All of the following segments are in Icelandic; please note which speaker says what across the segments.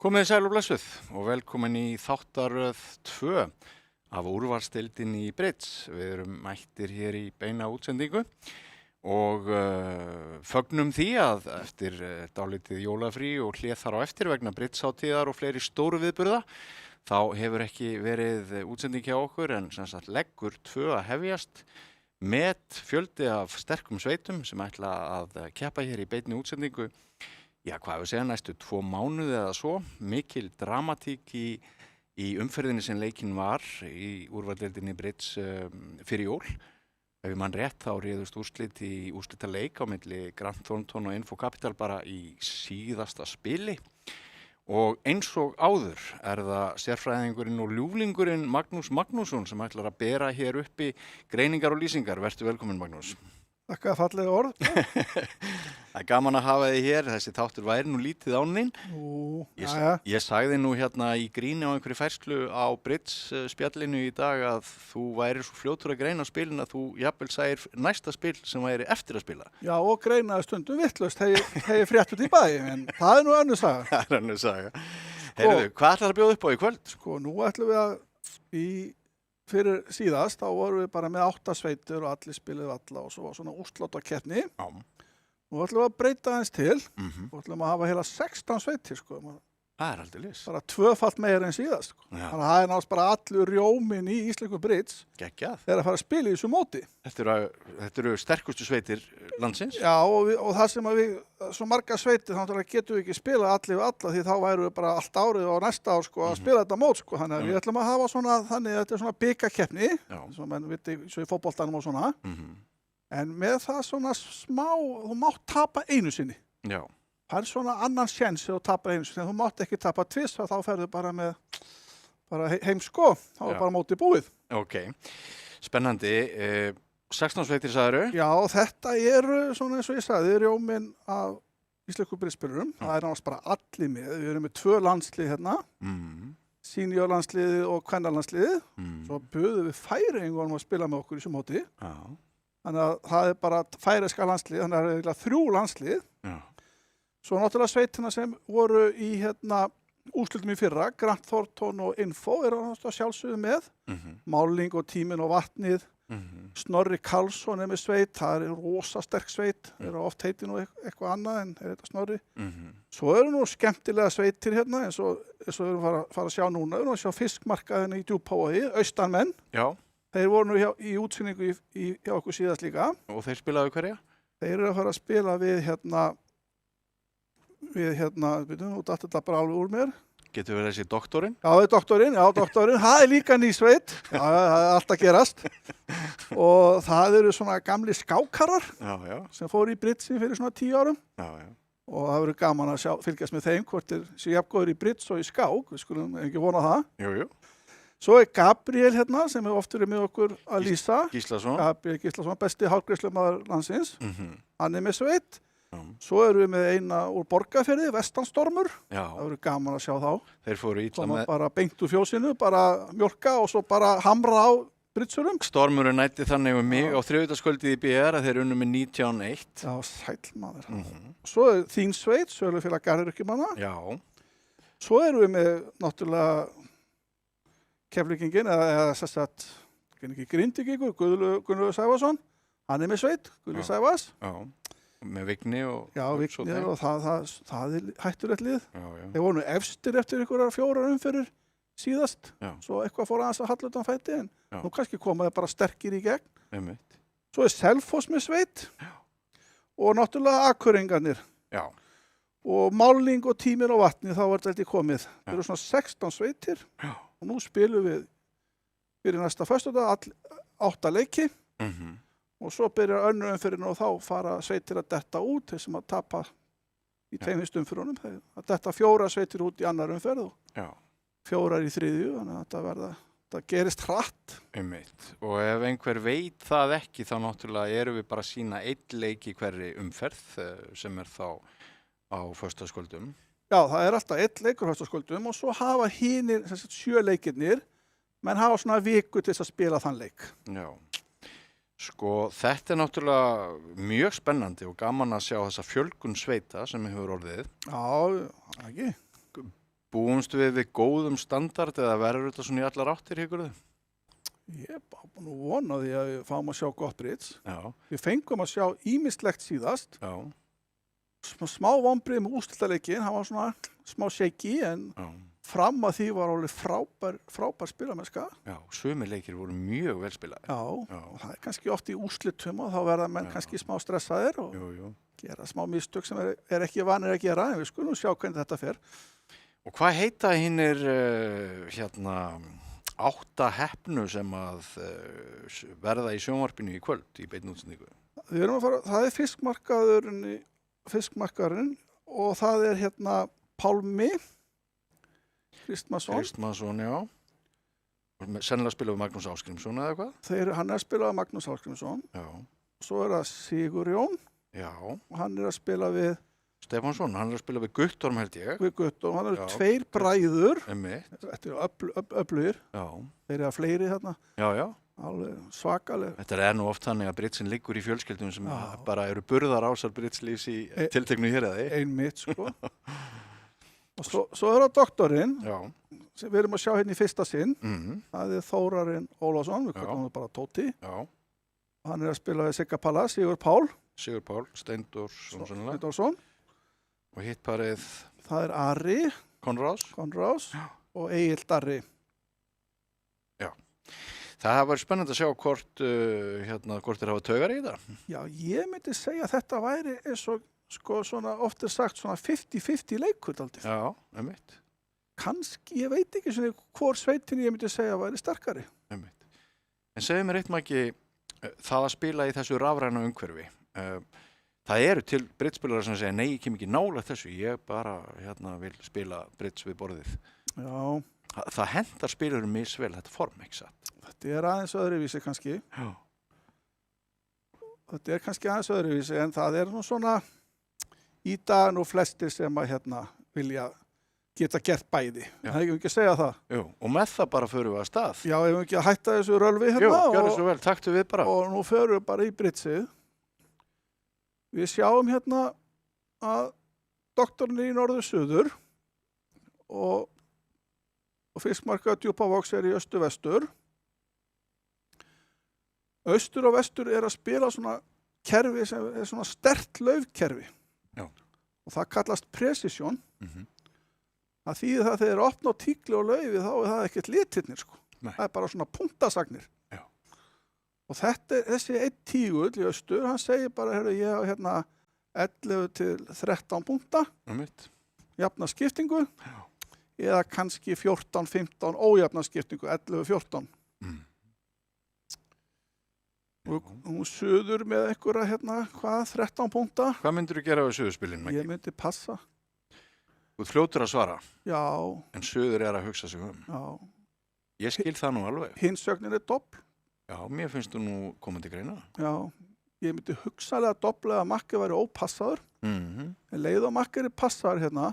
Speaker 1: Komið sæl og blessuð og velkomin í þáttaröð 2 af úrvalsdeildinni í Bridge. Við erum mættir hér í beina útsendingu og fögnum því að eftir dálítið jólafrí og hlé þar á eftir vegna Bridge-hátíðar og fleiri stóru viðburða þá hefur ekki verið útsending hjá okkur en sem sagt leggur 2 að hefjast met fjöldi af sterkum sveitum sem ætla að keppa hér í beinni útsendingu. Já, hvað við segja næstu 2 mánuði eða svo, mikil dramatík í umferðinni sem leikinn var í úrvalsdeildinni Bridge fyrir jól. Ef ég man rétt þá réðust úrslit í úrslitaleik á milli Grant Thornton og Info Capital bara í síðasta spili. Og eins og áður það sérfræðingurinn og ljúflingurinn Magnús Magnússon sem ætlar að bera hér uppi greiningar og lýsingar. Vertu velkominn, Magnús.
Speaker 2: Takk að fallega orð.
Speaker 1: Það gaman að hafa þig hér, þessi þáttur væri nú lítið án þín. Ég sagði nú hérna í gríni á einhverju færslu á Bridge spjallinu í dag að þú væri svo fljótur að greina spilin að þú jafnvel sagðir næsta spil sem væri eftir að spila.
Speaker 2: Já, og greinaði stundum vitlaust, hef frétt út í bæ, en það nú önnur saga.
Speaker 1: Það önnur saga. Heyrðu, hvað ætlar að bjóða upp á í kvöld?
Speaker 2: Sko, nú ætlum við að fyrir síðast, þá vorum við bara með 8 sveitir og allir spiluðu alla og svo var svona úrslitakeppni.
Speaker 1: Já.
Speaker 2: Nú ætlum við að breyta aðeins til og ætlum að hafa heila 16 sveitir, sko.
Speaker 1: Það aldeilis.
Speaker 2: Bara 2-falt meira en síðast, sko.
Speaker 1: Já.
Speaker 2: Þannig að það náttúrulega bara allur rjóminn í íslensku Bridge.
Speaker 1: Geggjað.
Speaker 2: Þeir að fara að spila í þessu móti.
Speaker 1: Þetta eru sterkustu sveitir landsins.
Speaker 2: Já, og það sem að við, svo marga sveitir, þá getum við ekki spilað allir við alla því þá væru við bara allt árið og næsta ár sko, að spila þetta mót. Sko. Þannig að við ætlum að hafa svona, þannig að þetta er svona bikakeppni, sem menn viti, svo í fótboltanum og svona. En með það svona smá, þú mátt tapa einu sinni.
Speaker 1: Já.
Speaker 2: Það er svona annan séns þegar þú tapar einu sinni. Þú mátt ekki tapa tvist, þá ferðu bara með heim sko. Þá er bara mótið búið.
Speaker 1: Ok, spennandi. 16 sveitir sagðirðu?
Speaker 2: Já, þetta eru svona eins og ég sagði, rjóminn af íslensku Bridge-spilurum. Það er náttúrulega bara allir með. Við erum með 2 landslið hérna. Seniorlandsliðið og kvennalandsliðið. Svo buðum við Færeyingum að spila með okkur í þessum móti.
Speaker 1: Já.
Speaker 2: Þannig að það er bara færeyska landslið, þannig að það er 3 landslið.
Speaker 1: Já.
Speaker 2: Svo náttúrulega sveitina sem voru í úrslitum í fyrra, Grant Thornton og Info að sjálfsögðu með. Máling og tíminn og vatnið. Snorri Karlsson með sveit, það er rosa sterk sveit. Það eru oft heiti nú eitthvað annað en þetta Snorri. Svo eru nú skemmtilega sveitir hérna, eins og við erum fara að sjá núna. Við erum að sjá fiskmarkaðinu í Djúpavogi, austanmenn.
Speaker 1: Já.
Speaker 2: Þeir voru nú í útsynningu hjá okkur síðast líka.
Speaker 1: Og þeir spilaðu hverja?
Speaker 2: þeir eru að fara að spila við byrju, nú datt þetta bara alveg úr mér.
Speaker 1: Getur verið þessi doktorinn?
Speaker 2: Já, doktorinn, það er líka ný sveit, já, það er allt að gerast. Og það eru svona gamli skákarar sem fóru í bridge fyrir svona 10 árum.
Speaker 1: Já.
Speaker 2: Og það verður gaman að fylgjast með þeim hvort þeir séu jafngóður í bridge og í skák, við skulum ekki vona það.
Speaker 1: Jú.
Speaker 2: Svo er Gabriel sem er oft verið með okkur að lýsa.
Speaker 1: Gíslason.
Speaker 2: Gabriel Gíslason, besti hárgreiðslumaður landsins. Hann er með sveit.
Speaker 1: Já.
Speaker 2: Svo erum við með eina úr Borgarfirði, Vestanstormur.
Speaker 1: Já.
Speaker 2: Það verður gaman að sjá þá.
Speaker 1: Þeir fóru illa
Speaker 2: Koma
Speaker 1: með...
Speaker 2: bara beint úr fjósinu, bara mjólka og svo bara hamra á bridgesurum.
Speaker 1: Stormurinn nætti þannig mig á þriðjudagskvöldið í BR að þeir unnu með 19-1.
Speaker 2: Já, sæll maður. Svo er þín sveit, Sölufélag Garðyrkjumanna.
Speaker 1: Já.
Speaker 2: Svo erum við með náttúrulega Keflvíkinginn, eða þess að Grindvíkingur, Gunnlaugur Sævarsson. Hann er með sveit, Gunnlaugur Sævars.
Speaker 1: Já, með Vigni og...
Speaker 2: Já, Vigni og það er hættulegt lið.
Speaker 1: Já.
Speaker 2: Þeir voru nú efstir eftir einhverjar 4 umferðir síðast.
Speaker 1: Já.
Speaker 2: Svo eitthvað fór aðeins að halla utan fæti, en nú kannski komaði bara sterkir í gegn.
Speaker 1: Einmitt.
Speaker 2: Svo er Selfoss með sveit. Já. Og náttúrulega Akureyringarnir.
Speaker 1: Já.
Speaker 2: Og Máling og Tímir og Vatni, þá var þetta komið. Það eru svona 16 sveitir.
Speaker 1: Já.
Speaker 2: Og nú spilum við fyrir næsta föstudag 8 leiki. Og svo byrjar önnur umferðin og þá fara sveitir að detta út, þeir sem að tapa í 2 umferðunum. Að detta 4 sveitir út í annar umferð og 4 í þriðju, þannig að þetta gerist hratt.
Speaker 1: Einmitt. Og ef einhver veit það ekki, þá náttúrulega erum við bara að sýna 1 leik í hverri umferð sem er þá á föstudagskvöldum.
Speaker 2: Já, það er alltaf 1 leikur á föstudagskvöldum og svo hafa hinir 7 leikirnir, menn hafa svona viku til þess að spila þann leik.
Speaker 1: Já. Sko, þetta er náttúrulega mjög spennandi og gaman að sjá þessa fjölgun sveita sem hefur orðið.
Speaker 2: Já, ekki.
Speaker 1: Búumstu við góðum standard eða verður þetta svona í allar áttir, hyggur þið?
Speaker 2: Ég er bara búin að vona því að við fáum að sjá gott bridge.
Speaker 1: Já.
Speaker 2: Við fengum að sjá ýmislegt síðast.
Speaker 1: Já.
Speaker 2: Smá vonbrigði með úrslitaleikin, hann var svona smá shaky, en fram að því var alveg frábær spilamennska.
Speaker 1: Já, sumir leikir voru mjög vel spilaðir.
Speaker 2: Já, og það er kannski oft í úrslitum og þá verða menn kannski smá stressaðir og gera smá mistök sem er ekki vanir að gera, en við skulum sjá hvernig þetta fer.
Speaker 1: Og hvað heita hinnir 8 heppnu sem að verða í sjónvarpinu í kvöld í beinni útsendingu?
Speaker 2: Við erum að fara, það er fiskmarkaðurinn og það er Pálmi Kristmansson, já. Sennilega spila við Magnús Ásgrímsson eða hvað? Hann er að spila við Magnús Ásgrímsson.
Speaker 1: Já.
Speaker 2: Svo er það Sigurjón.
Speaker 1: Já.
Speaker 2: Og hann er að spila við...
Speaker 1: Stefánsson, hann er að spila við Guttorm held ég.
Speaker 2: Við Guttorm, hann eru 2 bræður.
Speaker 1: Einmitt.
Speaker 2: Þetta eru öflugir.
Speaker 1: Já.
Speaker 2: Þeir eru að fleiri þarna.
Speaker 1: Já.
Speaker 2: Alveg svakaleg.
Speaker 1: Þetta er nú oft þannig að bridgein liggur í fjölskyldum sem bara eru burðarásar bridgelífs í tilteknu héraði.
Speaker 2: Einmitt, sko. Og svo er það doktorinn, sem við erum að sjá hérna í fyrsta sinn. Það er Þórarinn Ólafsson, við kallum hann bara Tóti.
Speaker 1: Já.
Speaker 2: Og hann er að spila við Sigga Palla, Sigur Pál,
Speaker 1: Steindorsson. Og hitt parið?
Speaker 2: Það er Ari. Konráðs. Og Egill Darri.
Speaker 1: Já. Það var spennandi að sjá hvort þeir hafa taugar í það. Já,
Speaker 2: ég myndi segja að þetta væri eins og svona oft er sagt svona 50-50 leikur dálítið.
Speaker 1: Já, einmitt.
Speaker 2: Kannski, ég veit ekki svona hvor sveitin ég myndi segja væri sterkari.
Speaker 1: Einmitt. En segðu mér eitt Maggi, það að spila í þessu rafræna umhverfi. Það eru til bridgespilarar sem segja, nei, ég kem ekki nálægt þessu, ég bara vil spila bridge við borðið.
Speaker 2: Já.
Speaker 1: Það hentar spilurum misvel þetta form, ekki satt?
Speaker 2: Þetta er aðeins öðruvísi kannski.
Speaker 1: Já.
Speaker 2: Þetta er kannski aðeins öðruvísi, en það er nú svona í dag nú flestir sem að vilja geta gert bæði. Það hefum ekki að segja það.
Speaker 1: Jú, og með það bara förum við að stað.
Speaker 2: Já, hefum ekki að hætta þessu rölvi hérna.
Speaker 1: Jú, gjörðu svo vel, taktu við bara.
Speaker 2: Og nú förum við bara í bridgeið. Við sjáum að doktorinn er í norður-suður og fiskmarkað Djúpavogs er í östu-vestur. Austur og vestur er að spila svona kerfi sem er svona sterkt laufkerfi.
Speaker 1: Já.
Speaker 2: Og það kallast precision. Það þýðir það að þegar þeir opna á tíkli og laufi þá er það ekkert litirnir, sko. Nei. Það er bara svona punktasagnir.
Speaker 1: Já.
Speaker 2: Og þessi einn tígull í austur, hann segir bara, heyrðu, ég hef hérna 11 til 13 punkta, jafna skiptingu, eða kannski 14-15 ójafna skiptingu, 11-14. Og hún suður með einhverja, hérna, 13 punkta.
Speaker 1: Hvað myndir þú gera á suðurspilin, Maggi?
Speaker 2: Ég myndi passa.
Speaker 1: Þú ert fljótur að svara.
Speaker 2: Já.
Speaker 1: En suður að hugsa sig
Speaker 2: Já.
Speaker 1: Ég skil það nú alveg.
Speaker 2: Hinsögnin doppl.
Speaker 1: Já, mér finnst þú nú komandi greina.
Speaker 2: Já, ég myndi hugsalega dopplega að Maggi væri ópassaður. En leið og Maggi passaður hérna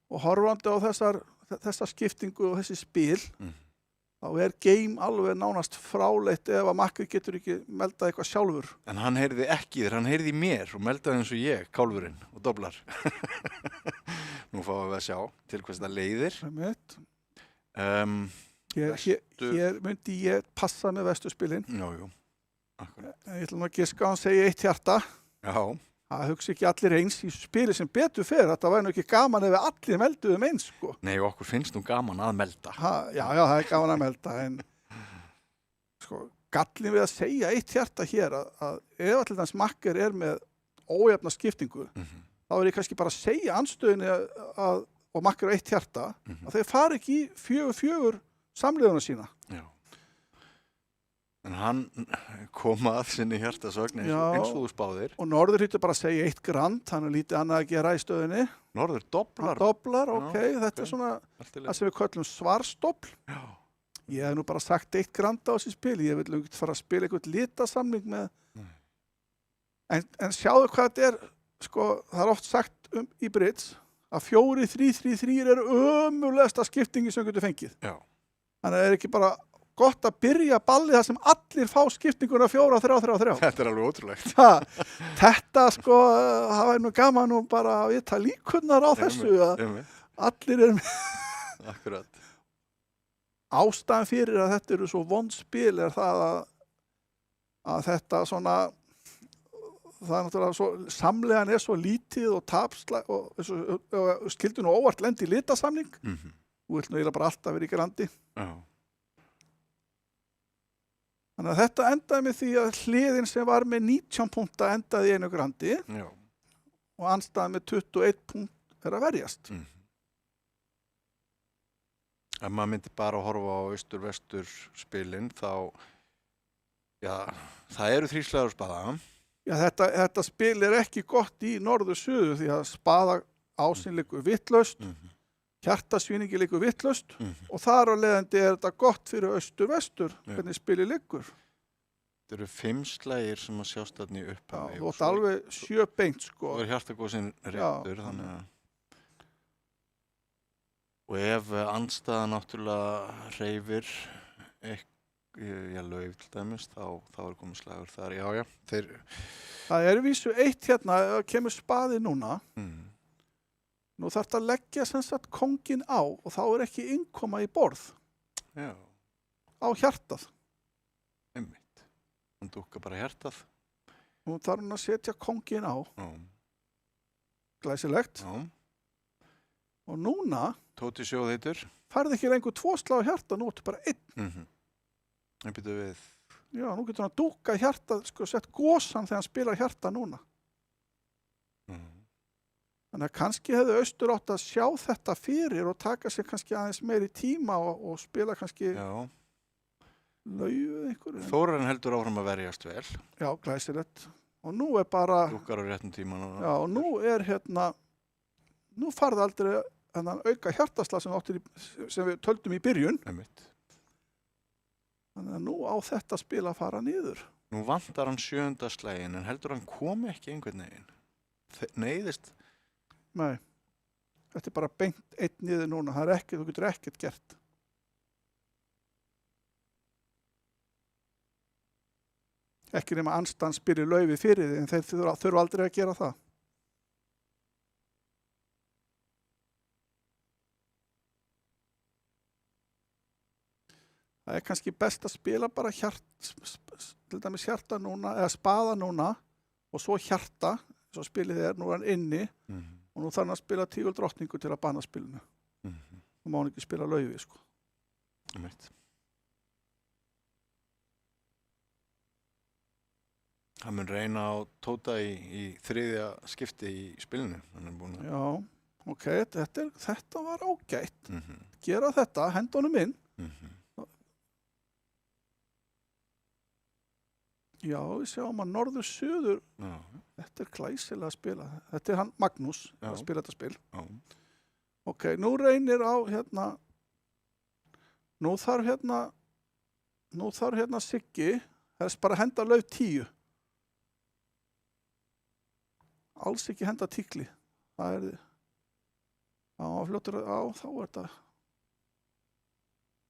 Speaker 2: og horfandi á þessa skiptingu og þessi spil, þá game alveg nánast fráleitt ef að Maggi getur ekki meldað eitthvað sjálfur.
Speaker 1: En hann heyrði ekki þér, hann heyrði í mér og meldaði eins og ég, kálfurinn, og doblar. Nú fáum við að sjá til hvers það leiðir.
Speaker 2: Hér myndi ég passa með vesturspilin.
Speaker 1: Jú, akkurat.
Speaker 2: Ég ætla nú að giska að hann segi 1 hjarta.
Speaker 1: Já.
Speaker 2: Það hugsa ekki allir eins í spili sem betur fer. Þetta væri nú ekki gaman ef allir melduðum eins, sko.
Speaker 1: Nei, okkur finnst nú gaman að melda.
Speaker 2: Já, það er gaman að melda, en sko, gallin við að segja 1 hjarta hér að ef allir þanns Maggi með ójafna skiptingu, þá ég kannski bara að segja andstöðinni og Maggi 1 hjarta, að þeir fari ekki í 4-4 samliðuna sína.
Speaker 1: Já. En hann kom að sinni hjartasögn eins og þú spáðir. Og
Speaker 2: Norður hýttu bara að segja 1 grand, hann lítið annað að gera í stöðinni.
Speaker 1: Norður doblar.
Speaker 2: Doblar, ok, þetta er svona það sem við köllum svarsdobl.
Speaker 1: Já.
Speaker 2: Ég hef nú bara sagt 1 grand á þessi spili, ég vil ekki fara að spila eitthvað litasamling með. En sjáðu hvað þetta er, sko, það er oft sagt í bridge að 4-3-3-3 er ömurlegasta skiptingi sem getur fengið.
Speaker 1: Já.
Speaker 2: Þannig að það er ekki bara gott að byrja ballið þar sem allir fá skiptinguna 4-3-3-3.
Speaker 1: Þetta er alveg ótrúlegt.
Speaker 2: Þetta sko, það væri nú gaman nú bara að vita líkurnar á þessu að allir með.
Speaker 1: Akkurat.
Speaker 2: Ástæðan fyrir að þetta eru svo vond spil er það að þetta svona, það er náttúrulega svo, samlegan er svo lítið og tapslæg og skildu nú óvart lendi í litasamling. Þú vilt nú eiginlega bara alltaf vera í grandi.
Speaker 1: Já.
Speaker 2: Þannig að þetta endaði með því að hliðin sem var með 19 punkta endaði í 1 grandi.
Speaker 1: Já.
Speaker 2: Og andstæðan með 21 punkt að verjast.
Speaker 1: Ef maður myndi bara að horfa á austur-vestur spilin þá, já, það eru 3 slagur spaða.
Speaker 2: Já, þetta spil er ekki gott í norður-suður því að spaða ásinn liggur vitlaust, hjartasvíningi liggur vitlaust og þar á leiðandi er þetta gott fyrir austur-vestur, hvernig spilið liggur.
Speaker 1: Þetta eru 5 slagir sem að sjást þarna í upphafi.
Speaker 2: Já, þú átt alveg 7 beint, sko.
Speaker 1: Og er hjartagósinn réttur, þannig að og ef andstæða náttúrulega hreyfir lauf til dæmis, þá er komið slagur þar. Já,
Speaker 2: það er vísu 1 hérna, kemur spaði núna. Nú þarf þetta að leggja sem sagt kónginn á og þá er ekki innkoma í borð.
Speaker 1: Já.
Speaker 2: Á hjartað.
Speaker 1: Einmitt. Hann dúkka bara hjartað.
Speaker 2: Nú þarf hann að setja kónginn á.
Speaker 1: Já.
Speaker 2: Glæsilegt.
Speaker 1: Já.
Speaker 2: Og núna
Speaker 1: Tóti sjóð heitur.
Speaker 2: Færði ekki lengur 2 slag á hjarta, nú ertu bara 1.
Speaker 1: Það býtu við.
Speaker 2: Já, nú getur hann að dúkka hjartað, sko, sett gósan þegar hann spilar hjarta núna. Þannig að kannski hefði austur átt að sjá þetta fyrir og taka sér kannski aðeins meiri tíma og spila kannski lauðu einhverju.
Speaker 1: Þórarinn heldur áfram að verjast vel.
Speaker 2: Já, glæsilegt. Og nú er bara
Speaker 1: dúkkar á réttum tíma.
Speaker 2: Já, og nú er hérna nú farði aldrei þennan auka hjartasla sem við töldum í byrjun.
Speaker 1: Einmitt.
Speaker 2: Þannig að nú á þetta spil að fara niður.
Speaker 1: Nú vantar hann 7. slaginn en heldur hann komi ekki einhvern veginn. Neyðist.
Speaker 2: Nei. Þetta er bara beint 1 niður núna. Það er ekki, þú getur ekkert gert. Ekki nema andstæðan spyrir laufi fyrir þig en þeir þurfa aldrei að gera það. Það er kannski best að spila bara til dæmis hjarta núna, eða spaða núna og svo hjarta, svo spilið nú er hann inni og nú þarf hann að spila tígul drottningu til að bana spilinu. Nú má hann ekki spila laufi, sko.
Speaker 1: Einmitt. Hann mun reyna á Tóta í þriðja skipti í spilinu. Hann er búin að...
Speaker 2: Já, ok, þetta var ágætt.
Speaker 1: Mhm,
Speaker 2: Gera þetta, henda honum inn.
Speaker 1: mhm.
Speaker 2: Já, við sjáum að norður-suður,
Speaker 1: Já,
Speaker 2: þetta er glæsilega að spila. Þetta er hann Magnús
Speaker 1: Já.
Speaker 2: að spila þetta spil.
Speaker 1: já.
Speaker 2: Ok, nú reynir á nú þarf Siggi, þess bara að henda lauf 10. Alls ekki henda tíkli. Það er fljótur þá er þetta.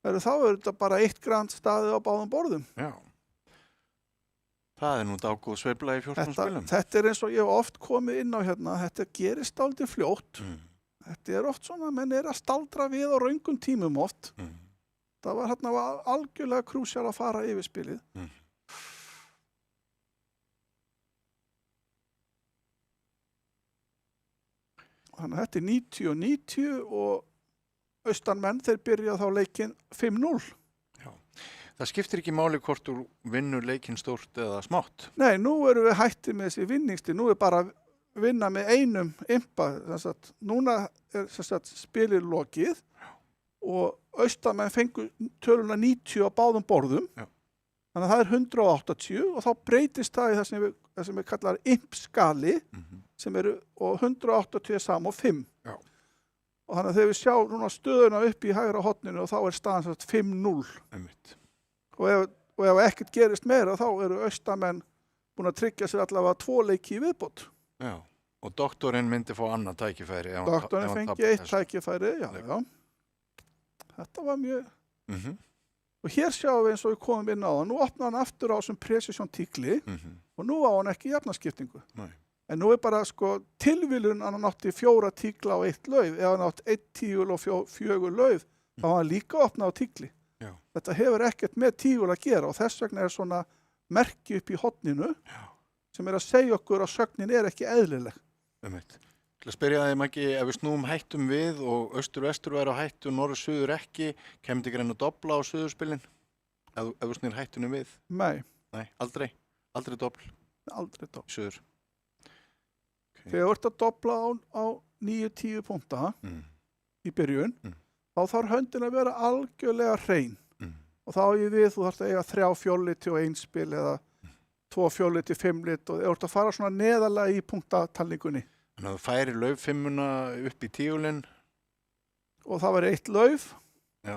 Speaker 2: Þá er þetta bara 1 grand staðið á báðum borðum.
Speaker 1: Já. Það er nú dágóð sveifla í 14 spilum.
Speaker 2: Þetta er eins og ég hef oft komið inn á þetta gerist dálítið fljótt.
Speaker 1: Mm,
Speaker 2: Þetta er oft svona, menn er að staldra við á röngum tímum oft.
Speaker 1: mm,
Speaker 2: Það var algjörlega krúsjál að fara yfir spilið.
Speaker 1: mm.
Speaker 2: Þannig að þetta er 90 og 90 og austanmenn þeir byrja þá leikinn 5-0.
Speaker 1: Það skiptir ekki máli hvort þú vinnur leikinn stórt eða smátt.
Speaker 2: Nei, nú erum við hættið með þessi vinningsti. Nú er bara að vinna með einum impa. Núna er spilið lokið og austamenn fengu töluna 90 á báðum borðum.
Speaker 1: Já.
Speaker 2: Þannig að það er 180 og þá breytist það í það sem við kallar impskali sem eru og 180 saman og 5.
Speaker 1: Já.
Speaker 2: Og þannig að þegar við sjá núna stöðuna upp í hægra horninu og þá er staðan 5-0.
Speaker 1: Einmitt.
Speaker 2: Og ef ekkert gerist meira þá eru austamenn búin að tryggja sér allavega 2 leiki í viðbót.
Speaker 1: Já. Og doktorinn myndi fá annað tækifæri.
Speaker 2: Doktorinn fengi 1 tækifæri, já. Þetta var mjög...
Speaker 1: Mhm,
Speaker 2: Og hér sjáum við eins og við komum inn á það. Nú opnar hann aftur á þessum precision tíkli
Speaker 1: mhm.
Speaker 2: og nú á hann ekki jafnaskiptingu.
Speaker 1: Nei.
Speaker 2: En nú er bara tilviljun að hann átti 4 tíkla og 1 lauf. Ef hann átti 1 tígul og 4 lauf, þá var hann líka opnað á tíkli.
Speaker 1: Já.
Speaker 2: Þetta hefur ekkert með tígul að gera og þess vegna er svona merki upp í horninu sem er að segja okkur að sögnin er ekki eðlileg.
Speaker 1: Einmitt. Til að spyrja þig, Maggi, ef við snúum hættum við og austur-vestur væri á hættu og norður-suður ekki, kemur ekki reyna að dobla á suðurspilin? Ef við snýr hættunum við?
Speaker 2: Nei,
Speaker 1: Nei, aldrei? Aldrei dobl?
Speaker 2: aldrei dobla.
Speaker 1: Suður? Okay.
Speaker 2: Þegar þú ert að dobla á 9-10 punkta í byrjun, þá þarf höndin að vera algjörlega hrein. Og þá á ég við, þú þarfst að eiga 3 fjóliti og 1 spil eða 2 fjóliti, 5 lit og þú ert að fara svona neðarlega í punktatalningunni.
Speaker 1: Þannig að þú færi lauffimmuna upp í tíulinn?
Speaker 2: Og það var 1 lauf
Speaker 1: Já.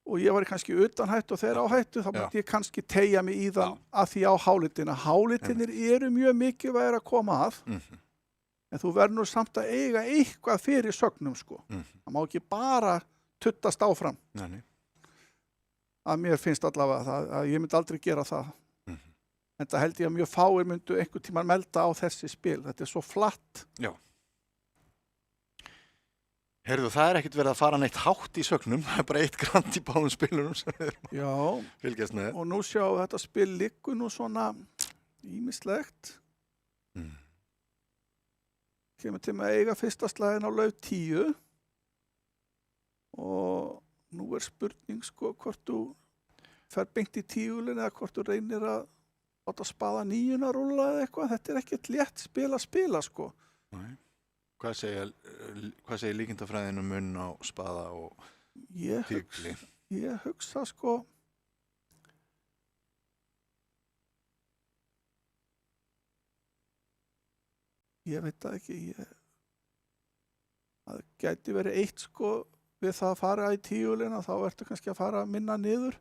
Speaker 2: og ég var kannski utan hættu og þeir á hættu, þá mátti ég kannski teygja mig í það að því á hálitina. Hálitinir eru mjög mikilvægir að koma að, en þú verður nú samt að eiga eitthvað fyrir sögnum, sko. Það má ekki bara tuttast áfram.
Speaker 1: Nei.
Speaker 2: Að mér finnst allavega það, að ég myndi aldrei gera það. En það held ég að mjög fáir myndu einhvern tímann melda á þessi spil. Þetta er svo flatt.
Speaker 1: Já. Heyrðu, það er ekkert verið að fara neitt hátt í sögnum. Það er bara 1 grand í báðum spilunum sem við erum að fylgjast með.
Speaker 2: Og nú sjáum við þetta spil liggur nú svona ýmislegt. Kemur til með að eiga fyrsta slaginn á lauf 10. Og nú er spurning, sko, hvort þú fer beint í tígulinn eða hvort þú reynir að láta spaða 9 rúlla eða eitthvað. Þetta er ekkert létt spil að spila, sko.
Speaker 1: Nei. Hvað segir líkindafræðin um munn á spaða og tígli?
Speaker 2: Ég hugsa, sko, ég veit það ekki, það gæti verið 1, sko, við það að fara í tígulina, þá ertu kannski að fara minna niður.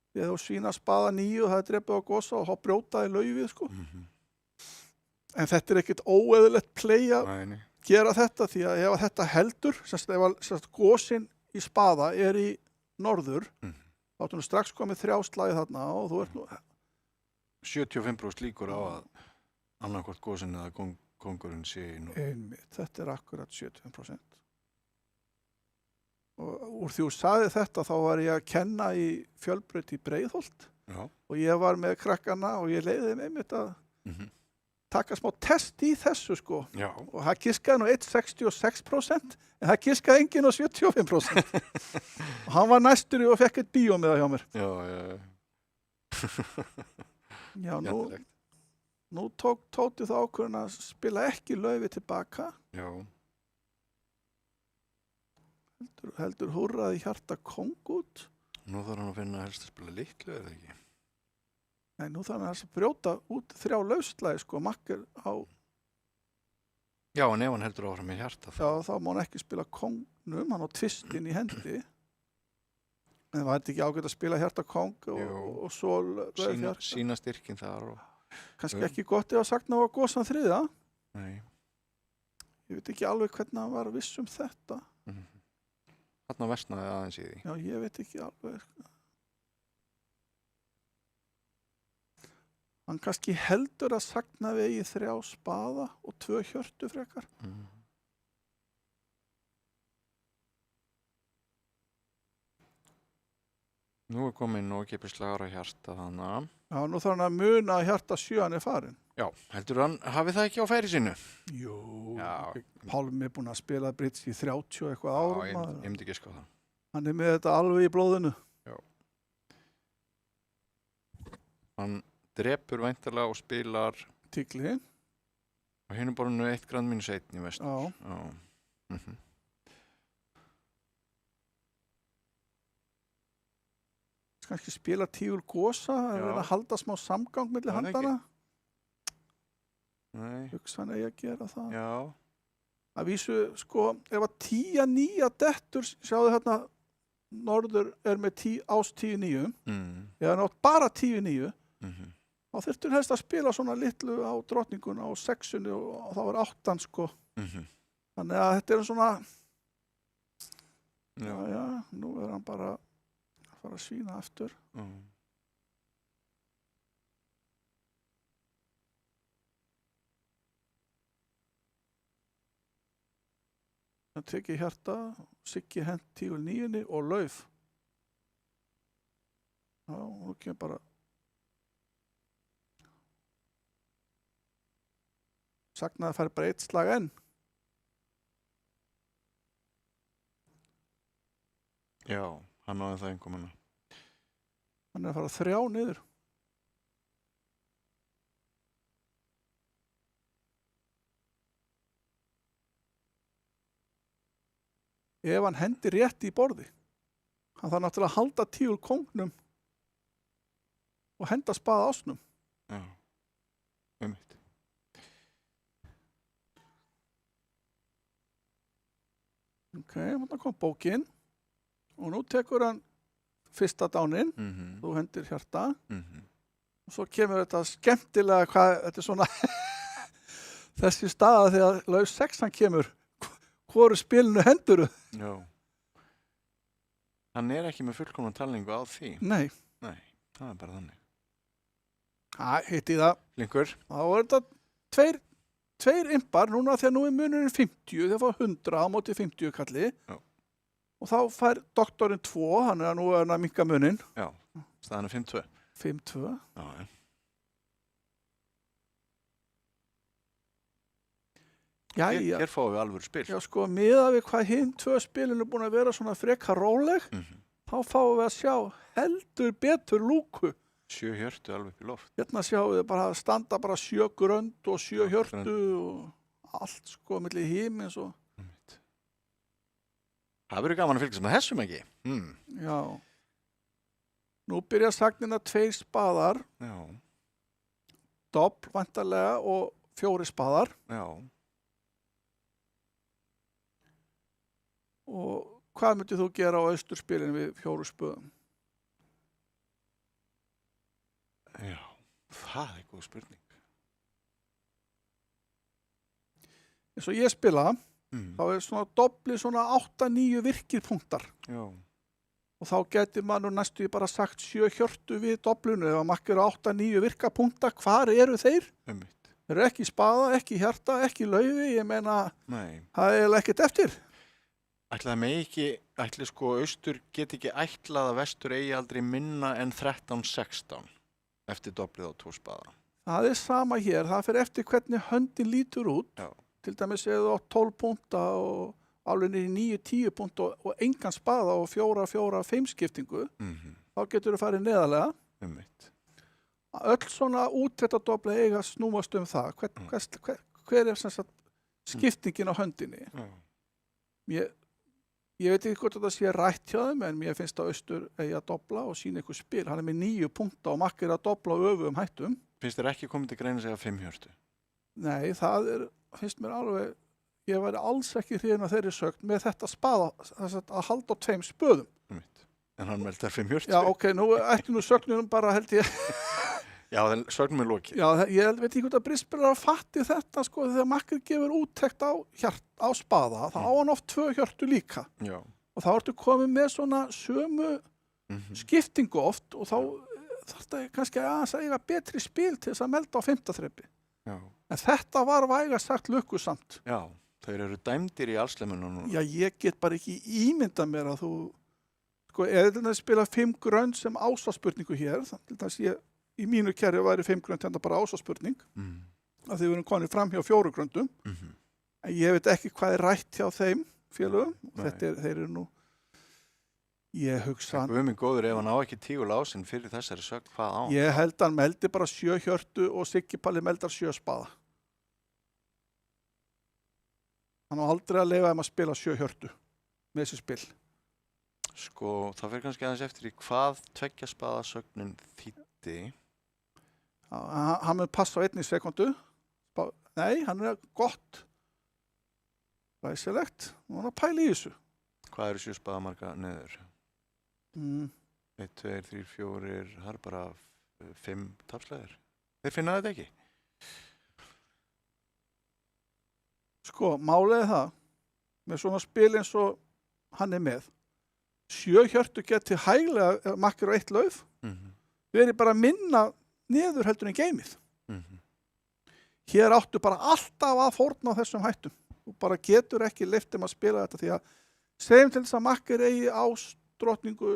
Speaker 2: Þegar þú svína spaða 9 og það er drepið á gosa og þá brjótaði laufið, sko. En þetta er ekkert óeðlilegt play að gera þetta, því að ef þetta heldur, ef gosin í spaða er í norður, þá ertu nú strax komið 3 slagi þarna og þú ert nú...
Speaker 1: 75% líkur á að annarkvort gosin eða kongurinn sé í norður.
Speaker 2: Einmitt, þetta er akkurat 75%. Og úr því þú sagði þetta, þá var ég að kenna í Fjölbraut í Breiðholt.
Speaker 1: Já.
Speaker 2: Og ég var með krakkana og ég leiði þeim einmitt að taka smá test í þessu, sko.
Speaker 1: Já.
Speaker 2: Og það giskaði nú 1,66%, en það giskaði enginn á 75%. Og hann var næstur og fekk eitt bíómiða hjá mér.
Speaker 1: Já.
Speaker 2: Já, Nú tók Tóti þá ákvörðun að spila ekki Laufi tilbaka.
Speaker 1: Já.
Speaker 2: Heldur húrraði hjarta kóng út.
Speaker 1: Nú þarf hann að finna helst að spila litlu, eða ekki?
Speaker 2: Nei, nú þarf hann að brjóta út 3 lauslægi, sko, makkar á...
Speaker 1: Já, en ef hann heldur áfram með hjarta
Speaker 2: þá má hann ekki spila kongnum, hann á tvistinn í hendi. En það væri ekki ágætt að spila hjarta kóng og svo Laufi hjarta.
Speaker 1: Sína styrkin þar og...
Speaker 2: Kannski ekki gott ef að Sagna var Gosan 3.
Speaker 1: Nei.
Speaker 2: Ég veit ekki alveg hvernig hann var viss þetta.
Speaker 1: Þarna versnaði aðeins í því.
Speaker 2: Já, ég veit ekki alveg. Hann kannski heldur að Sagna vegi 3 spaða og 2 hjörtu frekar.
Speaker 1: Nú komin ókeypis slagur á hjarta þannig.
Speaker 2: Já, nú þarf hann að muna að hjarta 7 er farin.
Speaker 1: Já, heldur hann hafi það ekki á færi sínu?
Speaker 2: Jú,
Speaker 1: Já.
Speaker 2: Pálmi er búinn að spila Brits í 30 og eitthvað árum.
Speaker 1: Já, ég myndi ekki sko það.
Speaker 2: Hann er með þetta alveg í blóðinu.
Speaker 1: Já. Hann drepur væntanlega og spilar
Speaker 2: Tíkli.
Speaker 1: á hinu borðinu 1 grand mínus 1 í vestur.
Speaker 2: Já.
Speaker 1: Já.
Speaker 2: Kannski spila Tígul Gosa, að halda smá samgang milli handana.
Speaker 1: Nei.
Speaker 2: Hugsa hann eigi að gera það.
Speaker 1: Já.
Speaker 2: Að vísu, sko, ef að 10-9 dettur, sjáðu hérna, Norður er með ás 10-9, eða nátt bara 10-9, þá þurftur helst að spila svona litlu á drottninguna á 6-unni og þá er 8, sko. Þannig að þetta er svona, já, nú er hann bara að fara að svína aftur. Það tekið hjarta, Siggi hent Tígul 9 og Lauf. Já, nú kemur bara Sagna að fara bara 1 slag enn.
Speaker 1: Já, hann náði það einhverjum.
Speaker 2: Hann er að fara 3 niður. Ef hann hendir rétt í borði, hann þarf náttúrulega að halda Tígul kongnum og henda spaða ásnum.
Speaker 1: Já, einmitt.
Speaker 2: Ok, þannig kom bókin og nú tekur hann fyrsta dáninn, þú hendir hjarta og svo kemur þetta skemmtilega, þetta er svona þessi staða þegar Lauf 6 hann kemur, hvoru spilinu henduru?
Speaker 1: Já. Hann er ekki með fullkomna talningu á því.
Speaker 2: Nei.
Speaker 1: Nei, það er bara þannig.
Speaker 2: Hitti það.
Speaker 1: Linkur.
Speaker 2: Þá er þetta tveir impar, núna þegar nú er munurinn 50, þeir fá 100 á móti 50 kalli.
Speaker 1: Já.
Speaker 2: Og þá fær doktorinn 2, hann er nú að minnka munin.
Speaker 1: Já, staðan er 5-2.
Speaker 2: 5-2.
Speaker 1: Já, já.
Speaker 2: Jæja.
Speaker 1: Hér fáum við alvöru spil.
Speaker 2: Já, sko, miðað við hvað hinn 2 spilin er búin að vera svona frekar róleg, þá fáum við að sjá heldur betur lúku.
Speaker 1: 7 hjörtu alveg upp í loft.
Speaker 2: Hérna sjáum við bara standa bara 7 grönd og 7 hjörtu og allt, sko, milli himins og...
Speaker 1: Það verður gaman að fylgjast með þessum ekki.
Speaker 2: Já. Nú byrja sagnina 2 spaðar.
Speaker 1: Já.
Speaker 2: Dobl, væntanlega, og 4 spaðar.
Speaker 1: Já.
Speaker 2: Og hvað myndið þú gera á austurspilinu við 4 spöðum?
Speaker 1: Já, það er góð spurning.
Speaker 2: Eins og ég spila, þá er svona dobli svona 8-9 virkir punktar.
Speaker 1: Já.
Speaker 2: Og þá getur maður næstu bara sagt 7 hjörtu við doblinu. Ef maður eru 8-9 virka punkta, hvar eru þeir?
Speaker 1: Einmitt.
Speaker 2: Þeir eru ekki spaða, ekki hjarta, ekki laufi. Ég meina,
Speaker 1: Nei.
Speaker 2: Það er ekkert eftir.
Speaker 1: Ætlaði mig ekki, sko, austur get ekki ætlað að vestur eigi aldrei minna en 13-16 eftir doblið á 2 spaða.
Speaker 2: Það er sama hér. Það fer eftir hvernig höndin lítur út.
Speaker 1: Já.
Speaker 2: Til dæmis eða þú átt 12 punta og alveg niður í 9-10 punta og engan spaða og 4-4-5 skiptingu. Þá getur þú farið neðarlega.
Speaker 1: Einmitt.
Speaker 2: öll svona útréttadobla eiga snúast það. Hver sem sagt skiptingin á höndinni? Ég veit ekki hvort þetta sé rætt hjá þeim, en mér finnst að Austur eigi að dobla og sína ykkur spil. Hann með 9 punkta og Maggi að dobla á öfugum hættum.
Speaker 1: Finnst þér ekki komið til greina að segja 5 hjörtu?
Speaker 2: Nei, finnst mér alveg, ég væri alls ekki hrifinn af þeirri sögn með þetta spaða, að halda á 2 spöðum.
Speaker 1: En hann meldar 5 hjörtu?
Speaker 2: Já, ok, nú ætti sögnunum bara, held ég.
Speaker 1: Já, sögnum lokið.
Speaker 2: Já, ég veit ekki hvort að Brisbane fatti þetta, sko, þegar Maggi gefur úttekt á spaða, þá á hann oft 2 hjörtu líka.
Speaker 1: Já. Og
Speaker 2: þá ertu komið með svona sömu skiptingu oft og þá þarf þetta kannski að eiga betri spil til þess að melda á 5. þrepi.
Speaker 1: Já. En
Speaker 2: þetta var vægast sagt lukkusamt.
Speaker 1: Já, þeir eru dæmdir í allslemunum núna.
Speaker 2: Já, ég get bara ekki ímyndað mér að þú, sko, eða spila 5 grönd sem ásaspurningu hér, til þess í mínu kerfi væri 5 grönd hérna bara ásaspurning, að þið verðum konið fram hjá 4 gröndum, en ég veit ekki hvað rætt hjá þeim félögum, þeir eru nú, ég hugsa
Speaker 1: hann. Guðmund góður, ef hann á ekki 10 lásinn fyrir þessari sögn, hvað á?
Speaker 2: Ég held að hann meldi bara 7 hjörtu og Siggi Palli meldar 7 spaða. Hann á aldrei að leyfa þeim að spila 7 hjörtu með þessi spil.
Speaker 1: Sko, það fer kannski aðeins eftir í hvað 2 spaða sögnin þýddi.
Speaker 2: Hann mun passa á 1 sekundu. Nei, hann gott. Ræsilegt. Nú hann að pæla í þessu.
Speaker 1: Hvað eru 7 spaða marga neður? 1, 2, 3, 4, það er bara 5 tapslæðir. Þeir finna þetta ekki.
Speaker 2: Sko, málið það, með svona spil eins og hann með, 7 hjörtu geti hæglega makkir á 1 lauf, verið bara minna niður heldur en geimið. Hér áttu bara alltaf að fórna á þessum hættum. Þú bara getur ekki leyft að spila þetta því að segjum til þess að makkir eigi ásdrottningu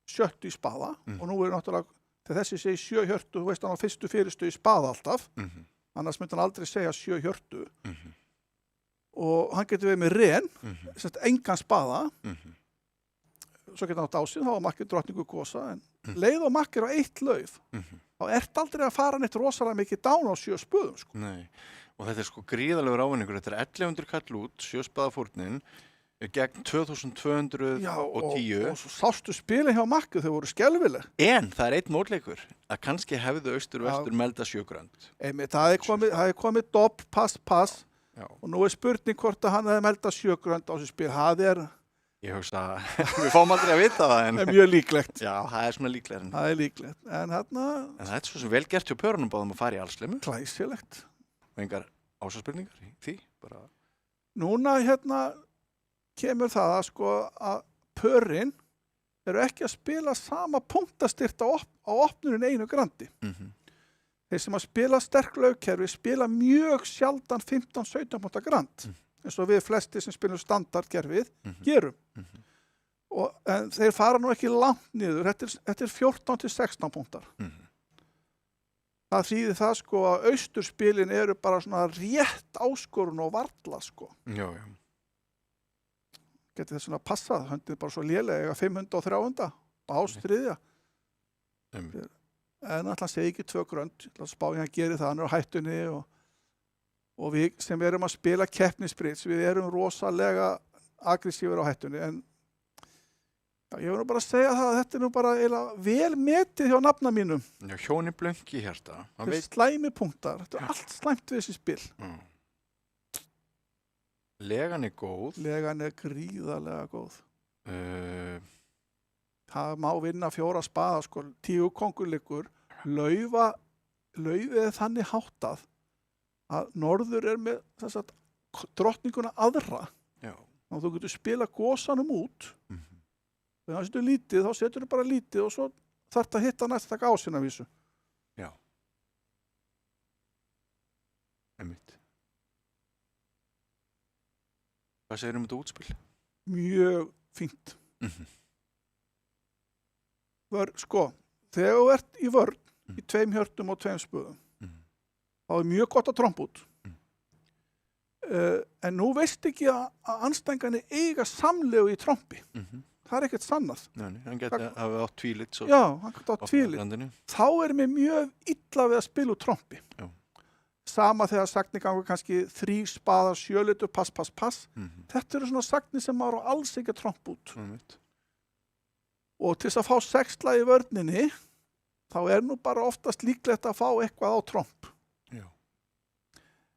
Speaker 2: 7 í spaða og nú er náttúrulega, þegar þessi segi 7 hjörtu, þú veist hann á fyrstu fyrirstu í spaða alltaf, annars myndi hann aldrei segja 7 hjörtu og hann getur verið með ren, engan spaða, svo getur hann átt ásinn, þá var makkir drottningu gosa, en leið og makkir á 1 lauf, þá ert aldrei að fara neitt rosalega mikið dán á 7 spöðum. Sko.
Speaker 1: Nei, og þetta er sko gríðalegur ávinningur, þetta er 1100 kall út, 7 spaða fórnin, gegn 2210.
Speaker 2: Já, og svo sástu spilin hjá Makki, þau voru skelfileg.
Speaker 1: En það er 1 mótleikur, að kannski hefðu austur og vestur melda 7 grönd.
Speaker 2: Það er komið dopp, pass,
Speaker 1: já.
Speaker 2: Og nú er spurning hvort að hann hefði melda 7 grönd á þessu spil. Það er...
Speaker 1: Ég hugsa að við fáum aldrei að vita það, en...
Speaker 2: Það er mjög líklegt.
Speaker 1: Já, það er svona líklegt.
Speaker 2: Það er líklegt, en þarna...
Speaker 1: En það er svo sem vel gert hjá pörunum báðum að fara í allslemu.
Speaker 2: Glæsilegt.
Speaker 1: Og engar ásaspurningar í því, bara...
Speaker 2: Núna kemur það að sko að pörin eru ekki að spila sama punktastyrt á opnunin einu grandi. Þeir sem að spila sterk laugkerfi spila mjög sjaldan 15-17 punkta grand, eins og við flesti sem spilum standardkerfið gerum. En þeir fara nú ekki langt niður, þetta er 14-16 punktar. Það þýðir það sko að austurspilin eru bara svona rétt áskorun og varla sko.
Speaker 1: Já.
Speaker 2: Geti þess að passað, höndin bara svo lélega, 500 og 300 á ástriðja. En alltaf segi ekki 2 grönd, spáði hann gerir það, hann er á hættunni og við sem erum að spila keppnisbrits, við erum rosalega aggressífur á hættunni, en já, ég vil nú bara segja það að þetta er nú bara vel metið hjá nafna mínum.
Speaker 1: Já, hjóni blönki í hjarta.
Speaker 2: Þetta er slæmi punktar, þetta er allt slæmt við þessi spil.
Speaker 1: Legan er góð.
Speaker 2: Legan er gríðarlega góð. Það má vinna 4 spaða, sko, 10 kóngurleikur, laufið er þannig háttað að norður er með þess að drottninguna aðra. Já. Og þú getur spila gosanum út. Þegar það setur lítið, þá setur þú bara lítið og svo þarf það að hitta næst að taka ásinn af vísu.
Speaker 1: Já. Einmitt. Hvað segir þetta útspil?
Speaker 2: Mjög fínt. Sko, þegar þú ert í vörn í 2 hjörtum og 2 spöðum, þá er mjög gott að trompa út. En nú veist ekki að anstæðingarnir eiga samlegu í trompi. það er ekkert sannað.
Speaker 1: Nei, hann geti hafi átt tvílit svo
Speaker 2: Já, hann gæti átt tvílit.
Speaker 1: landinu.
Speaker 2: Þá er mér mjög illa við að spila úr trompi.
Speaker 1: Já.
Speaker 2: Sama þegar sagnir gangur kannski 3 spaðar, 7 litur, pass. Þetta eru svona sagnir sem maður á alls ekki að trompa út. Og til þess að fá 6 slag í vörninni, þá er nú bara oftast líklegt að fá eitthvað á tromp.
Speaker 1: Já.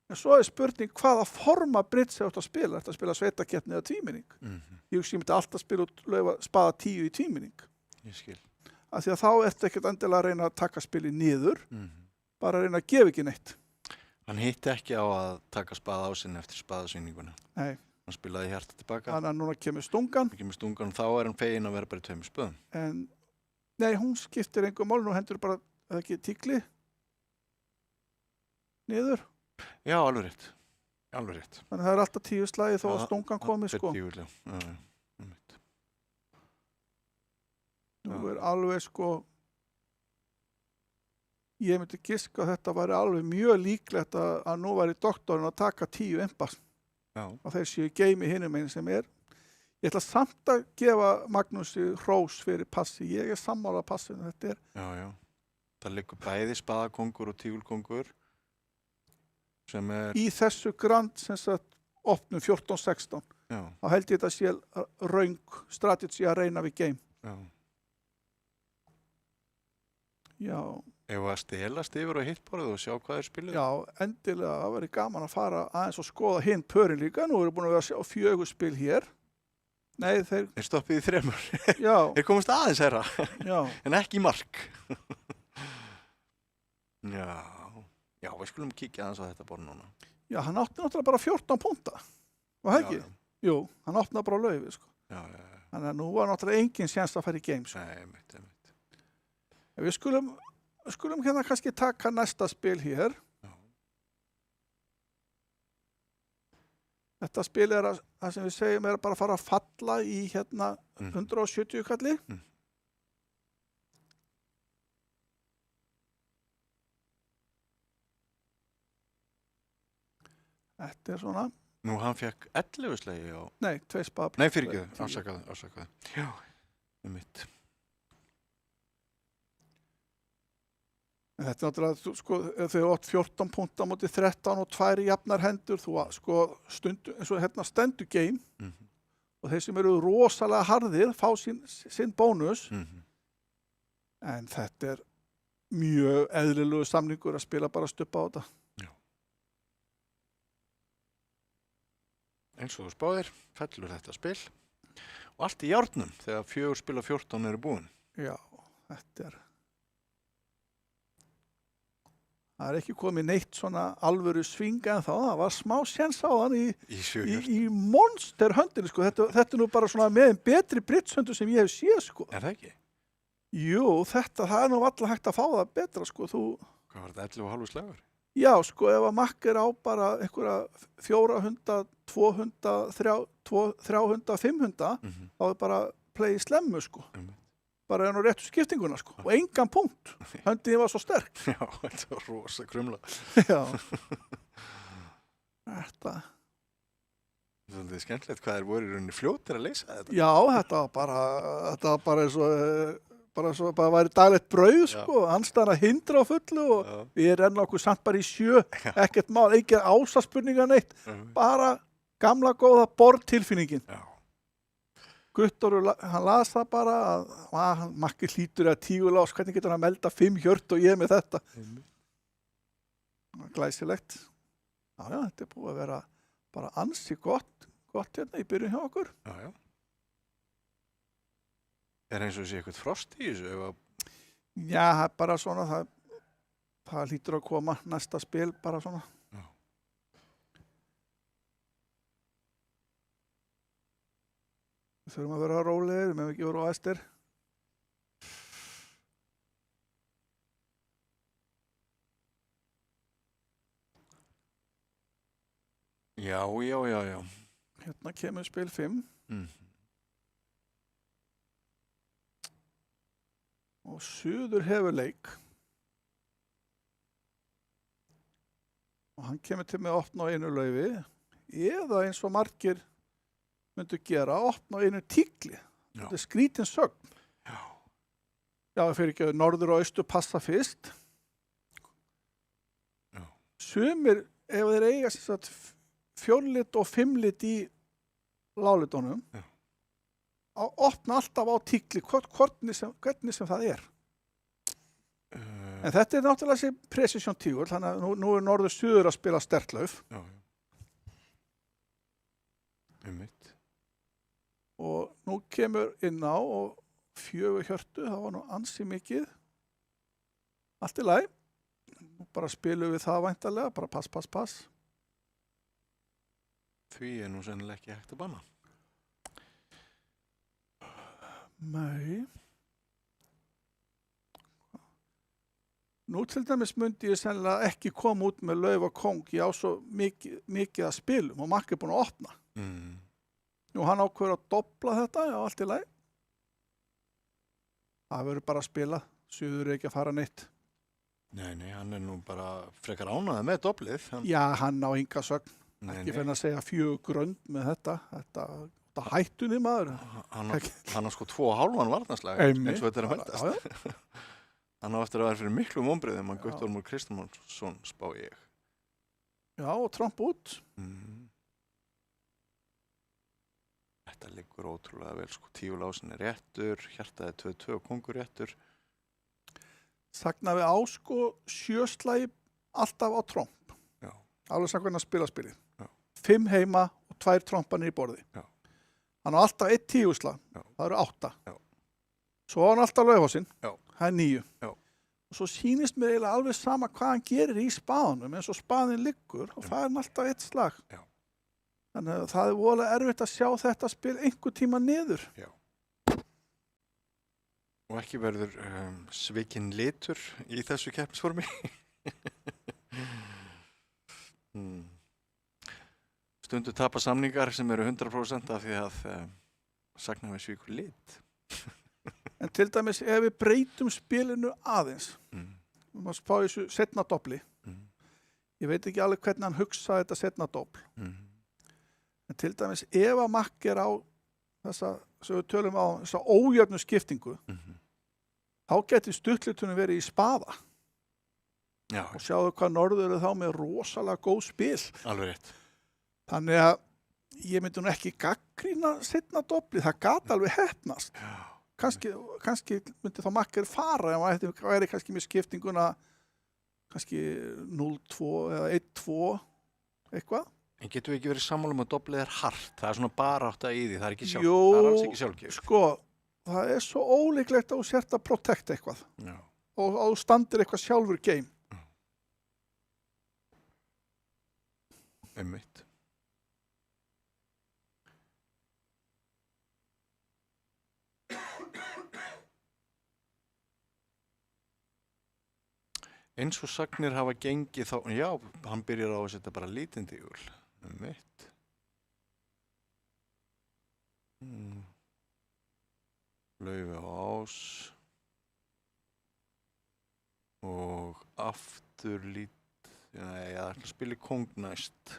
Speaker 2: En svo er spurning hvaða forma bridge er þetta að spila. Þetta að spila sveitakeppni eða tvíminning. Ég hugsi myndi alltaf spila út spaða 10 í tvíminning.
Speaker 1: Ég skil.
Speaker 2: Af því að þá ertu ekkert endilega að reyna að taka spili niður, bara að reyna að gefa ekki neitt.
Speaker 1: Hann hitti ekki á að taka spaða á sinni eftir spaðasýninguna.
Speaker 2: Nei.
Speaker 1: Hann spilaði hjarta tilbaka.
Speaker 2: Þannig að núna kemur stungan.
Speaker 1: Þá er hann feginn að vera bara í 2 spöðum.
Speaker 2: En, nei, hún skiptir engu máli, nú hendur bara, eða ekki, tíkli niður.
Speaker 1: Já, alveg rétt.
Speaker 2: Þannig að það er alltaf 10 slagi þó að stungan komi, sko. Nú er alveg, sko, ég myndi giska að þetta væri alveg mjög líklegt að nú væri doktorinn að taka 10 impas. Og þeir séu geimi hinum einn sem er. Ég ætla samt að gefa Magnúsi hrós fyrir passi. Ég er sammála passinu þetta er.
Speaker 1: Já. Það liggur bæði spaðakongur og tígulkongur sem er...
Speaker 2: Í þessu grand sem sagt opnum 14-16.
Speaker 1: Já.
Speaker 2: Þá held ég þetta sé röng strategi að reyna við game. Já.
Speaker 1: Ef að stelast yfir á hittborðið og sjá hvað er spilið?
Speaker 2: Já, endilega, það væri gaman að fara aðeins og skoða hinn pörin líka. Nú erum við búin að vera að sjá 4 spil hér. Nei, þeir
Speaker 1: stoppið í 3.
Speaker 2: Já.
Speaker 1: Þeir komast aðeins herra.
Speaker 2: Já.
Speaker 1: En ekki í mark. Já, við skulum kíkja aðeins á þetta borð núna.
Speaker 2: Já, hann átti náttúrulega bara 14 púnta. Var það ekki?
Speaker 1: Já.
Speaker 2: Jú, hann átti bara laufið, sko.
Speaker 1: Já.
Speaker 2: Þannig að nú var náttúrulega engin séns að fara í game, sko.
Speaker 1: Nei, einmitt.
Speaker 2: Við skulum hérna kannski taka næsta spil hér.
Speaker 1: Já.
Speaker 2: Þetta spil er það sem við segjum er að bara fara að falla í hérna 170 kalli. Þetta er svona.
Speaker 1: Nú, hann fekk 11 slagi á...
Speaker 2: Nei, 2 spaða.
Speaker 1: Nei, fyrirgefðu, afsakaðu. Já, einmitt.
Speaker 2: Þetta er náttúrulega, sko, þegar þú átt 14 púnta á móti 13 og 2 jafnar hendur, þú sko stundu, eins og hérna stendur game og þeir sem eru rosalega harðir fá sinn bónus en þetta er mjög eðlilegu samningur að spila bara stuppa á þetta.
Speaker 1: Já. Eins og þú spáðir, fellur þetta spil og allt í járnum þegar 4 spil af 14 eru búin.
Speaker 2: Já, þetta er... Það er ekki komið neitt svona alvöru svinga en þá, það var smá séns á hann í monsterhöndinu, sko. Þetta er nú bara svona með betri bridgehöndu sem ég hef séð, sko.
Speaker 1: Er það ekki?
Speaker 2: Jú, það er nú alltaf hægt að fá það betra, sko.
Speaker 1: Hvað var þetta 11,5 slagur?
Speaker 2: Já, sko, ef að makk er á bara einhverja 4 hunda, 2 hunda, 3 hunda, 5 hunda, þá er bara play í slemmu, sko. Bara enn á réttu skiptinguna, sko. Og engan punkt. Höndin var svo sterk.
Speaker 1: Já, þetta var rosa krumla.
Speaker 2: Já. Þetta.
Speaker 1: Það er skemmtilegt hvað þeir voru í rauninni fljótir að leysa þetta.
Speaker 2: Já, þetta var bara eins og bara væri daglegt brauð, sko. Andstæðan að hindra á fullu og við renna okkur samt bara í 7. Ekkert mál, ekki ásaspurninga neitt. Bara gamla góða borðtilfinningin. Já. Guttor, hann las það bara að makki hlýtur eða tígulás, hvernig getur hann að melda 5 hjört og ég með þetta. Glæsilegt. Já, þetta er búið að vera bara ansi gott hérna í byrjun hjá okkur.
Speaker 1: Já. Er eins og sé eitthvað frost í þessu?
Speaker 2: Já, bara svona, það hlýtur að koma næsta spil, bara svona. Við þurfum að vera rólegir, við meðum ekki vera á æstir.
Speaker 1: Já.
Speaker 2: Hérna kemur spil 5. Og Suður hefur leik. Og hann kemur til með að opna á einu laufi. Eða eins og margir myndu gera, opna á einu tígli. Þetta er skrítin sögn. Já, fyrir ekki að norður og austur passa fyrst.
Speaker 1: Já.
Speaker 2: Sumir, ef þeir eiga sem sagt 4 lit og 5 lit í láglitunum, opna alltaf á tíkli hvernig sem það er. En þetta er náttúrulega þessi precision tígull, þannig að nú er norður-suður að spila sterklauf.
Speaker 1: Já. Einmitt.
Speaker 2: Og nú kemur inn á og 4 hjörtu, það var nú ansi mikið. Allt í lagi. Bara spilum við það væntanlega, bara pass.
Speaker 1: Því er nú sennilega ekki hægt að banna.
Speaker 2: Nei. Nú til dæmis myndi ég sennilega ekki koma út með lauf og kóng. Ég á svo mikið að spilum og makk er búin að opna. Nú hann ákveður að dobla þetta, já, allt í lagi. Það verður bara að spila, suður ekki að fara neitt.
Speaker 1: Nei, hann er nú bara frekar ánægður með doblið.
Speaker 2: Já, hann á enga sögn. Ekki fyrir að segja 4 grönd með þetta. Þetta hættunni maður.
Speaker 1: Hann á sko 2,5 varnarslag, eins og þetta er að meldast. Hann á eftir að vera fyrir miklu vonbrigðum að Guttormur Kristjánsson spá ég.
Speaker 2: Já, og Trump út.
Speaker 1: Þetta liggur ótrúlega vel, sko, tígulásin er réttur, hjartaði 2-2 og kongur réttur.
Speaker 2: Sagnaði á, sko, 7 slagi alltaf á tromp.
Speaker 1: Já.
Speaker 2: Alveg sagnaði að spila spilið.
Speaker 1: Já.
Speaker 2: 5 heima og 2 trompanir í borði.
Speaker 1: Já.
Speaker 2: Hann á alltaf 1 tíguslag, það eru 8.
Speaker 1: Já.
Speaker 2: Svo á hann alltaf laufhásinn,
Speaker 1: Já.
Speaker 2: það er 9.
Speaker 1: Já.
Speaker 2: Og svo sýnist mér eiginlega alveg sama hvað hann gerir í spaðunum, eins og spaðin liggur, og það er hann alltaf 1 slag.
Speaker 1: Já.
Speaker 2: Þannig að það er voðalega erfitt að sjá þetta spil einhver tíma niður.
Speaker 1: Já. Og ekki verður svikinn litur í þessu keppnisformi. Stundu tapa samningar sem eru 100% af því að sagna við svíkur lit.
Speaker 2: En til dæmis ef við breytum spilinu aðeins, við máum spá í þessu setna dobli. Ég veit ekki alveg hvernig hann hugsaði þetta setna dobl. En til dæmis ef að makk er á þessa, sem við tölum á, þessa ójöfnu skiptingu, þá geti stuttlitunum verið í spaða.
Speaker 1: Já.
Speaker 2: Og sjáðu hvað norður er þá með rosalega góð spil.
Speaker 1: Alveg rétt.
Speaker 2: Þannig að ég myndi nú ekki gagnrýna seinna dobli, það gat alveg heppnast.
Speaker 1: Já.
Speaker 2: Kannski myndi þá makkar fara, ef maður væri kannski með skiptinguna kannski 0-2 eða 1-2 eitthvað.
Speaker 1: En getum við ekki verið sammála að doblið er hart? Það er svona barátta í því, það er ekki sjálf.
Speaker 2: Jú,
Speaker 1: það er alls ekki sjálfgefið.
Speaker 2: Sko, það er svo ólíklegt að þú sért að protecta eitthvað.
Speaker 1: Já.
Speaker 2: Og að þú standir eitthvað sjálfur game.
Speaker 1: Einmitt. Eins og sagnir hafa gengið þá, já, hann byrjar á að setja bara lítinn tígull. Einmitt. Laufi á ás. Og aftur nei, ég ætla að spila í kóng næst.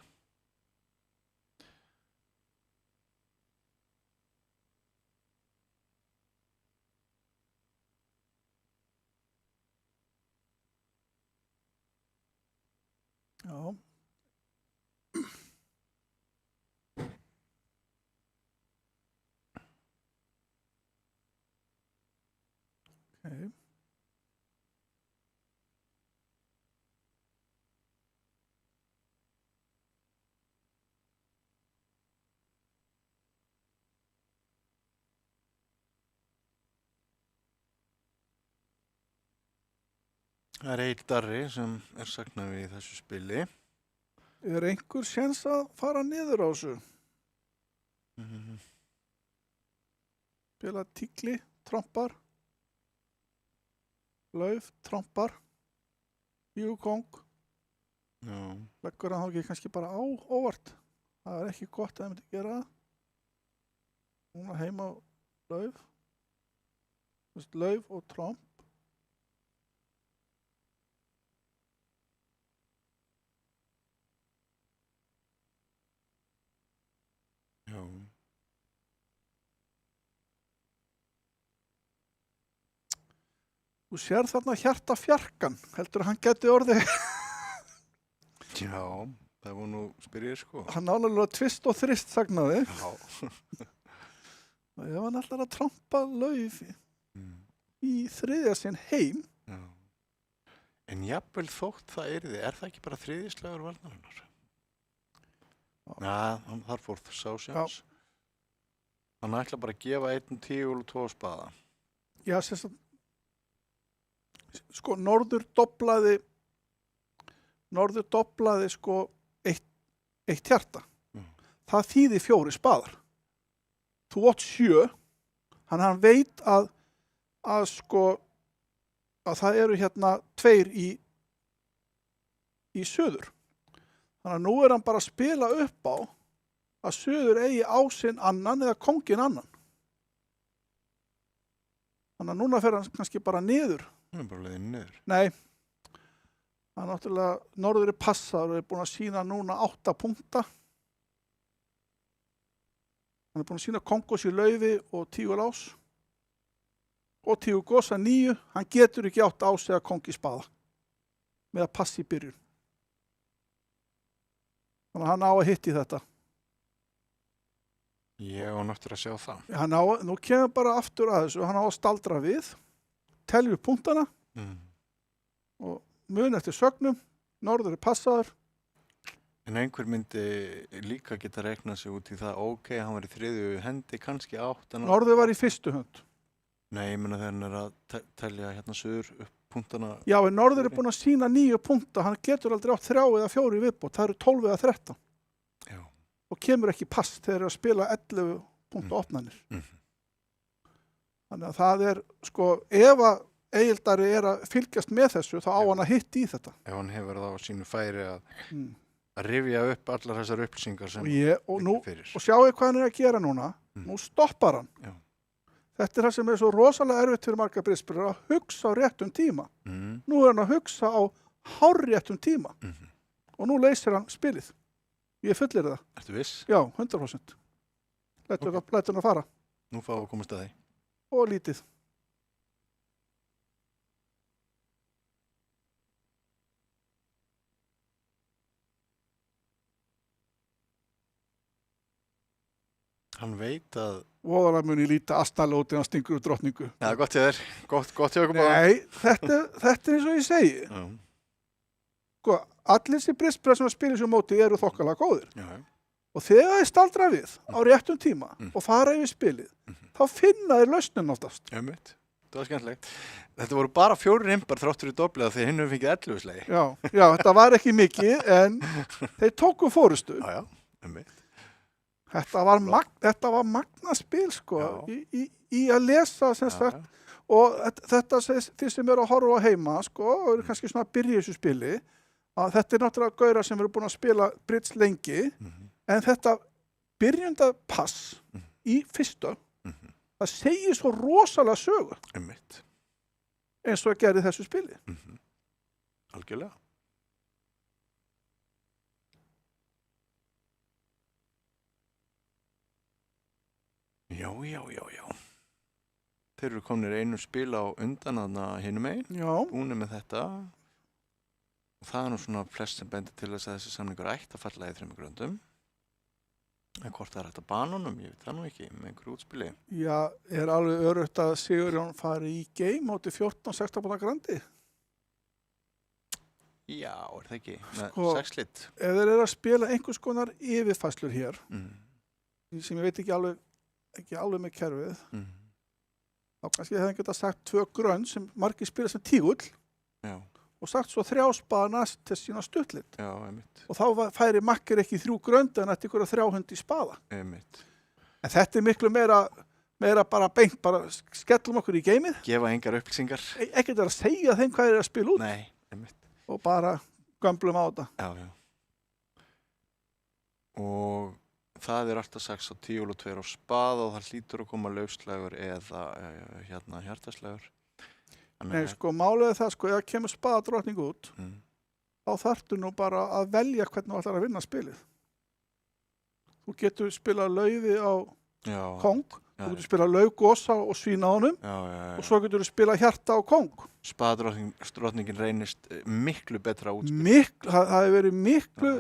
Speaker 2: Já. Okay.
Speaker 1: Það er einn darri sem er sagnað við í þessu spili.
Speaker 2: Er einhver séns að fara niður á þessu? Spila tíkli, trompar, lauf, trompar, kóng.
Speaker 1: Já.
Speaker 2: Leggur hann þá ekki kannski bara á óvart. Það er ekki gott að það myndi gera það. Núna heima á lauf. Lauf og tromp.
Speaker 1: Já.
Speaker 2: Þú sér þarna hjarta fjarkan, heldur að hann geti orðið,
Speaker 1: Já, það var nú spyrjið sko.
Speaker 2: hann álega tvist og þrist sagnaði.
Speaker 1: Já.
Speaker 2: Og ef hann ætlar að trampa Lauf í þriðja sinn heim,
Speaker 1: Já. En jafnvel þótt það yrði, er það ekki bara þriðislegur varnarinnar? Já, þar fór það sá sjans. Hann ætla bara að gefa 1 tígul og 2 spaða.
Speaker 2: já, sko, Norður doblaði sko eitt hjarta. Það þýði 4 spaðar. Þú átt 7, hann veit að það eru hérna 2 í söður. Þannig að nú er hann bara að spila upp á að söður eigi á sinn annan eða kóngin annan. Þannig að núna fer hann kannski bara niður.
Speaker 1: Hann er bara leiðin niður.
Speaker 2: Nei, hann náttúrulega norður er passaður og er búin að sína núna 8 punkta. Hann er búin að sína kongos í Laufi og tígulás og tígugosa 9. Hann getur ekki átt ás eða kong í spaða með að passa í byrjun. Þannig að hann á að hitta í þetta.
Speaker 1: Ég á náttúrulega að sjá það.
Speaker 2: Nú kemur bara aftur að þessu, hann á að staldra við, telja upp punktana og mun eftir sögnum, norður er passaður.
Speaker 1: En einhver myndi líka geta reiknað sig út í það, ok, hann var í þriðju hendi, kannski 8.
Speaker 2: Norður var í fyrstu hönd.
Speaker 1: Nei, ég meina þegar hann er að telja hérna söður upp punktana.
Speaker 2: Já, en norður er búin að sína 9 punkta, hann getur aldrei átt 3 eða 4 í viðbót, það eru 12 eða 13.
Speaker 1: Já.
Speaker 2: Og kemur ekki pass þegar þeir eru að spila 11 punkta opnanir. Þannig að það er, sko, ef að Egildari er að fylgjast með þessu, þá á hann að hitta í þetta.
Speaker 1: Ef hann hefur það á sínu færi að rifja upp allar þessar upplýsingar sem
Speaker 2: og sjáu hvað hann er að gera núna. Nú stoppar hann.
Speaker 1: Já.
Speaker 2: Þetta er það sem er svo rosalega erfitt fyrir marga brisspilar að hugsa á réttum tíma. Nú er hann að hugsa á hárréttum tíma. Og nú leysir hann spilið. Ég fullir það.
Speaker 1: Ertu viss?
Speaker 2: Já, 100%. Lætur hann að fara.
Speaker 1: Nú fá að komast að því.
Speaker 2: Og lítið.
Speaker 1: Hann veit að...
Speaker 2: Voðalega muni líta astanlega út en hann stingur úr drottningu.
Speaker 1: Já, gott hjá þér. Gott hjá okkur bara.
Speaker 2: Nei, þetta er eins og ég segi. Sko, allir sem brisspilar sem að spila þessu móti eru þokkalega góðir.
Speaker 1: Já.
Speaker 2: Og þegar þeir staldra við á réttum tíma og fara yfir spilið, þá finna þeir lausnin oftast.
Speaker 1: Já, mitt. Það var skemmtilegt. Þetta voru bara 4 imbar þráttur í doblið því hinn hefur fengið 11 slegi.
Speaker 2: Já, þetta var ekki mikið, en þeir tóku fórustu.
Speaker 1: Já, mitt.
Speaker 2: Þetta var magnaspil, sko, í að lesa, sem sagt, og þetta þið sem eru að horfa á heima, sko, og eru kannski svona að byrja í þessu spili, að þetta er náttúrulega gaurar sem eru búin að spila bridge lengi, en þetta byrjunda pass í fyrstu, það segir svo rosalega sögu, eins og að gera í þessu spili.
Speaker 1: Algjörlega. Já. Þeir eru komnir einu spil á undan þarna hinum megin.
Speaker 2: Já.
Speaker 1: Búnir með þetta. Og það er nú svona flest sem bendir til þess að þessi samningur ætti að falla í 3 gröndum. En hvort það er hægt að banunum, ég veit það nú ekki, með einhverju útspili. Já,
Speaker 2: er alveg öruggt að Sigurjón fari í game átti 14-16 báta grandi?
Speaker 1: Já, er það ekki, með
Speaker 2: sko,
Speaker 1: 6 lit.
Speaker 2: Ef þeir eru að spila einhvers konar yfirfæslur hér, sem ég veit ekki alveg með kerfið, þá kannski hefði hann getað sagt 2 grönn sem margir spila sem tígull og sagt svo 3 spaða næst til sína stuttlit.
Speaker 1: Já, einmitt.
Speaker 2: Og þá færi makkir ekki 3 grönd en eftir ykkur 3 hundi í spaða.
Speaker 1: Einmitt. En
Speaker 2: þetta er miklu meira bara beint, bara skellum okkur í geimið.
Speaker 1: Gefa engar upplýsingar.
Speaker 2: Ekkert að segja þeim hvað er að spila út.
Speaker 1: Nei, einmitt.
Speaker 2: Og bara gömblum á þetta.
Speaker 1: Já. Og það er alltaf 6 á tígul og 2 á spaða og það hlýtur að koma laufslegur eða hjartaslegur.
Speaker 2: Nei, sko, málið er það, sko, ef kemur spaðadrottning út, þá þarftu nú bara að velja hvernig þú ætlar að vinna spilið. Þú getur spilað laufi á kóng, Þú getur spilað lauggosa og svína á honum og svo getur þú spilað hjarta og kóng.
Speaker 1: Spaðadrottningin reynist miklu betra útspil.
Speaker 2: Það hefur verið miklu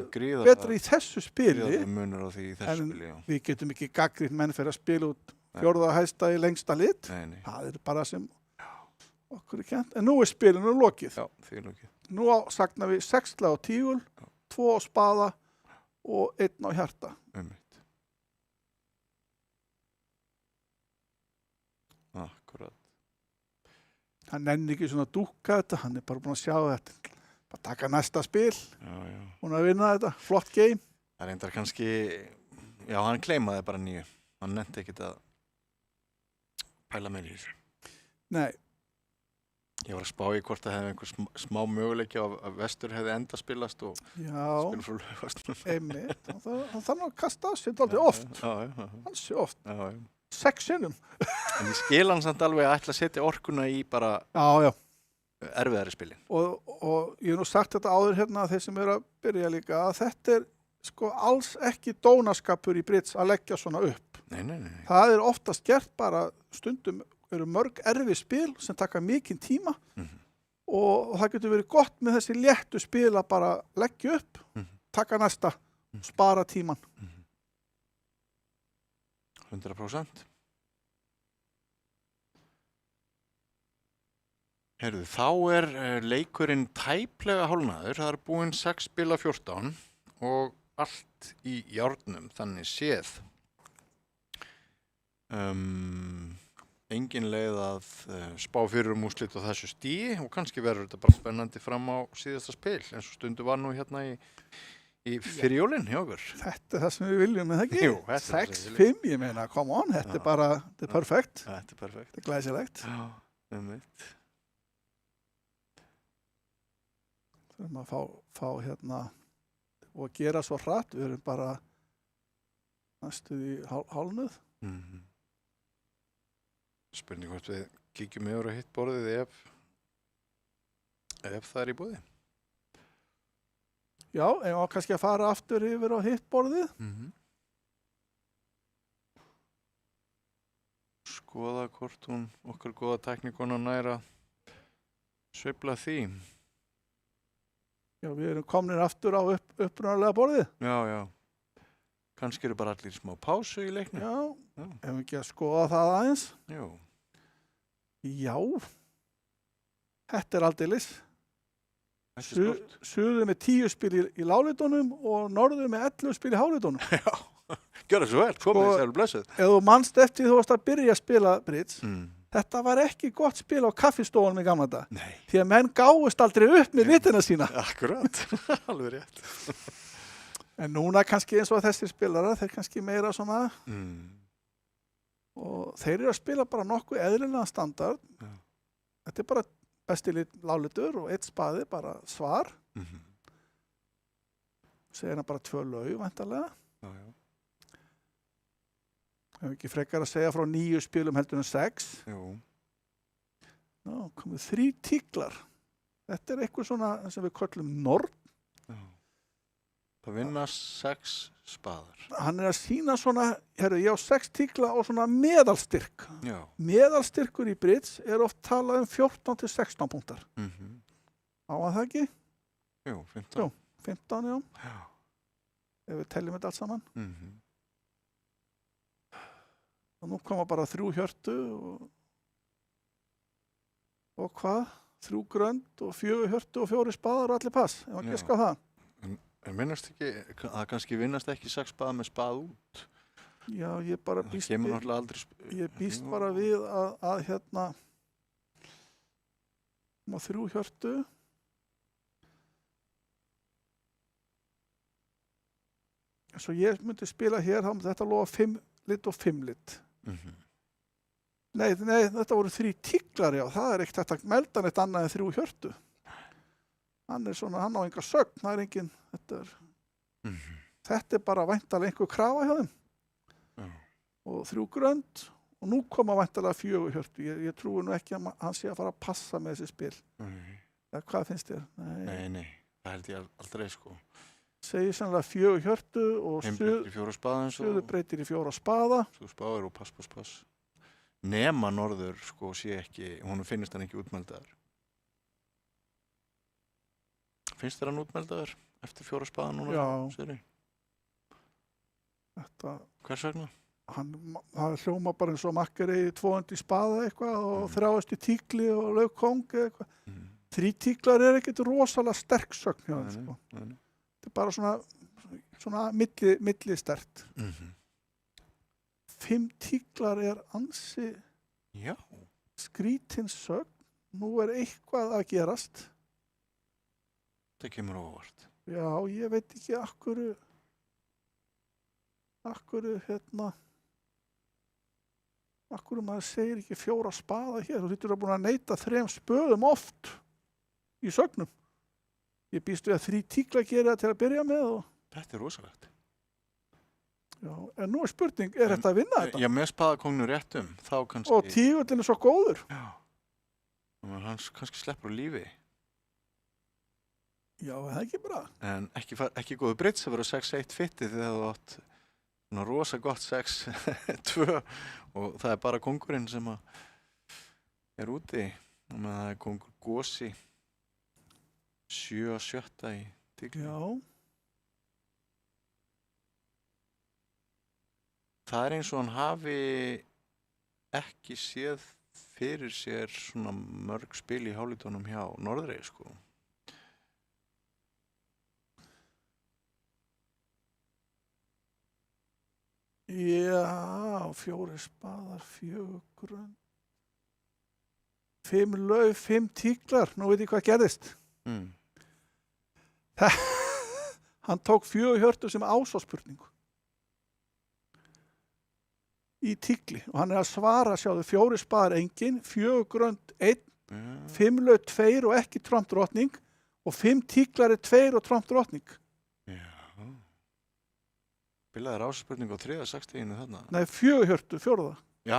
Speaker 2: betra í þessu spili.
Speaker 1: Gríðarlegur munur á því í þessu spili, já.
Speaker 2: En við getum ekki gagnrýnt menn fyrir að spila út fjórða hæsta í lengsta lit.
Speaker 1: Nei.
Speaker 2: Það er bara sem okkur er kennt. En nú er spilinu lokið.
Speaker 1: Já, því er lokið.
Speaker 2: Nú sagnar við 6 slag á tígul, 2 á spaða og 1 á hjarta.
Speaker 1: Akkurat.
Speaker 2: Hann nenni ekki svona að dúkka þetta, hann er bara búinn að sjá þetta. Bara taka næsta spil, hún að vinna þetta, flott game.
Speaker 1: Það reyndar kannski, já hann kleimaði bara 9, hann nefndi ekkert að pæla meira í þessu.
Speaker 2: Nei.
Speaker 1: Ég var að spá í hvort það hefði einhver smá möguleiki að Vestur hefði enda spilast og spila frá Laugavöllum.
Speaker 2: Einmitt, hann þarf að kasta af sér aldrei oft. Hann sé oft. 6 sinnum.
Speaker 1: En ég skil hann samt alveg að ætla að setja orkuna í bara erfiðari spilin.
Speaker 2: Og ég hef nú sagt þetta áður hérna að þeir sem eru að byrja líka að þetta er sko alls ekki dónaskapur í bridge að leggja svona upp.
Speaker 1: Nei.
Speaker 2: Það er oftast gert bara stundum eru mörg erfið spil sem taka mikinn tíma og það getur verið gott með þessi léttu spil að bara leggja upp, taka næsta, spara tíman.
Speaker 1: 100%. Heyrðu, þá er leikurinn tæplega hálfnaður, það er búin 6 spil af 14 og allt í járnum, þannig séð. Engin leið að spá fyrir úrslit á þessu stigi og kannski verður þetta bara spennandi fram á síðasta spil eins og stundu var nú hérna í fyrir jólinn hjá okkur.
Speaker 2: Þetta er það sem við viljum, er það ekki?
Speaker 1: Jú, þetta er það sem við
Speaker 2: 6-5, ég meina, come on, þetta er bara, þetta er perfekt.
Speaker 1: Þetta er perfekt.
Speaker 2: Þetta er glæsilegt.
Speaker 1: Já, einmitt.
Speaker 2: Þurfum að fá hérna og gera svo hratt, við erum bara næstuð í hálfnuð.
Speaker 1: Spurning hvort við kíkjum yfir á hitt borðið ef það er í boði.
Speaker 2: Já, ef við kannski að fara aftur yfir á hitt borðið.
Speaker 1: Skoða hvort hún okkar góða tæknikona næra sveifla því.
Speaker 2: Já, við erum komnir aftur á upprunalega borðið.
Speaker 1: Já. Kannski eru bara allir smá pásu í leiknum.
Speaker 2: Já. Ef við ekki að skoða það aðeins. Já. Þetta er aldeilis. Suður með 10 spil í láglitunum og norður með 11 spil í hálitunum.
Speaker 1: Já, gjörðu svo vel, komið þess að blessuð.
Speaker 2: Ef þú manst eftir þú varst að byrja að spila bridge, þetta var ekki gott spil á kaffistofunum í gamla dag.
Speaker 1: Nei.
Speaker 2: Því að menn gáfust aldrei upp með vitina sína.
Speaker 1: Akkurat, alveg rétt.
Speaker 2: En núna kannski eins og þessir spilarar, þeir kannski meira svona, og þeir eru að spila bara nokkuð eðlilega standard. Þetta er bara besti láglitur og 1 spaði, bara svar. Segir hann bara 2 laug, væntanlega. Hefur ekki frekar að segja frá 9 spilum heldur en 6. Ná, komið 3 tíklar. Þetta er eitthvað svona sem við köllum norn.
Speaker 1: Það vinna 6 spaðar.
Speaker 2: Hann er að sýna svona, ég á 6 tíkla og svona meðalstyrk.
Speaker 1: Já.
Speaker 2: Meðalstyrkur í bridge er oft talað um 14 til 16 punktar. Á að það ekki?
Speaker 1: Jú, 15.
Speaker 2: Jú, 15, já. Ef við teljum þetta allt saman. Og nú koma bara 3 hjörtu og hvað? 3 grönd og 4 hjörtu og 4 spaðar og allir pass. Ef maður giska á það.
Speaker 1: En minnast ekki, það kannski vinnast ekki 6 spaða með spað út.
Speaker 2: Já, ég bara býst
Speaker 1: við. Það kemur náttúrulega aldrei
Speaker 2: Ég býst bara við að hérna má 3 hjörtu. Svo ég myndi spila hér, þá myndi þetta lofa 5 lit og 5 lit. Nei, þetta voru 3 tíklar, já. Það er ekkert hægt að melda neitt annað en 3 hjörtu. Hann á enga sögn, það er engin, þetta er bara væntanlega einhver krafa hjá þeim. Og 3 grönd, og nú koma væntanlega 4 hjörtu. Ég trúi nú ekki að hann sé að fara að passa með þessi spil. Hvað finnst þér?
Speaker 1: Nei, það held ég aldrei, sko.
Speaker 2: segir sannlega 4 hjörtu og
Speaker 1: Heimbreytir í 4 spaða eins og
Speaker 2: suður breytir í 4 spaða.
Speaker 1: Svo spáir og pass. Nema norður, sko, sé ekki, hún finnst hann ekki útmeldaður. Finnst þér hann útmeldaður eftir 4 spaða núna?
Speaker 2: Já.
Speaker 1: Sérri?
Speaker 2: Þetta,
Speaker 1: Hvers vegna?
Speaker 2: það hljóma bara eins og makkeri 200 spaða eitthvað og 30 tíkli og laukong eða eitthvað. 3 tíklar ekkert rosalega sterk sögn hjá þeim, sko. Þetta bara svona milli sterkt. 5 tíklar ansi skrítin sögn. Nú eitthvað að gerast.
Speaker 1: Það kemur óvart.
Speaker 2: Já, ég veit ekki af hverju maður segir ekki 4 spaða hér. Þú hlýtur að búin að neita 3 spöðum oft í sögnum. Ég býst við að 3 tíkla gera það til að byrja með.
Speaker 1: Þetta rosalegt.
Speaker 2: Já, en nú spurning, þetta að vinna þetta?
Speaker 1: Já, með spaðakóngnu réttum, þá kannski...
Speaker 2: Og tígullin svo góður.
Speaker 1: Já. Og hann kannski sleppur á lífi.
Speaker 2: Já, það ekki bra.
Speaker 1: En ekki góðu brits að vera 6-1 fitti þegar þú átt svona rosa gott 6-2 og það bara kóngurinn sem úti. Og með það kóngur Gósi 7-7 í tíkli.
Speaker 2: Já.
Speaker 1: Það eins og hann hafi ekki séð fyrir sér svona mörg spil í hálítunum hjá Norðri, sko.
Speaker 2: Já, 4 spaðar, 4 grönd. 5 lauf, 5 tíklar. Nú veit ég hvað gerðist. Hann tók 4 hjörtu sem ásáspurningu í tíkli og hann að svara, sjáðu, 4 spaðar engin, 4 grönd 1, 5 lauf 2 og ekki trompdrottning og 5 tíklar 2 og trompdrottning.
Speaker 1: Já. Bilaðir ásáspurningu á 3-6 þarna?
Speaker 2: Nei, 4 hjörtu, 4.
Speaker 1: Já.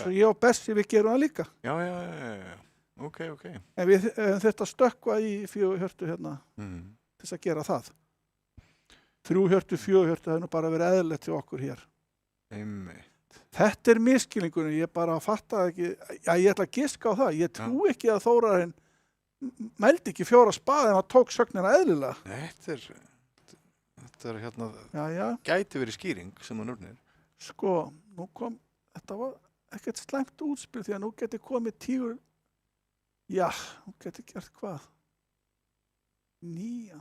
Speaker 2: Svo ég og Bessi, við gerum það líka.
Speaker 1: Já. Ok.
Speaker 2: En við þetta stökkva í 4 hjörtu hérna til þess að gera það. 3 hjörtu, 4 hjörtu, það nú bara verið eðlilegt til okkur hér.
Speaker 1: Einmitt.
Speaker 2: Þetta miskilningunum, ég bara fatta ekki, ég ætla að giska á það. Ég trú ekki að Þórarinn mældi ekki 4 spaði en hann tók sögnina eðlilega.
Speaker 1: Þetta hérna,
Speaker 2: Já.
Speaker 1: Gæti verið skýring sem það nörnir.
Speaker 2: Sko, þetta var ekkert slæmt útspil því að nú geti komið 10. Já, nú geti gert hvað? 9.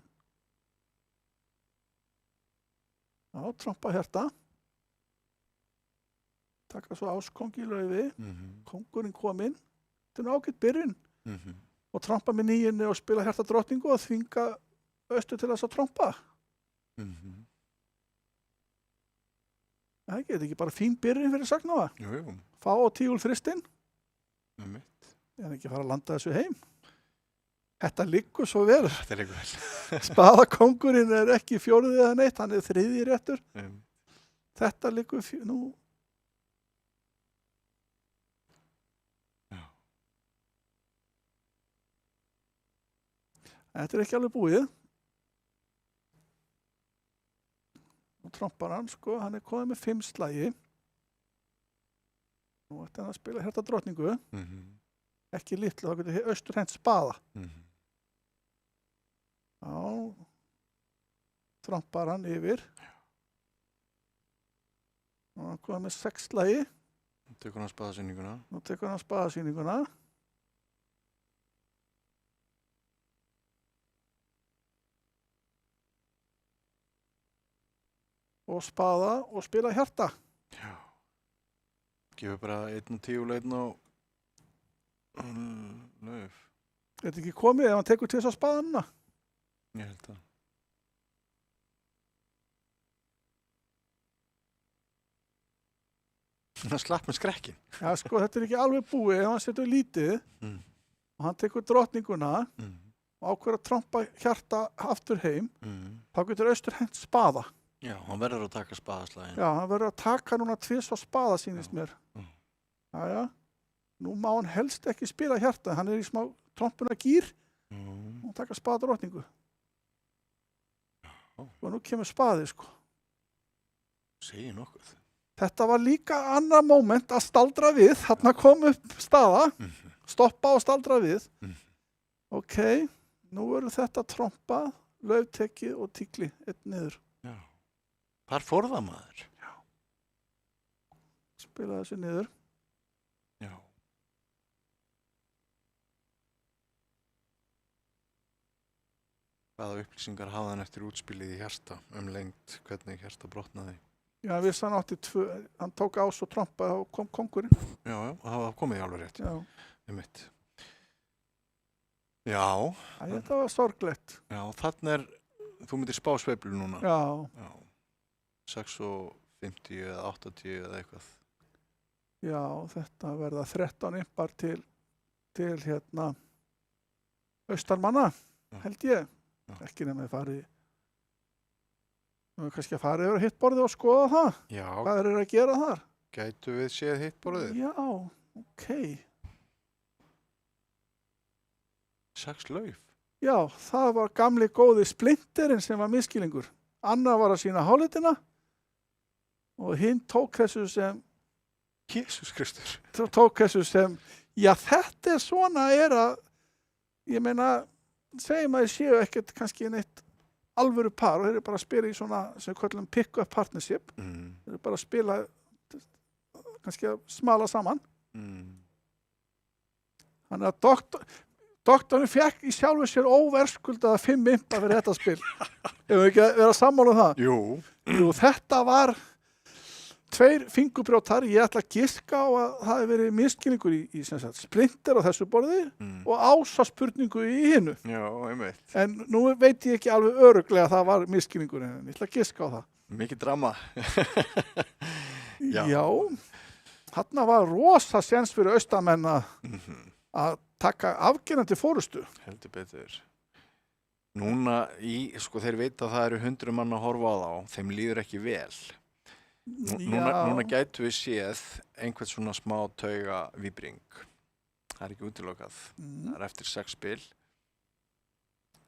Speaker 2: Já, trompa hjarta. Taka svo áskong í laufi. Kóngurinn kominn. Þetta ágætt byrjun. Og trompa með 9 og spila hjarta drottningu og þvinga Östu til þess að trompa. Það geti ekki bara fín byrjun fyrir sagnaða.
Speaker 1: Jú.
Speaker 2: Fá á tígul þristinn.
Speaker 1: Einmitt.
Speaker 2: En ekki fara að landa þessu heim. Þetta liggur svo vel.
Speaker 1: Þetta liggur vel.
Speaker 2: Spaðakóngurinn ekki 4. eða neitt, hann 3. réttur. Þetta liggur nú.
Speaker 1: Já.
Speaker 2: Þetta ekki alveg búið. Og trompar hann, sko, hann komið með 5 slagi. Nú ætti hann að spila hjarta drottningu. Ekki litlu, þá getur Östur hent spaða. Já. Trompar hann yfir. Og hann komið með 6 slagi.
Speaker 1: Nú tekur hann
Speaker 2: spaðasýninguna. Og spaða og spila hjarta.
Speaker 1: Já. Gefur bara 1 og 10 og 1 og lauf.
Speaker 2: Þetta ekki komið ef hann tekur til þess að spaðanna?
Speaker 1: Ég held að. Hann slapp með skrekkin.
Speaker 2: Já, sko, þetta ekki alveg búið. Ef hann setur lítið og hann tekur drottninguna og ákveður að trompa hjarta aftur heim, þá getur Östur hent spaða.
Speaker 1: Já, hann verður að taka spaðaslægin.
Speaker 2: Já, hann verður að taka núna 2 spaða, sýnist mér. Já. Nú má hann helst ekki spila hjarta. Hann í smá trompuna gýr og taka spaða drottningu. Og nú kemur spaði, sko.
Speaker 1: Segir nokkuð.
Speaker 2: Þetta var líka annað moment að staldra við. Þarna kom upp staða, stoppa og staldra við. Ok, nú verður þetta trompað, lauftekið og tíkli einn niður.
Speaker 1: Já. Hvar fór það maður?
Speaker 2: Já. Spila þessu niður.
Speaker 1: Já. Hvaða upplýsingar hafði hann eftir útspilið í hjarta lengd, hvernig hjarta brotnaði?
Speaker 2: Já, vissi hann átti hann tók ás og trompaði og kom kóngurinn.
Speaker 1: Já, og það var komið alveg rétt.
Speaker 2: Já.
Speaker 1: Einmitt. Já.
Speaker 2: Þetta var sorglegt.
Speaker 1: Já, þannig þú myndir spá sveiflu núna.
Speaker 2: Já.
Speaker 1: 6,50 eða 80 eða eitthvað.
Speaker 2: Já, þetta verða 13 impar til austarmanna, held ég.
Speaker 1: Já.
Speaker 2: Ekki nema að fari kannski að fara yfir hittborðið og skoða það.
Speaker 1: Já.
Speaker 2: Hvað að gera þar?
Speaker 1: Gætu við séð hittborðið?
Speaker 2: Já, ok.
Speaker 1: 6 lauf.
Speaker 2: Já, það var gamli góði Splinterinn sem var misskilningur. Annar var að sýna hálitina og hinn tók þessu sem
Speaker 1: Jesús Kristur.
Speaker 2: Já, þetta svona að, ég meina, segjum að ég séu ekkert kannski neitt alvöru par og þeir eru bara að spila í svona sem við kallum pick-up partnership. Þeir eru bara að spila kannski að smala saman. Þannig að doktorinn fekk í sjálfu sér óverskuldaða 5 impa fyrir þetta spil. Hefur við ekki verið að sammála um það? Jú, þetta var 2 fingurbrjótar. Ég ætla að giska á að það hefur verið misskilningur í Splinter á þessu borði og ásaspurningu í hinu.
Speaker 1: Já, einmitt.
Speaker 2: En nú veit ég ekki alveg örugglega að það var misskilningur en ég ætla að giska á það.
Speaker 1: Mikið drama.
Speaker 2: Já. Þarna var rosa séns fyrir austamenn að taka afgerandi fórustu.
Speaker 1: Heldur betur. Núna þeir veit að það eru 100 mann að horfa á þá, þeim líður ekki vel. Núna gætu við séð einhvern svona smá tauga víbring. Það er ekki útilokað. Það er eftir 6 spil.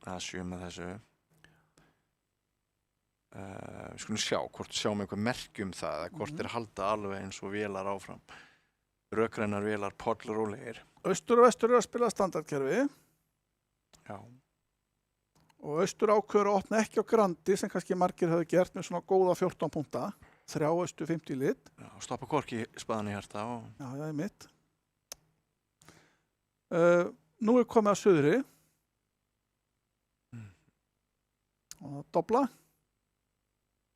Speaker 1: Það er 7 með þessu. Við skulum sjá hvort sjáum eitthvað merki það eða hvort þeir halda alveg eins og vélar áfram. Rökrænar vélar, pollrólegir.
Speaker 2: Austur og vestur eru að spila standardkerfi.
Speaker 1: Já.
Speaker 2: Og austur ákveður að opna ekki á grandi sem kannski margir höfðu gert með svona góða 14 púnta. 3 austur 50 lit. Já,
Speaker 1: stoppa korki spaðan í hjarta.
Speaker 2: Já, það er mitt. Nú er komið að suðri. Og það dobla.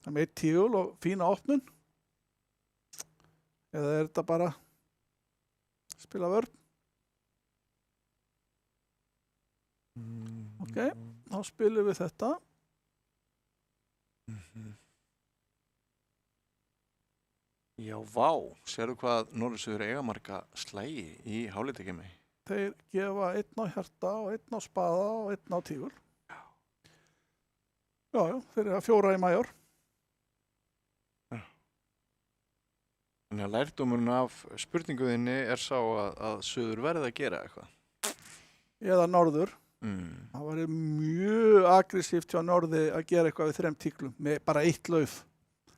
Speaker 2: Það er með 1 tíul og fína opnun. Eða er þetta bara spila vörn? Ok, þá spilum við þetta.
Speaker 1: Já, vá. Sérðu hvað Norður-Suður eiga marga slægi í hálitakemi?
Speaker 2: Þeir gefa 1 á hjarta og 1 á spaða og 1 á tígul. Já, þeir eru að 4 í major.
Speaker 1: Þannig að lærdómurinn af spurninguðinni er sá að Suður verði að gera eitthvað.
Speaker 2: Eða Norður. Það var mjög aggressíft hjá Norði að gera eitthvað við 3 tíklum með bara 1 lauf.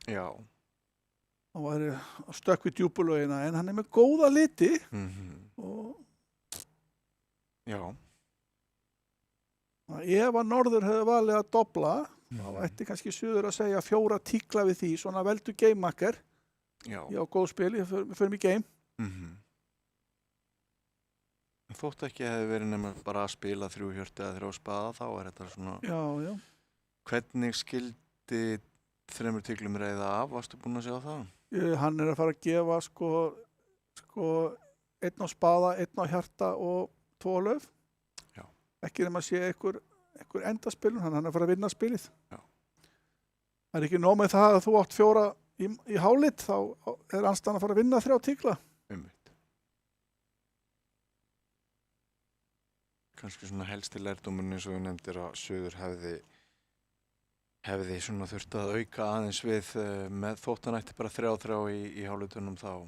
Speaker 1: Já.
Speaker 2: Hann var stökk við djúpulaugina en hann er með góða liti. Og
Speaker 1: já.
Speaker 2: Ef að Norður hefði valið að dobla, þá ætti kannski Suður að segja 4 tíkla við því, svona veldu game-makker. Já, góð spil, við förum í game.
Speaker 1: Þótt ekki hefði verið nema bara að spila 3 hjörtu eða 3 spaða, þá er þetta svona...
Speaker 2: Já.
Speaker 1: Hvernig skildi 3 tíklum reiða af? Varstu búinn að sjá það?
Speaker 2: Hann er að fara að gefa sko 1 á spaða, 1 á hjarta og 2 á lauf.
Speaker 1: Já. Ekki
Speaker 2: nema að sé einhver endaspilun, hann er að fara að vinna spilið.
Speaker 1: Já.
Speaker 2: Það er ekki nóg með það að þú átt 4 í hálit, þá er anstæðan að fara að vinna 3 tíkla.
Speaker 1: Kannski svona helsti lærdómurinn eins og við nefndir að Suður hefði svona þurft að auka aðeins við með þótt hann ætti bara 3 í hálutunum þá.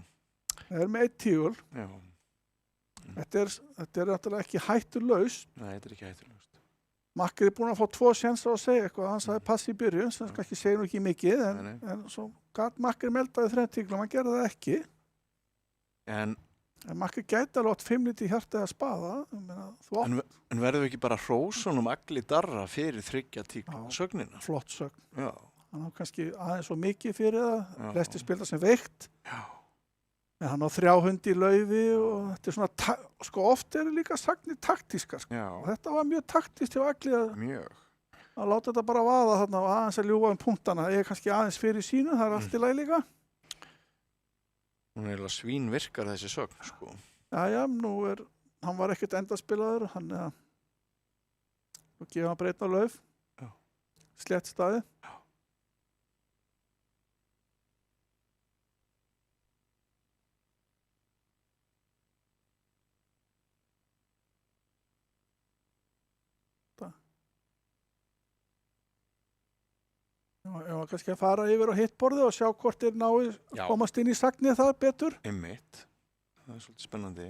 Speaker 2: Það er með 1 tígul.
Speaker 1: Já.
Speaker 2: Þetta er náttúrulega ekki hættulaust.
Speaker 1: Nei, þetta er ekki hættulaust.
Speaker 2: Makkir er búinn að fá 2 sénsar að segja eitthvað, hann sagði pass í byrjun, sem kannski segir nú ekki mikið, en svo gat Makkir meldaði 3 tíglum, hann gerði það ekki.
Speaker 1: En
Speaker 2: Makkir gæti alveg átt 5 lítið hjartið að spaða,
Speaker 1: en verðum við ekki bara hrósunum Agli Darra fyrir 3 tígla sögnina?
Speaker 2: Flott sögn.
Speaker 1: Já.
Speaker 2: Hann á kannski aðeins svo mikið fyrir það, flestir spila sem veikt.
Speaker 1: Já.
Speaker 2: En hann á 3 hundi í laufi og þetta svona, sko oft eru líka sagnir taktískar, sko.
Speaker 1: Já.
Speaker 2: Og þetta var mjög taktískt hjá Agli
Speaker 1: Mjög.
Speaker 2: að láta þetta bara vaða þarna og aðeins að ljúga punktana. Ég er kannski aðeins fyrir sínu, það er allt í lagi líka.
Speaker 1: Hún er eiginlega svínvirkar þessi sögn, sko.
Speaker 2: Jæja, hann var ekkert endaspilaður, hann nú gefa hann breytna lauf.
Speaker 1: Já.
Speaker 2: Slétt staði.
Speaker 1: Já.
Speaker 2: Ég var kannski að fara yfir á hittborðið og sjá hvort þeir nái að komast inn í sagnið það betur.
Speaker 1: Einmitt. Það er svolítið spennandi.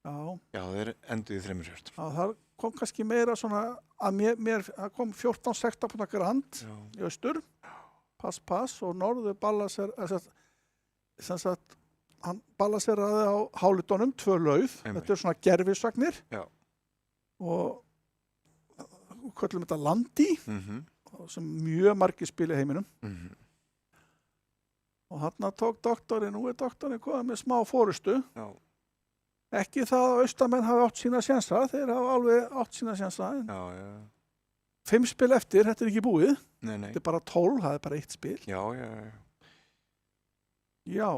Speaker 2: Já.
Speaker 1: Já, þeir enduðu í 3 hjört.
Speaker 2: Já, það kom kannski meira svona að mér kom 14-16 punta grand í austur. Pass og norður hann ballaseraði á háludónum 2 lauf. Þetta er svona gerfisagnir.
Speaker 1: Já.
Speaker 2: Og köllum þetta landi. Sem mjög margir spila í heiminum. Og þarna tók doktorinn, nú er doktorinn komið með smá fórustu.
Speaker 1: Já.
Speaker 2: Ekki það að austamenn hafi átt sína sjensa, þeir hafa alveg átt sína sjensa.
Speaker 1: Já.
Speaker 2: 5 spil eftir, þetta er ekki búið.
Speaker 1: Nei.
Speaker 2: Þetta er bara 12, það er bara 1 spil. Já.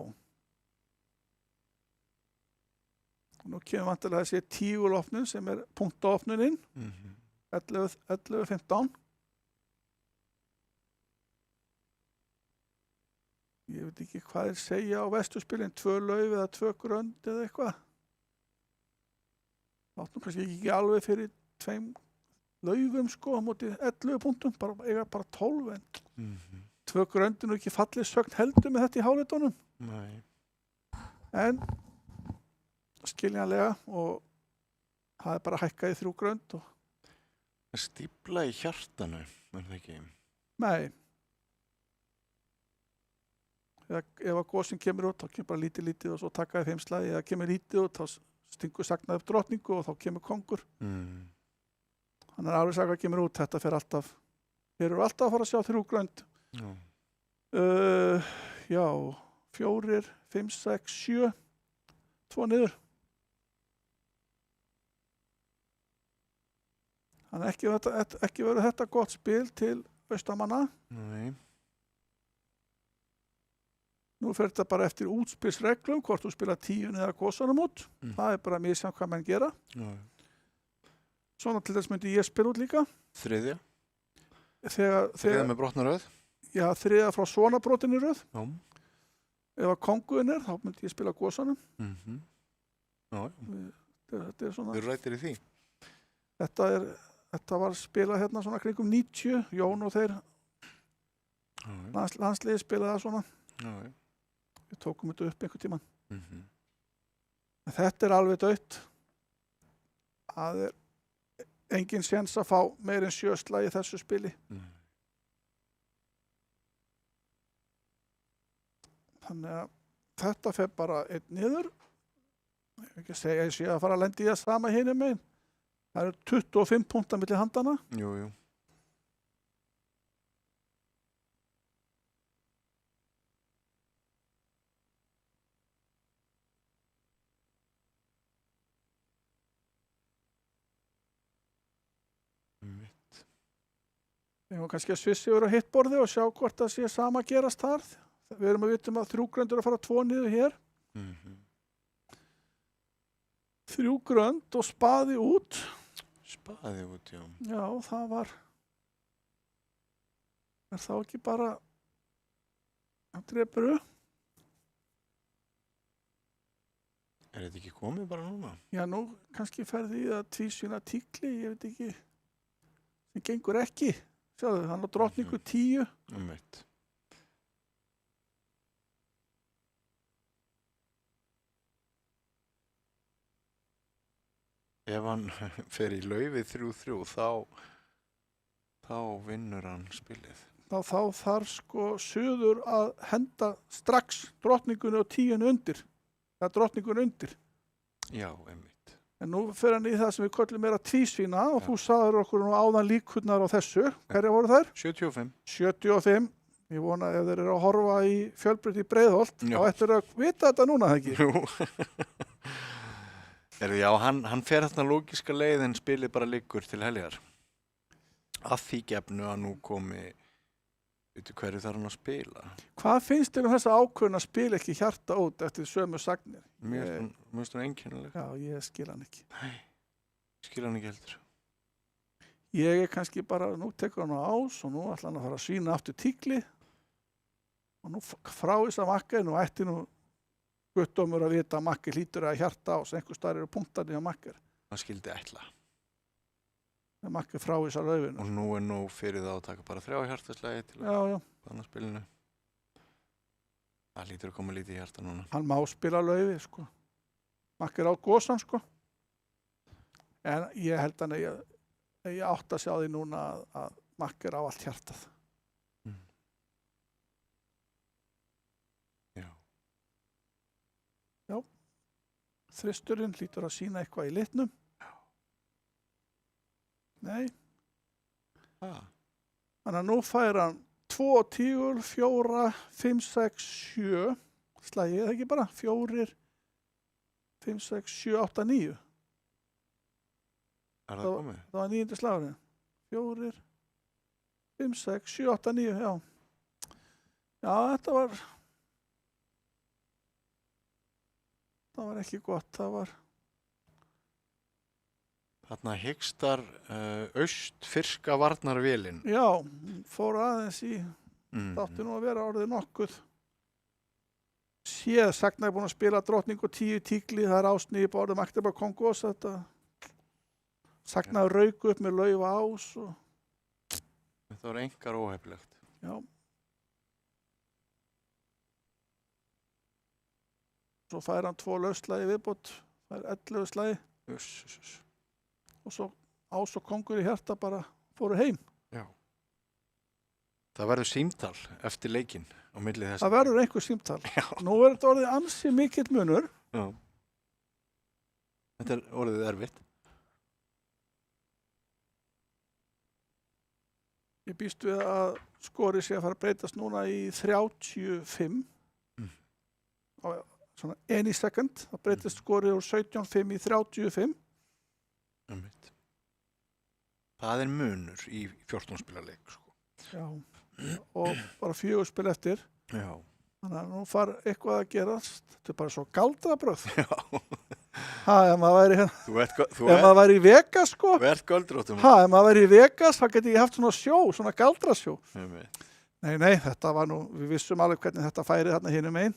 Speaker 2: Nú kemur vantilega þessi tígulopnun sem er punktaopnunin. 11-15. Ég veit ekki hvað þeir segja á vesturspilin, 2 lauf eða 2 grönd eða eitthvað. Áttum kannski ekki alveg fyrir 2 laufum sko á móti 11 punktum, eiga bara 12 en 2 gröndin og ekki fallið sögn heldur með þetta í hálfleitunum.
Speaker 1: Nei.
Speaker 2: En skiljanlega og það er bara hækkað í 3 grönd.
Speaker 1: Stífla í hjartanu, er það ekki?
Speaker 2: Nei. Ef að gósin kemur út, þá kemur bara lítið og svo takaði 5 slagi, eða kemur lítið út, þá stingur sagnaði upp drottningu og þá kemur kongur. Þannig að alveg sagði að kemur út, þetta fer alltaf, þeir eru alltaf að fara að sjá 3 grönd. Já, 4, 5, 6, 7, 2 niður. Þannig ekki verður þetta gott spil til austamanna.
Speaker 1: Nei.
Speaker 2: Nú fer þetta bara eftir útspilsreglum, hvort þú spila 10 eða gósanum út. Það er bara misjafnt hvað menn gera. Svona til þess myndi ég spila út líka.
Speaker 1: 3.
Speaker 2: Þegar
Speaker 1: 3 með brotnaröð?
Speaker 2: Já, 3 frá svona brotinni röð.
Speaker 1: Já.
Speaker 2: Ef að konguinn er, þá myndi ég spila gósanum.
Speaker 1: Já.
Speaker 2: Þetta er svona...
Speaker 1: Þú rættir í því?
Speaker 2: Þetta var spilað hérna svona kringum 90. Jón og þeir landsliði spilaði það svona.
Speaker 1: Já.
Speaker 2: Við tókum þetta upp einhvern tímann. Þetta er alveg dautt. Það er engin séns að fá meir en 7 slagi í þessu spili. Þannig að þetta fer bara 1 niður. Ég vil ekki segja að ég sé að fara að lenda í það sama hinum megin. Það eru 25 punktar milli handana.
Speaker 1: Jú.
Speaker 2: Við erum kannski að svissi yfir á hittborði og sjá hvort það sé sama gerast þar. Við erum að vitum að 3 gröndur að fara 2 niður hér. 3 grönd og spaði út.
Speaker 1: Spaði út, já.
Speaker 2: Já, það var... Er þá ekki bara... Hann drepur upp.
Speaker 1: Er þetta ekki komið bara núna?
Speaker 2: Já, nú kannski ferði í það tvísvína tíkli, ég veit ekki. Það gengur ekki. Sjáðu, hann á drottningu 10.
Speaker 1: Einmitt. Ef hann fer í laufið 3-3, þá þá vinnur hann spilið.
Speaker 2: þá þarf sko Suður að henda strax drottningunni og 10 undir. Það er drottningunni undir.
Speaker 1: Já, einmitt.
Speaker 2: En nú fer hann í það sem við köllum meira tvísvína og þú sagðir okkur nú áðan líkurnar á þessu. Hverja voru þær?
Speaker 1: 75.
Speaker 2: 75. Ég vona ef þeir eru að horfa í Fjölbraut í Breiðholt, þá ættir að vita þetta núna, það ekki?
Speaker 1: Jú. Já, hann fer þarna lógiska leið en spilið bara liggur til heljar. Að því gefnu að nú komi, veitu hverju þarf hann að spila?
Speaker 2: Hvað finnst þér þessa ákvörðun að spila ekki hjarta út eftir sömu sagnir?
Speaker 1: Mér finnst hún einkennileg.
Speaker 2: Já, ég skil hann ekki.
Speaker 1: Nei, skil hann ekki heldur.
Speaker 2: Ég kannski bara, nú tekur hann á ás og nú ætla hann að fara að svína aftur tíkli og nú frá þess að makka, nú ætti nú guttdómur að vita að makki hlýtur að hjarta ás, einhver staðar eru punktarnir á makkar.
Speaker 1: Hann skildi ætla.
Speaker 2: Það makki frá þess að laufinu.
Speaker 1: Og nú nú fyrir það að taka bara 3 hjartaslægi til
Speaker 2: Já.
Speaker 1: að spilinu. Það lítur að koma lítið í hjarta núna.
Speaker 2: Hann má spila laufi, sko. Makki á gósan, sko. En ég held hann að ég átt að sjá því núna að makki á allt hjartað. Þristurinn hlýtur að sýna eitthvað í litnum. Nei. Þannig að nú fær hann 2 tígul, 4, 5, 6, 7 slagi, eða ekki bara 4, 5, 6, 7, 8, 9.
Speaker 1: Er það komið?
Speaker 2: Það var 9. slagurinn. 4, 5, 6, 7, 8, 9, já. Já, þetta var ekki gott, það var...
Speaker 1: Þarna hygstar austfirska varnarvélin.
Speaker 2: Já, fór aðeins í, þáttu nú að vera orðið nokkuð. Séð, Sagna búin að spila drottning og 10 tíkli, það ásni í borðum Magdeburg Kongos, þetta Sagna rauk upp með laufa ás og...
Speaker 1: Þetta var engar óhefilegt.
Speaker 2: Já. Svo fær hann 2 lausslagi viðbót, það er 11 slagi. Og svo Ás og Kongur í hjarta bara fóru heim.
Speaker 1: Já. Það verður símtal eftir leikinn á milli þess.
Speaker 2: Það verður einhver símtal. Já. Nú er þetta orðið ansi mikill munur.
Speaker 1: Já. Þetta er orðið erfitt.
Speaker 2: Ég býst við að skori sé að fara að breytast núna í 35. Á svona any second, það breytist skorið úr 17-5 í 35.
Speaker 1: Það er munur í 14 spilaleik, sko.
Speaker 2: Já, og bara 4 spil eftir.
Speaker 1: Já.
Speaker 2: Þannig að nú far eitthvað að gerast. Þetta er bara svo galdrabröð.
Speaker 1: Já.
Speaker 2: Ef maður væri hérna,
Speaker 1: ef
Speaker 2: maður væri í Vegas, sko.
Speaker 1: Þú ert göldróttum.
Speaker 2: Ef maður væri í Vegas, þá geti ég haft svona sjó, svona galdrasjó. Nei, þetta var nú, við vissum alveg hvernig þetta færi þarna hinum einn.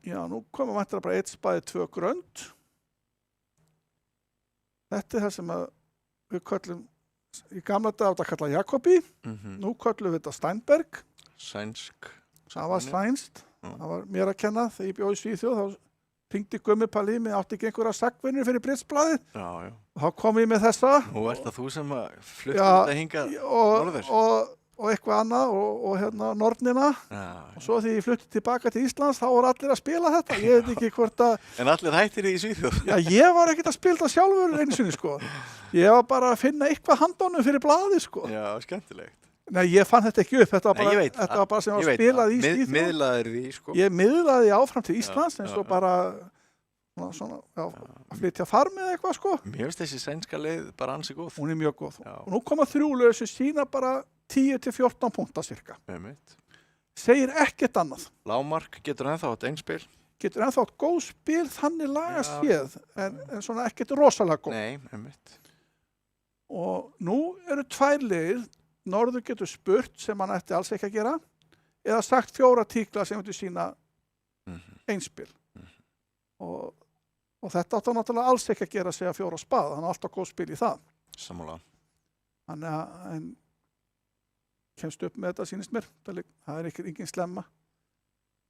Speaker 2: Já, nú komum við bara 1 spaði 2 grönd. Þetta er það sem við köllum, í gamla dag átt að kalla Jakobi, nú köllum við þetta Steinberg.
Speaker 1: Sænsk.
Speaker 2: Það var sænst, það var mér að kenna þegar ég bjó í Svíþjóð, þá hringdi Gummi Palli mig, átti ekki einhverja sagvinnur fyrir Brittsblaðið.
Speaker 1: Já.
Speaker 2: Þá kom ég með þessa.
Speaker 1: Nú ert það þú sem fluttir þetta hingað norður.
Speaker 2: Og eitthvað annað og hérna Nornina. Og svo því ég flutti tilbaka til Íslands þá voru allir að spila þetta. Ég veit ekki hvort að...
Speaker 1: En allir hættir í Svíþjóð?
Speaker 2: Já, ég var ekkert að spila það sjálfur einu sinni, sko. Ég var bara að finna eitthvað handónum fyrir blaði, sko.
Speaker 1: Já, skemmtilegt.
Speaker 2: Nei, ég fann þetta ekki upp. Þetta var bara sem var spilað í Svíþjóð.
Speaker 1: Miðlaðir því, sko.
Speaker 2: Ég miðlaði áfram til Íslands eins og bara svona, að flytja farmið eitthvað, sko.
Speaker 1: Mér finnst þessi sænska leið bara ansi góð.
Speaker 2: Hún er mjög góð. Og nú koma 3 lög sem sýna bara 10-14 punktar cirka. Segir ekkert annað.
Speaker 1: Lágmark getur ennþá átt einspil.
Speaker 2: Getur ennþá átt góð spil, þannig lagast séð, en svona ekkert rosalega góð.
Speaker 1: Nei, einmitt.
Speaker 2: Og nú eru 2 leiðir. Norður getur spurt sem hann ætti alls ekki að gera, eða sagt 4 tíkla sem getur sína einspil. Og þetta átti hann náttúrulega alls ekki að gera segja 4 spað, hann er alltaf góð spil í það.
Speaker 1: Sammála.
Speaker 2: Þannig að kemst upp með þetta, sýnist mér. Það er engin slemma.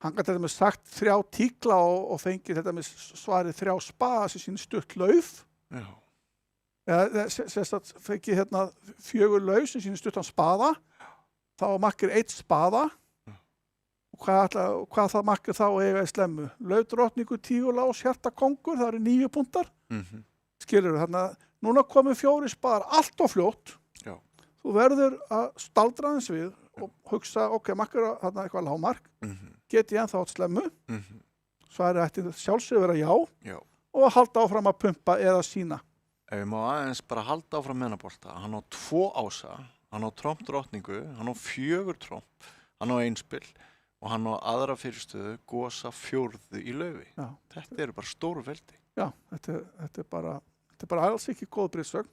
Speaker 2: Hann gæti þetta með sagt 3 tíkla og fengið þetta með svarið 3 spaða sem sýnir stutt lauf.
Speaker 1: Já.
Speaker 2: Sérstætt fekk ég hérna 4 lauf sem sýnir stuttan spaða, þá var makkir 1 spaða, og hvað það makkir þá eiga í slemmu? Lauf drottningu, tígulás, hjartakongur, það eru 9 punktar, skilurðu, þarna, núna komið 4 spaðar, allt of fljótt,
Speaker 1: Já.
Speaker 2: þú verður að staldra þess við og hugsa, ok, makkir þarna eitthvað lágmark, get ég ennþá átt slemmu, svarið ætti sjálfsögur vera já, og að halda áfram að pumpa eða sína.
Speaker 1: Ef ég má aðeins bara halda áfram með hennar bolta, hann á 2 ása, hann á trompdrottningu, hann á 4 tromp, hann á einspil og hann á aðra fyrirstöðu gosa 4. í laufi.
Speaker 2: Já.
Speaker 1: Þetta eru bara stóru veldi.
Speaker 2: Já, þetta er bara alls ekki góð brýðsögn.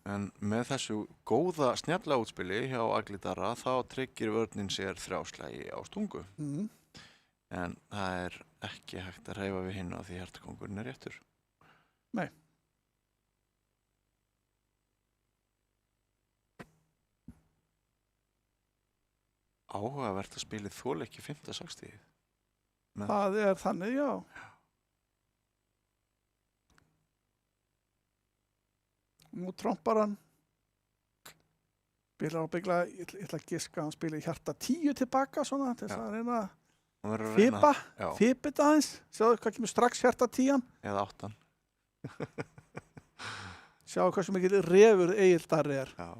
Speaker 1: En með þessu góða snjalla útspili hjá Agli Darra þá tryggir vörnin sér 3 slagi á stungu. En það er ekki hægt að hreyfa við hinn á því hjartakongurinn er réttur.
Speaker 2: Nei.
Speaker 1: Áhugavert að spilið þoli ekki 5. 60.
Speaker 2: Það er þannig, já. Nú trompar hann, spilar ábyggla, ég ætla að giska, hann spilir hjarta 10 tilbaka svona, til þess að reyna að fipa þetta aðeins, sjáðu hvað kemur strax hjarta 10.
Speaker 1: Eða 8.
Speaker 2: Sjáðu hvað sem ekki refur Egill Darri er.
Speaker 1: Já.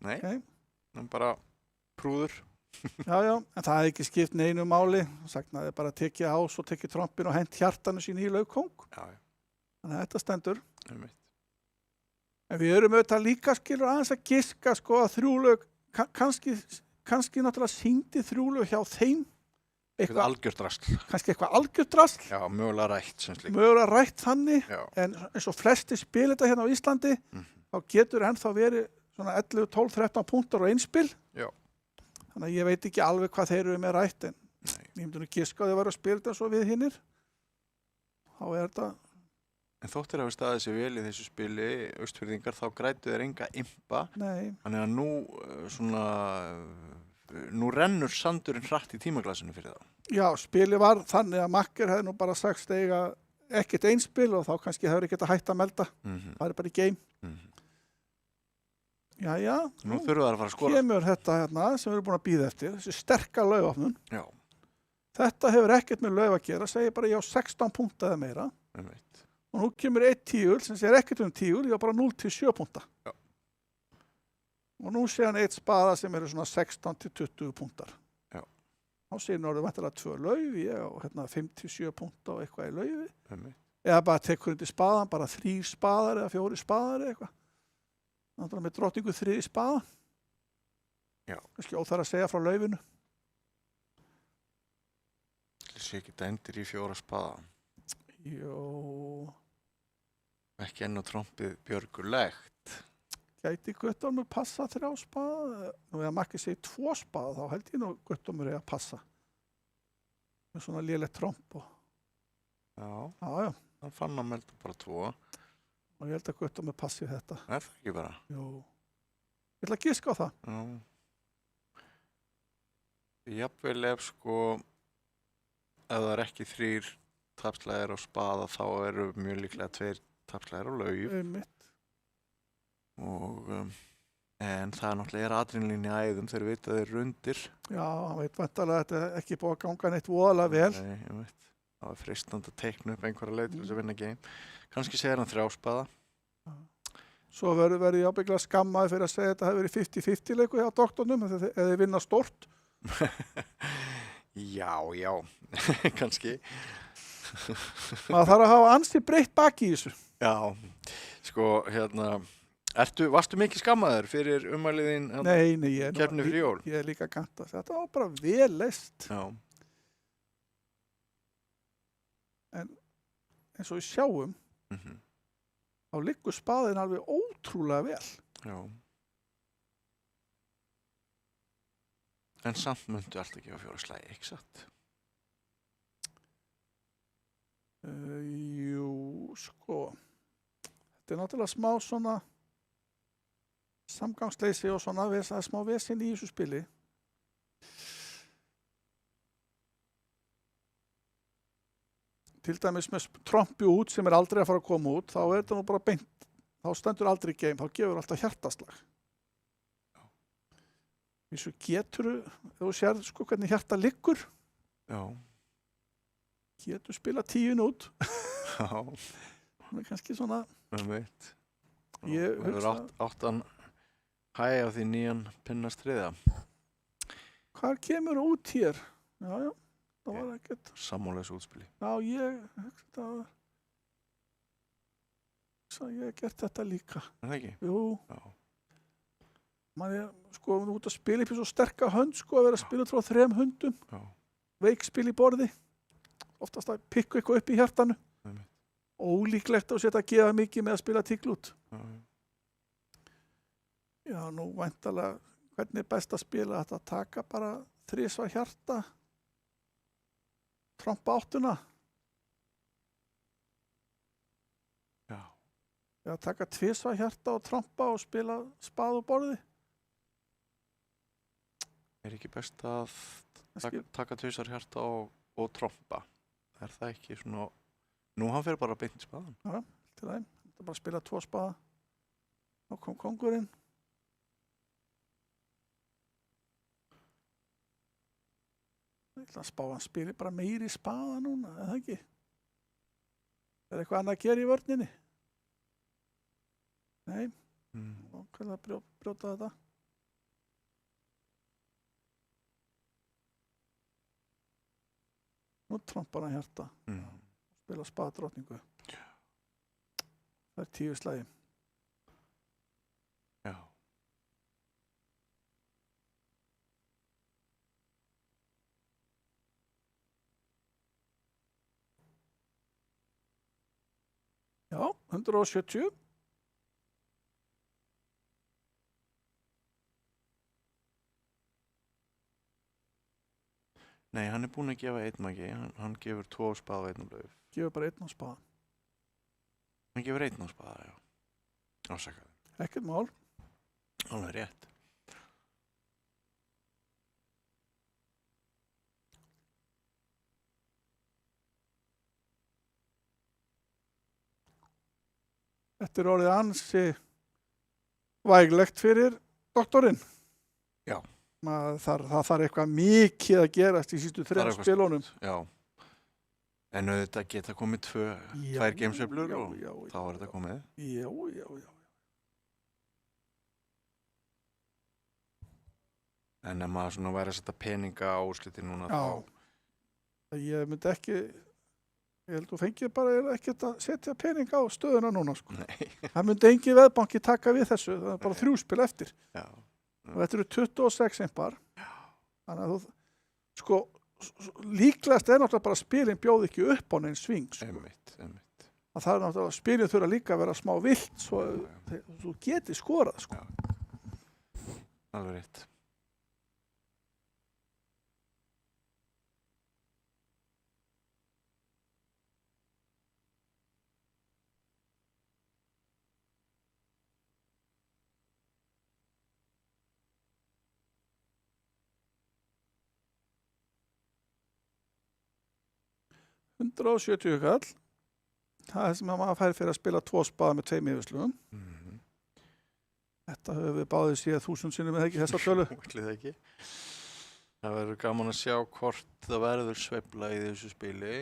Speaker 2: Nei.
Speaker 1: Það er bara prúður.
Speaker 2: Já, en það hefði ekki skipt neinu máli, sagnaði bara tekið ás og tekið trompin og hent hjartanu sín í laufkóng.
Speaker 1: Já.
Speaker 2: Þannig að þetta stendur.
Speaker 1: Einmitt.
Speaker 2: En við erum auðvitað líka skilur aðeins að giska sko að 3 lög, kannski náttúrulega sýndi 3 lög hjá þeim.
Speaker 1: Eitthvað algjört drasl.
Speaker 2: Kannski eitthvað algjört drasl.
Speaker 1: Já, mögulega rætt sem slíkt.
Speaker 2: Mögulega rætt þannig,
Speaker 1: Já.
Speaker 2: en eins og flesti spila þetta hérna á Íslandi, þá getur ennþá verið svona 11, 12, 13 punktar og einspil.
Speaker 1: Já.
Speaker 2: Þannig að ég veit ekki alveg hvað þeir eru með rætt, en ég myndi nú giska að þeir væru að spila þetta svo við hinnir. Þá er þetta...
Speaker 1: En þóttir hafi staðið sér vel í þessu spili, Austfirðingar, þá grætu þeir enga impa.
Speaker 2: Nei.
Speaker 1: Þannig að nú rennur sandurinn hratt í tímaglasinu fyrir það.
Speaker 2: Já, spili var þannig að makkir hefði nú bara sagt eiga ekkert einspil og þá kannski hefur ekki hægt að melda. Það er bara í game. Jæja.
Speaker 1: Nú þurfa það að fara að skora.
Speaker 2: Kemur þetta hérna sem við erum búin að bíða eftir, þessi sterka laufopnun.
Speaker 1: Já.
Speaker 2: Þetta hefur ekkert með lauf að gera, segir bara ég á 16 punkta eða meira.
Speaker 1: Einmitt.
Speaker 2: Og nú kemur 1 tígul sem segir ekkert tígul, ég á bara 0 til 7 punkta.
Speaker 1: Já.
Speaker 2: Og nú sé hann 1 spaða sem eru svona 16 til 20 punktar.
Speaker 1: Já.
Speaker 2: Þá segir hann orðið vantilega 2 lauf, ég á hérna 5 til 7 punkta og eitthvað í laufi.
Speaker 1: Einmitt.
Speaker 2: Eða bara tekur undir spaðan, bara 3 spaðar eða 4 spaðar eða eitthvað. Þannig með drottningu 3 spaða.
Speaker 1: Já.
Speaker 2: Kannski óþarf að segja frá laufinu.
Speaker 1: Það sé ekki dændir í 4 spaða.
Speaker 2: Jó.
Speaker 1: Ekki enn og trompið björgulegt.
Speaker 2: Gæti Guttormur passa 3 spaða? Nú eða makki segir 2 spaða, þá held ég nú Guttormur að passa. Með svona lélegt tromp og...
Speaker 1: Já. Hann fann að melda bara 2.
Speaker 2: Og ég held að Guttormur passi þetta.
Speaker 1: Er það ekki bara?
Speaker 2: Jú. Ég ætla að giska á það.
Speaker 1: Já. Jafnvel ef sko, ef það er ekki 3 tapslæðir á spaða, þá eru mjög líklega 2 tapslæðir á lauf.
Speaker 2: Einmitt.
Speaker 1: Og, en það er náttúrulega adrenalín í æðum þegar við veit að þeir eru undir.
Speaker 2: Já, hann veit vantarlega að þetta er ekki búið að ganga neitt voðalega vel.
Speaker 1: Nei, ég veit. Það var freistandi að teikna upp einhverja leið til þess að vinna game. Kannski segir hann 3 spaða.
Speaker 2: Svo verður ég ábyggilega skammaði fyrir að segja að þetta hefur verið 50-50 leiku hjá doktornum eða þeir vinna stort.
Speaker 1: Já, kannski.
Speaker 2: Maður þarf að hafa ansi breytt baki í þessu.
Speaker 1: Já, sko, varstu mikið skammaður fyrir umæliðin keppni fyrir jól?
Speaker 2: Ég er líka ganta. Þetta var bara vel leist.
Speaker 1: Já.
Speaker 2: En eins og við sjáum, þá liggur spaðin alveg ótrúlega vel.
Speaker 1: Já. En samt myndu allt ekki á 4 slagi, ekki satt?
Speaker 2: Jú, sko. Þetta er náttúrulega smá svona samgangsleysi og svona smá vesinn í þessu spili. til dæmis með trompi út sem aldrei að fara að koma út, þá þetta nú bara beint, þá stendur aldrei geim, þá gefur alltaf hjartaslag. Þessu getur, ef þú sér sko hvernig hjarta liggur, getur spila 10 út. Það kannski svona...
Speaker 1: veit.
Speaker 2: Ég hugsa...
Speaker 1: Áttan hæja á því nýjan pinnastriða.
Speaker 2: Hvað kemur út hér? Já, það var ekkert...
Speaker 1: Sammálaðs útspili.
Speaker 2: Já, ég hef gert þetta líka.
Speaker 1: Er það ekki?
Speaker 2: Jú.
Speaker 1: Já.
Speaker 2: Man sko út að spila upp í svo sterka hönd, sko, að vera að spila frá 3 höndum.
Speaker 1: Já.
Speaker 2: Veikspil í borði. Oftast að pikka eitthvað upp í hjartanu. Ólíklegt að setja að gefa mikið með að spila tíkl út. Já, nú væntalega, hvernig er best að spila þetta? Taka bara 3 hjarta, trompa 8. Já, taka 2 hjarta og trompa og spila spað og borði.
Speaker 1: Er ekki best að taka 2 hjarta og trompa? Er það ekki svona... Nú hann fer bara beint í spaðan.
Speaker 2: Já, til þeim. Það er bara að spila 2 spaða. Þá kom kongurinn. Ég ætla að spá hann spili bara meiri spaða núna, eða ekki? Er eitthvað annað að gera í vörninni? Nei. Hvað er að brjóta þetta? Nú trompar hann hjarta. Spila spaðdrottningu. Það er 10 slagi.
Speaker 1: Já.
Speaker 2: Já, 170.
Speaker 1: Nei, hann er búinn að gefa 1 magi. Hann gefur 2 spaða og 1 lauf.
Speaker 2: Gefur bara 1 á spaða.
Speaker 1: Hann gefur 1 á spaða, já. Ásakaði.
Speaker 2: Ekkert mál.
Speaker 1: Alveg rétt.
Speaker 2: Þetta er orðið ansi væglegt fyrir doktorinn.
Speaker 1: Já.
Speaker 2: Það þarf eitthvað mikið að gerast í sístu 3 spilunum.
Speaker 1: Já. En auðvitað geta komið 2 geimsveiflur og þá er þetta komið.
Speaker 2: Já.
Speaker 1: En ef maður svona væri að setja peninga á úrslitin núna þá...
Speaker 2: Ég myndi ekki... Ég held að þú fengið bara ekkert að setja peninga á stöðuna núna, sko.
Speaker 1: Nei.
Speaker 2: Það myndi engin veðbanki taka við þessu. Það er bara 3 spil eftir.
Speaker 1: Já.
Speaker 2: Og þetta eru 26 impar. Þannig að þú... Sko, líklegast er náttúrulega bara að spilin bjóð ekki upp á neinn sving, sko.
Speaker 1: Einmitt.
Speaker 2: Það er náttúrulega að spilin þurfa líka að vera smá vilt svo þú geti skorað, sko.
Speaker 1: Já. Alveg rétt.
Speaker 2: $170 kall. Það er sem að maður fær fyrir að spila 2 spaða með 2 yfirslugum. Þetta höfum við báðið séð 1000 sinnum eða ekki þessa tölu.
Speaker 1: Ætli það ekki. Það verður gaman að sjá hvort það verður sveifla í þessu spili.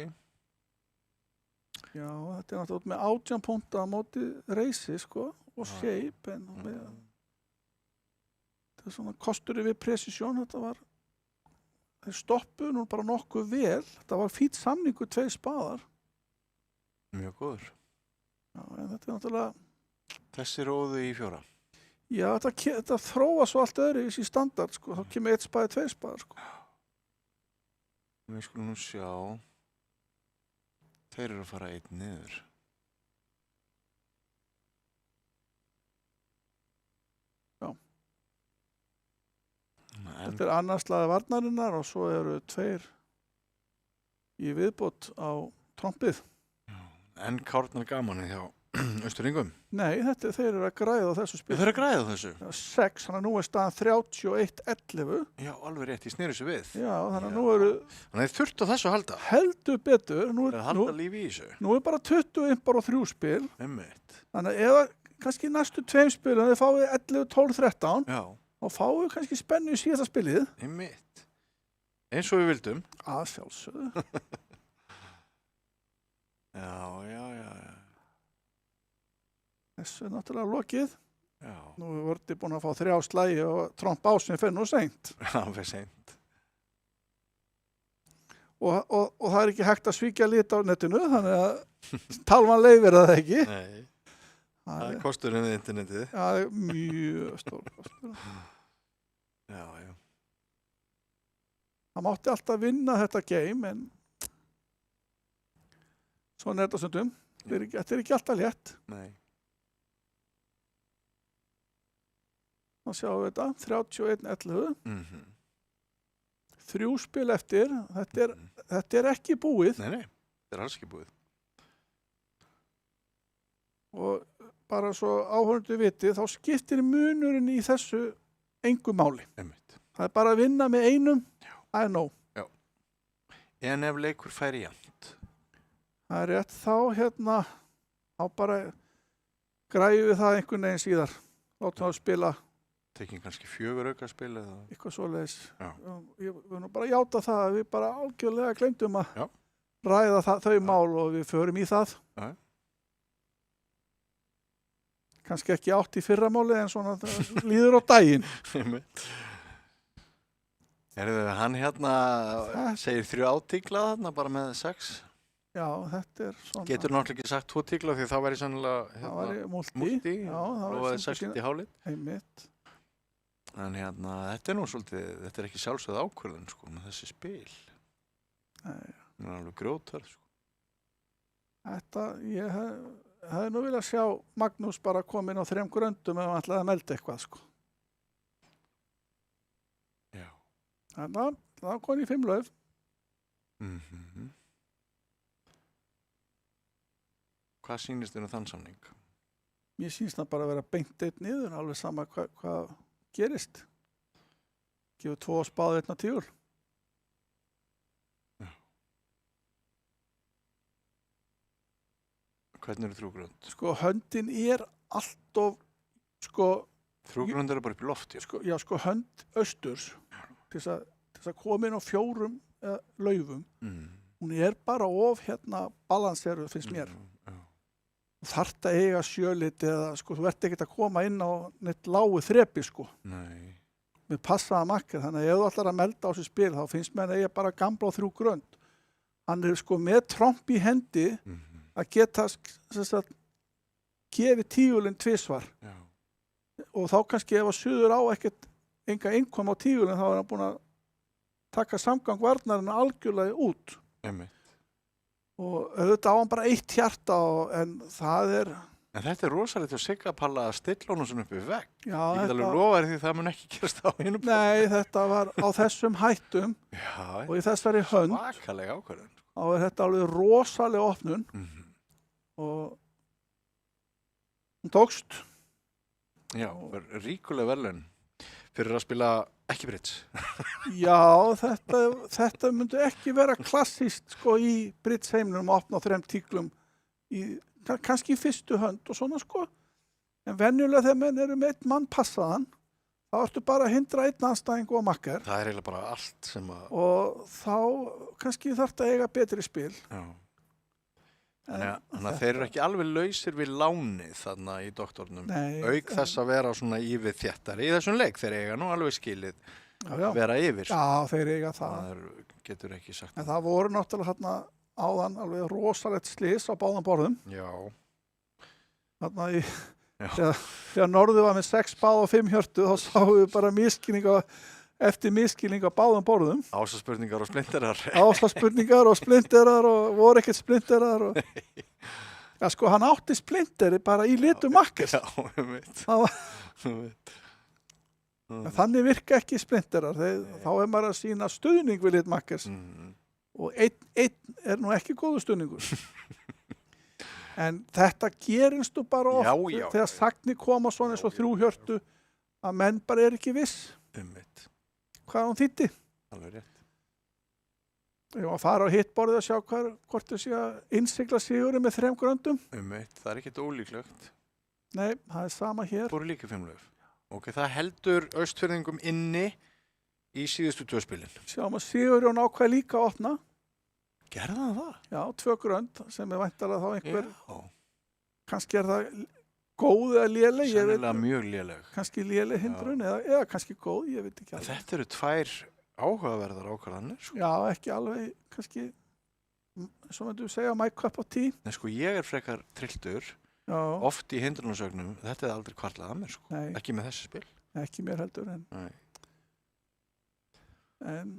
Speaker 2: Já, þetta er náttúrulega með 18 punkta á móti reysi, sko, og shape. Þetta er svona kostur við precision, þetta var... Þeir stoppuðu nú bara nokkuð vel. Þetta var fínn samningur 2 spaðar.
Speaker 1: Mjög góður.
Speaker 2: Já, en þetta er náttúrulega...
Speaker 1: Þessi róðu í 4.
Speaker 2: Já, þetta þróa svo allt öðruvísi í standard, sko. Þá kemur 1 spaði, 2 spaðar, sko.
Speaker 1: Við skulum nú sjá. Þeir eru að fara 1 niður.
Speaker 2: Já. Þetta er annars slaði varnarinnar og svo eru 2 í viðbót á trompið.
Speaker 1: En kárnar gamanið hjá Östuringum.
Speaker 2: Nei, þeir eru að græða á þessu spil.
Speaker 1: Þeir eru að græða á þessu?
Speaker 2: 6, þannig að nú er staðan 31-11.
Speaker 1: Já, alveg rétt, ég sneri þessu við.
Speaker 2: Já, þannig að nú eru...
Speaker 1: Þannig að þurft á þessu að halda.
Speaker 2: Heldur betur.
Speaker 1: Það er halda lífi í þessu.
Speaker 2: Nú er bara 20 impar og 3 spil.
Speaker 1: Einmitt.
Speaker 2: Þannig að ef kannski næstu 2 spilum þið fáið 11, 12, 13,
Speaker 1: Já.
Speaker 2: og fáið kannski spennu í síðasta spilið.
Speaker 1: Einmitt. Eins og við vildum.
Speaker 2: Að sjálfsögðu.
Speaker 1: Já.
Speaker 2: Þessu er náttúrulega lokið.
Speaker 1: Já.
Speaker 2: Nú er Vördi búin að fá 3 slagi og Tromp Ásvinn fyrir nú seint.
Speaker 1: Já, fyrir seint.
Speaker 2: Og það er ekki hægt að svíkja lit á netinu, þannig að talvan leifir það ekki.
Speaker 1: Nei, það er kosturinn við internetið.
Speaker 2: Já, það er mjög stór kostur.
Speaker 1: Já.
Speaker 2: Það mátti alltaf vinna þetta game, en svona er þetta stundum. Þetta er ekki alltaf létt.
Speaker 1: Nei.
Speaker 2: Þá sjáum við þetta, 31-11.
Speaker 1: Mhm.
Speaker 2: 3 spil eftir, þetta er ekki búið.
Speaker 1: Nei, þetta er alls ekki búið.
Speaker 2: Og bara svo áhörndu viti, þá skiptir munurinn í þessu engu máli.
Speaker 1: Einmitt.
Speaker 2: Það er bara að vinna með einum, það er nóg.
Speaker 1: Já. En ef leikur færi jafnt?
Speaker 2: Það er rétt, þá bara græjum við það einhvern veginn síðar. Látum það spila
Speaker 1: Tekinn kannski 4 aukaspil eða?
Speaker 2: eitthvað svoleiðis.
Speaker 1: Já.
Speaker 2: Ég vil nú bara játa það að við bara algjörlega glemdum að
Speaker 1: Já.
Speaker 2: ræða þau mál og við förum í það.
Speaker 1: Já.
Speaker 2: Kannski ekki átt í fyrramáli en svona líður á daginn.
Speaker 1: Hann segir 3 átíkla þarna bara með 6.
Speaker 2: Já, þetta er svona...
Speaker 1: Getur náttúrulega ekki sagt 2 tíkla því það væri sannlega
Speaker 2: það væri
Speaker 1: multi.
Speaker 2: Já, það
Speaker 1: Lofaði 60 í hálið.
Speaker 2: Einmitt.
Speaker 1: En þetta er nú svolítið, þetta er ekki sjálfsögð ákvörðun sko með þessi spil.
Speaker 2: Nei.
Speaker 1: Það er alveg grjótörð sko.
Speaker 2: Ég hefði nú viljað sjá Magnús bara koma inn á 3 gröndum ef hann ætlaði að melda eitthvað sko.
Speaker 1: Já.
Speaker 2: Þannig að það kom í 5 lauf.
Speaker 1: Mhm. Hvað sýnist þér þann samning?
Speaker 2: Mér sýnst það bara að vera beint eitt niður, alveg sama hvað gerist. Gefur 2 spáð 1 tígur.
Speaker 1: Já. Hvernig eru 3 grönd?
Speaker 2: Sko, höndin er alltof, sko...
Speaker 1: 3 grönd eru bara upp í lofti.
Speaker 2: Sko, hönd austurs, til þess að koma inn á 4 laufum, hún er bara of balanseruð, finnst mér. Þarft að eiga 7 lit eða sko, þú ert ekkert að koma inn á neitt lágu þrepi sko.
Speaker 1: Nei.
Speaker 2: Með passaða makkar, þannig að ef þú ætlar að melda á þessu spil þá finnst mér að eiga bara gamla á 3 grönd. Hann er sko með tromp í hendi að geta gefið tígulinn 2 svar.
Speaker 1: Já.
Speaker 2: Og þá kannski ef að suður á enga innkom á tígulinn þá er hann búin að taka samgang varnarinn algjörlega út.
Speaker 1: Einmitt.
Speaker 2: Og auðvitað á hann bara 1 hjarta en það er...
Speaker 1: En þetta er rosalegt hjá Sigapalla að stilla honum svona upp við vegg.
Speaker 2: Já,
Speaker 1: ég get alveg lofa því það mun ekki gerast á hinum.
Speaker 2: Nei, þetta var á þessum hættum.
Speaker 1: Já,
Speaker 2: og í þessari hönd.
Speaker 1: Svakalega ákvörðun.
Speaker 2: Þá er þetta alveg rosalega opnun. Og hún tókst.
Speaker 1: Já, ríkuleg verðlaun fyrir að spila ekki bridge.
Speaker 2: Já, þetta myndi ekki vera klassíst sko í bridge heiminum að opna á 3 tíklum kannski í fyrstu hönd og svona sko. En venjulega þegar menn eru með 1 mann passaðan, þá ertu bara að hindra 1 andstæðing og makkar.
Speaker 1: Það er eiginlega bara allt sem að...
Speaker 2: Og þá kannski þarf að eiga betri spil.
Speaker 1: Já. Þannig að þeir eru ekki alveg lausir við lánið þarna í doktornum.
Speaker 2: Nei,
Speaker 1: auk þess að vera svona yfir þéttari í þessum leik. Þeir eiga nú alveg skilið vera yfir.
Speaker 2: Já, þeir eiga það.
Speaker 1: Það getur ekki sagt.
Speaker 2: En það voru náttúrulega þarna áðan alveg rosalegt slys á báðum borðum.
Speaker 1: Já.
Speaker 2: Þarna þegar Norður var með 6 báð og 5 hjörtu þá sáum við bara eftir miskilning á báðum borðum.
Speaker 1: Ásaspurningar og splinterar.
Speaker 2: Ásaspurningar og splinterar og voru ekkert splinterar. Já, sko, hann átti splinteri bara í litu makkers.
Speaker 1: Já, ég veit.
Speaker 2: Þannig virka ekki splinterar. Þá er maður að sýna stuðning við lit makkers. Og einn er nú ekki góður stuðningur. En þetta gerist nú bara oft
Speaker 1: Já,
Speaker 2: þegar sagnir koma svona eins og þrjúhjörtu að menn bara ekki viss hvað hún þýddi.
Speaker 1: Alveg rétt.
Speaker 2: Ég var að fara á hittborðið að sjá hvort þau sé að innsigla sigurinn með 3 gröndum.
Speaker 1: Það er ekkert ólíklegt.
Speaker 2: Nei, það er sama hér.
Speaker 1: Voru líka 5 lög. Ok, það heldur Austfirðingum inni í síðustu 2 spilin.
Speaker 2: Sjáum að Sigurjón ákveð líka að opna.
Speaker 1: Gerði hann það?
Speaker 2: Já, 2 grönd sem er væntanlega þá einhver.
Speaker 1: Já.
Speaker 2: Kannski er það góð eða léleg.
Speaker 1: Sennilega mjög léleg.
Speaker 2: Kannski léleg hindrun eða kannski góð, ég veit ekki alveg.
Speaker 1: Þetta eru 2 áhugaverðar ákvarðanir. Sko.
Speaker 2: Já, ekki alveg, kannski, svo myndum við segja, my cup of tea.
Speaker 1: Nei, sko, ég er frekar trilltur, oft í hindrunarsögnum. Þetta er aldrei kvartlað að mér, sko.
Speaker 2: Nei.
Speaker 1: Ekki með þessi spil.
Speaker 2: Ekki mér heldur,
Speaker 1: Nei.
Speaker 2: En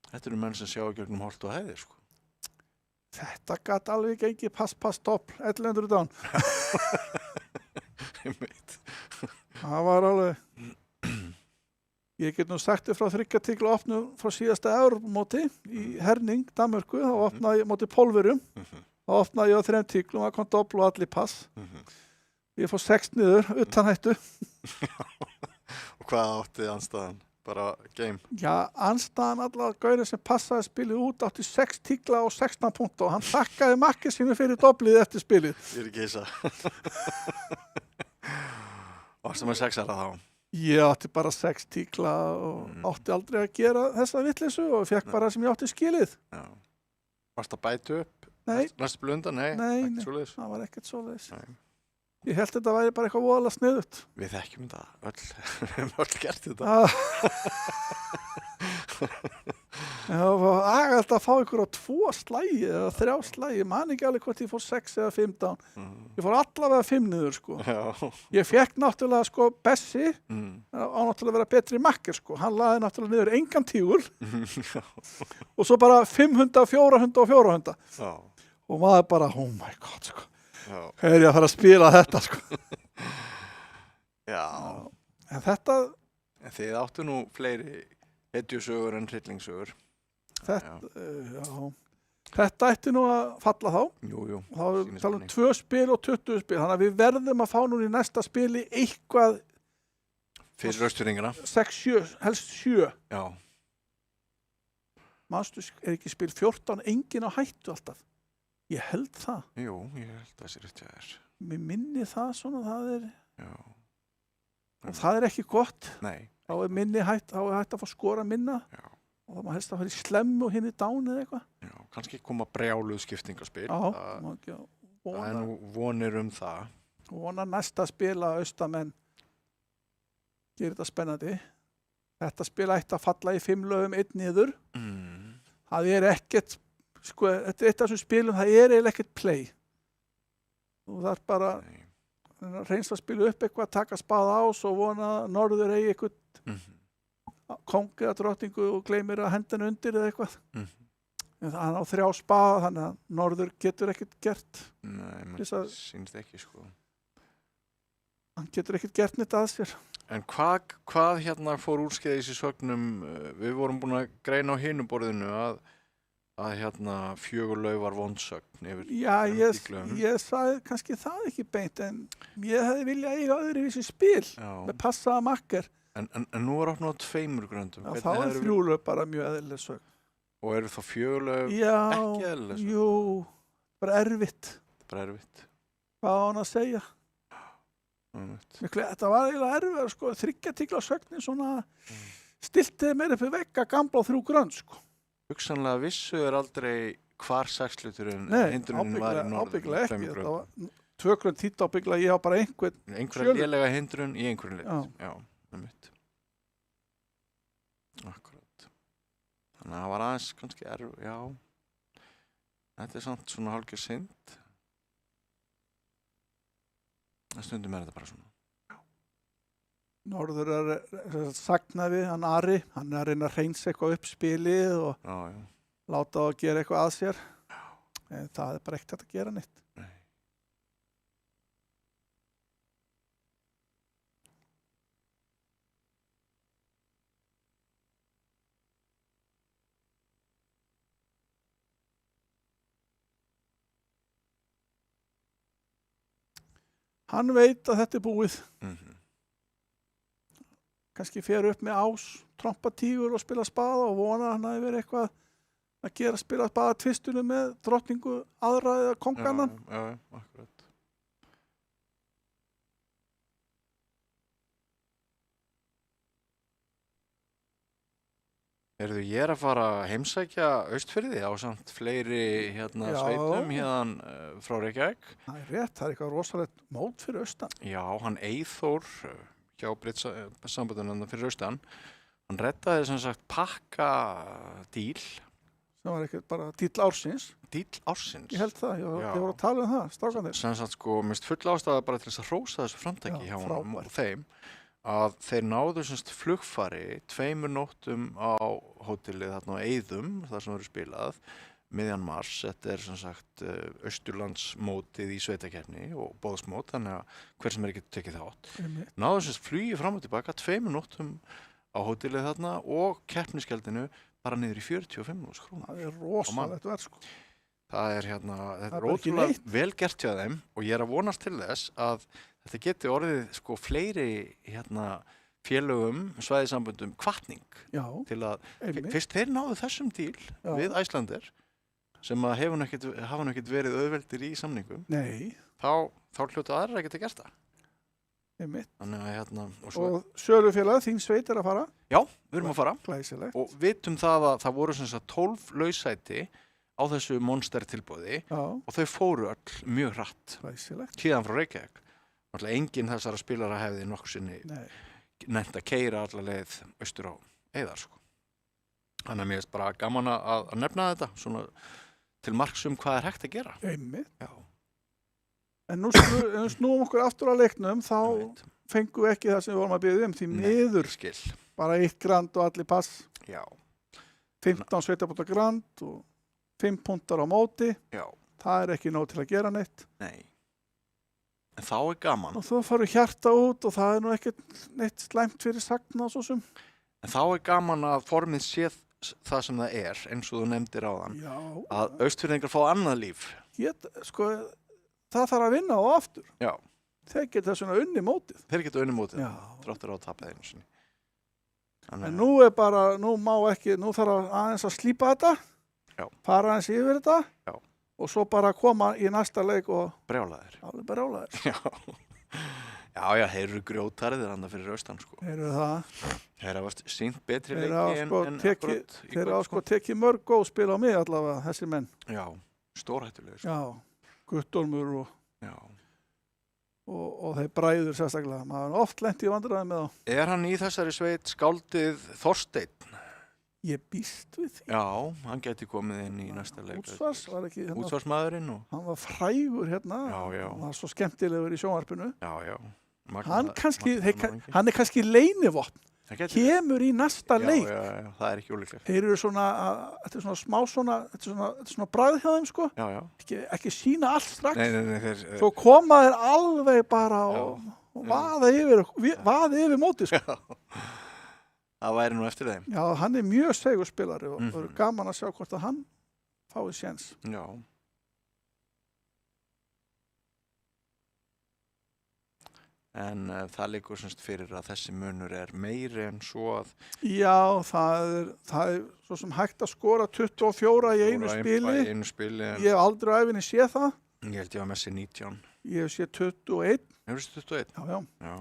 Speaker 1: þetta eru menn sem sjá í gegnum holt og hæðir, sko.
Speaker 2: Þetta gat alveg gengið pass, topp, 1100 dán.
Speaker 1: Ég veit.
Speaker 2: Það var alveg, ég get nú sagt þér frá 3 titla opnum frá síðasta Evrópumóti í Herning, Danmörku, þá opnaði ég móti Pólverjum, þá opnaði ég á 3 titlum, það kom doppel og allir pass. Ég fór 6 niður, utan hættu.
Speaker 1: Og hvað átti andstæðan? Bara game?
Speaker 2: Já, andstæðan allar gaurið sem passaði spilið út átti 6 titla og 16 punkta og hann þakkaði makkið sínu fyrir doblið eftir spilið.
Speaker 1: Ég er ekki hissa. Varstu með 6-ara þá?
Speaker 2: Ég átti bara 6 titla og átti aldrei að gera þessa vitleysu og fekk bara það sem ég átti skilið.
Speaker 1: Já. Varstu að bæta upp?
Speaker 2: Nei.
Speaker 1: Næstu blunda? Nei,
Speaker 2: Nei,
Speaker 1: svoleiðis.
Speaker 2: Það var ekkert svoleiðis.
Speaker 1: Nei.
Speaker 2: Ég held þetta væri bara eitthvað voðalega sniðugt.
Speaker 1: Við þekkjum þetta. Við höfum öll gert þetta.
Speaker 2: Það var agalt að fá ykkur á 2 slagi eða 3 slagi. Man ekki alveg hvort ég fór 6 eða 15. Ég fór allavega 5 niður, sko.
Speaker 1: Já.
Speaker 2: Ég fekk náttúrulega, sko, Bessi á náttúrulega að vera betri makker, sko. Hann laði náttúrulega niður engan tígul. Og svo bara 500, 400 og 400.
Speaker 1: Já.
Speaker 2: Og maður bara, oh my god, sko.
Speaker 1: Já.
Speaker 2: Ég að fara að spila þetta, sko.
Speaker 1: Já.
Speaker 2: En þetta...
Speaker 1: En þið áttu nú fleiri hetjusögur en hryllingssögur.
Speaker 2: Þetta ætti nú að falla þá.
Speaker 1: Jú.
Speaker 2: Þá talum við 2 spil og 20 spil. Þannig að við verðum að fá núna í næsta spili eitthvað...
Speaker 1: Fyrir Austfirðingana.
Speaker 2: 6, 7, helst 7.
Speaker 1: Já.
Speaker 2: Manstu, er ekki spil 14, engin á hættu alltaf. Ég held það.
Speaker 1: Jú, ég held það sé rétt hjá þér.
Speaker 2: Mér minni það svona, það er...
Speaker 1: Já.
Speaker 2: Og það er ekki gott.
Speaker 1: Nei.
Speaker 2: Þá er minni hætt, þá er hægt að fá skora minna.
Speaker 1: Já.
Speaker 2: Og þá maður helst að fara í slemmu og hinn í dán eða eitthvað.
Speaker 1: Já, kannski koma brjáluð skiptingaspil.
Speaker 2: Já,
Speaker 1: það er nú vonir það.
Speaker 2: Vona næsta spil að austamenn gerir þetta spennandi. Þetta spil ætti að falla í 5 lögum 1 niður. Það er ekkert... Sko, þetta er eitt af þessum spilum, það er eiginlega ekkert play. Þú þarf bara að reynsa að spila upp eitthvað, taka spaða á og vona norður eigi eitthvað kóng eða drottningu og gleymir að henda henni undir eða eitthvað. En hann á 3 spaða, þannig að norður getur ekkert gert.
Speaker 1: Nei, mér sýnst ekki, sko.
Speaker 2: Hann getur ekkert gert neitt að sér.
Speaker 1: En hvað hérna fór úrskeiðis í sögnum? Við vorum búin að greina á hinu borðinu að hérna 4 lög var vondsögn yfir.
Speaker 2: Já, ég sagði kannski það ekki beint, en ég hefði viljað eiga öðruvísi spil með passaða makker.
Speaker 1: En nú er opnað á 2 gröndum.
Speaker 2: Já, þá er 3 lög bara mjög eðlileg sögn.
Speaker 1: Og eru þá 4 lög ekki eðlileg sögn?
Speaker 2: Jú, bara erfitt.
Speaker 1: Bara erfitt.
Speaker 2: Hvað á hann að segja? Þetta var eiginlega erfið, sko, 3 titla sögnin svona stiltið meira upp við vegga gamla á 3 grönd, sko.
Speaker 1: Hugsanlega vissu aldrei hvar 6-hluturinn hindrunin var í norður. Nei,
Speaker 2: ábyggilega ekki. Þetta var 2 grönd þýtt ábyggilega, ég hafa bara
Speaker 1: einhverja lélega hindrun í einhverjum lit. Já, með mitt. Akkurat. Þannig að það var aðeins kannski já. Þetta er samt svona hálfgerð synd. En stundum er þetta bara svona.
Speaker 2: Norður er sagnaði, hann Ari, hann er að reyna að reynsa eitthvað upp spilið og láta það að gera eitthvað að sér. En það er bara ekkert að gera neitt.
Speaker 1: Nei.
Speaker 2: Hann veit að þetta búið.
Speaker 1: Mhm.
Speaker 2: Kannski fer upp með ás, trompa tígur og spila spaða og vona að hann hafi verið eitthvað að gera spila spaða tvistunum með drottningu aðra eða kongannan.
Speaker 1: Já, akkurat. Ég að fara að heimsækja Austfirði á samt fleiri sveitum frá Reykjavík.
Speaker 2: Það er rétt, það er eitthvað rosalegt mót fyrir austan.
Speaker 1: Já, hann Eyþór hjá Brittsambandinu fyrir austan, hann reddaði sem sagt pakka díl.
Speaker 2: Það var ekkert bara díl ársins.
Speaker 1: Díl ársins?
Speaker 2: Ég held það, ég voru að tala um það, strákanir.
Speaker 1: Sem sagt mist full ástæða bara til þess að hrósa þessu framtaki hjá honum og þeim. Að þeir náðu semst flugfari 2 nóttum á hótelið þarna á Eiðum, þar sem verður spilað, miðjan mars. Þetta er sem sagt Austurlandsmótið í sveitakeppni og boðsmót, þannig að hver sem getur tekið þátt. Náðu semst flugi fram og tilbaka 2 nóttum á hótelið þarna og keppnisgjaldinu bara niður í 45.000 krónur.
Speaker 2: Það er rosalegt verð, sko.
Speaker 1: Það er þetta er ótrúlega vel gert hjá þeim og ég að vonast til þess að þetta geti orðið fleiri félögum, svæðisamböndum hvatning til að fyrst þeir náðu þessum díl við Icelandair sem að hafa nú ekkert verið auðveldir í samningum.
Speaker 2: Nei.
Speaker 1: Þá hljóta aðra að geta gert það.
Speaker 2: Þannig að og sölufélag, þín sveit er að fara?
Speaker 1: Já, við erum að fara.
Speaker 2: Glæsilegt.
Speaker 1: Og vitum það að það voru sem sagt 12 lausæti á þessu monster tilboði og þau fóru öll mjög hratt.
Speaker 2: Glæsilegt.
Speaker 1: Tíðan frá Reykjavík. Náttúrulega enginn þessara spilara hefði nokkuð sinni nefnt að keyra alla leið austur á Eiðar. Þannig að mér finnst bara gaman að nefna þetta svona til marks hvað er hægt að gera.
Speaker 2: Einmitt. Já. En nú snúum okkur aftur að leiknum, þá fengum við ekki það sem við vorum að biðja því miður.
Speaker 1: Skil.
Speaker 2: Bara 1 grand og allir pass.
Speaker 1: Já.
Speaker 2: 15 sveitabóta grand og 5 púntar á móti.
Speaker 1: Já.
Speaker 2: Það er ekki nóg til að gera neitt.
Speaker 1: Nei. En þá er gaman.
Speaker 2: Og þú farið hjarta út og það er nú ekkert neitt slæmt fyrir sagna og svo sem.
Speaker 1: En þá er gaman að formið sé það sem það er, eins og þú nefndir áðan.
Speaker 2: Já.
Speaker 1: Að Austfirðingar fá annað líf.
Speaker 2: Það þarf að vinna á aftur.
Speaker 1: Já.
Speaker 2: Þeir geta svona unni mótið.
Speaker 1: Þeir geta unni mótið. Já. Þráttur á að tapa einu sinni.
Speaker 2: En nú þarf aðeins að slípa þetta. Já. Fara aðeins yfir þetta. Já. Og svo bara koma í næsta leik og
Speaker 1: brjálaðir.
Speaker 2: Alveg brjálaðir.
Speaker 1: Já, þeir eru grjótarðir annað fyrir austan,
Speaker 2: Þeir eru það.
Speaker 1: Þeir hafa sýnt betri leiki en akkurat.
Speaker 2: Þeir hafa tekið mörg góð spil á mig allavega, þessi menn.
Speaker 1: Já, stórhættulegir.
Speaker 2: Já, Guttormur og þeir bræður sérstaklega. Maður er oft lent í vandræði með þá.
Speaker 1: Er hann í þessari sveit skáldið Þorsteinn?
Speaker 2: Ég býst við því.
Speaker 1: Já, hann geti komið inn í næsta leik.
Speaker 2: Útsvars var ekki
Speaker 1: útsvarsmaðurinn.
Speaker 2: Hann var frægur hérna.
Speaker 1: Já.
Speaker 2: Hann var svo skemmtilegur í sjónvarpinu.
Speaker 1: Já.
Speaker 2: Hann er kannski leynivopn. Kemur í næsta leik.
Speaker 1: Já, það er ekki ólíklegt.
Speaker 2: Þeir eru svona, þetta er svona smá þetta er svona bragð hjá þeim,
Speaker 1: Já.
Speaker 2: Ekki sína allt strax.
Speaker 1: Nei.
Speaker 2: Svo koma þeir alveg bara og vaða yfir mótið,
Speaker 1: Það væri nú eftir þeim.
Speaker 2: Já, hann er mjög segur spilari og það er gaman að sjá hvort að hann fái séns.
Speaker 1: Já. En það liggur semst fyrir að þessi munur er meiri en svo að...
Speaker 2: Já, það er svo sem hægt að skora 24 í einu spili. Ég hef aldrei á ævinni séð það.
Speaker 1: Ég held ég var með sér 19.
Speaker 2: Ég hef séð 21.
Speaker 1: Hefur séð 21?
Speaker 2: Já.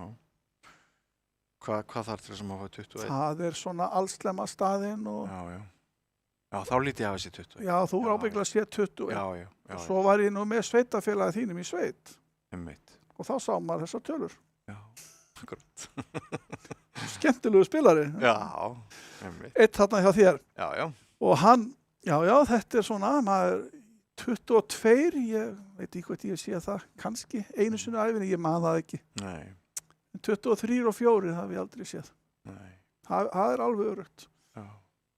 Speaker 1: Hvað þarf til þess að maður fá 21?
Speaker 2: Það er svona allslemma staðinn og...
Speaker 1: Já, þá lítið ég hafa séð 21.
Speaker 2: Já, þú er ábyggilega séð 21.
Speaker 1: Já.
Speaker 2: Svo var ég nú með sveitafélagi þínum í sveit.
Speaker 1: Einmitt.
Speaker 2: Og þá sá maður þessar tölur.
Speaker 1: Já, akkurat.
Speaker 2: Skemmtilegu spilari.
Speaker 1: Já, einmitt.
Speaker 2: Eitt þarna hjá þér.
Speaker 1: Já.
Speaker 2: Og hann, þetta er svona, maður 22, ég veit ekki hvað ég sé það, kannski einu sinni á ævinni, ég man það ekki.
Speaker 1: Nei.
Speaker 2: 23 og 4 það hef ég aldrei séð.
Speaker 1: Nei.
Speaker 2: Það er alveg örugt.
Speaker 1: Já.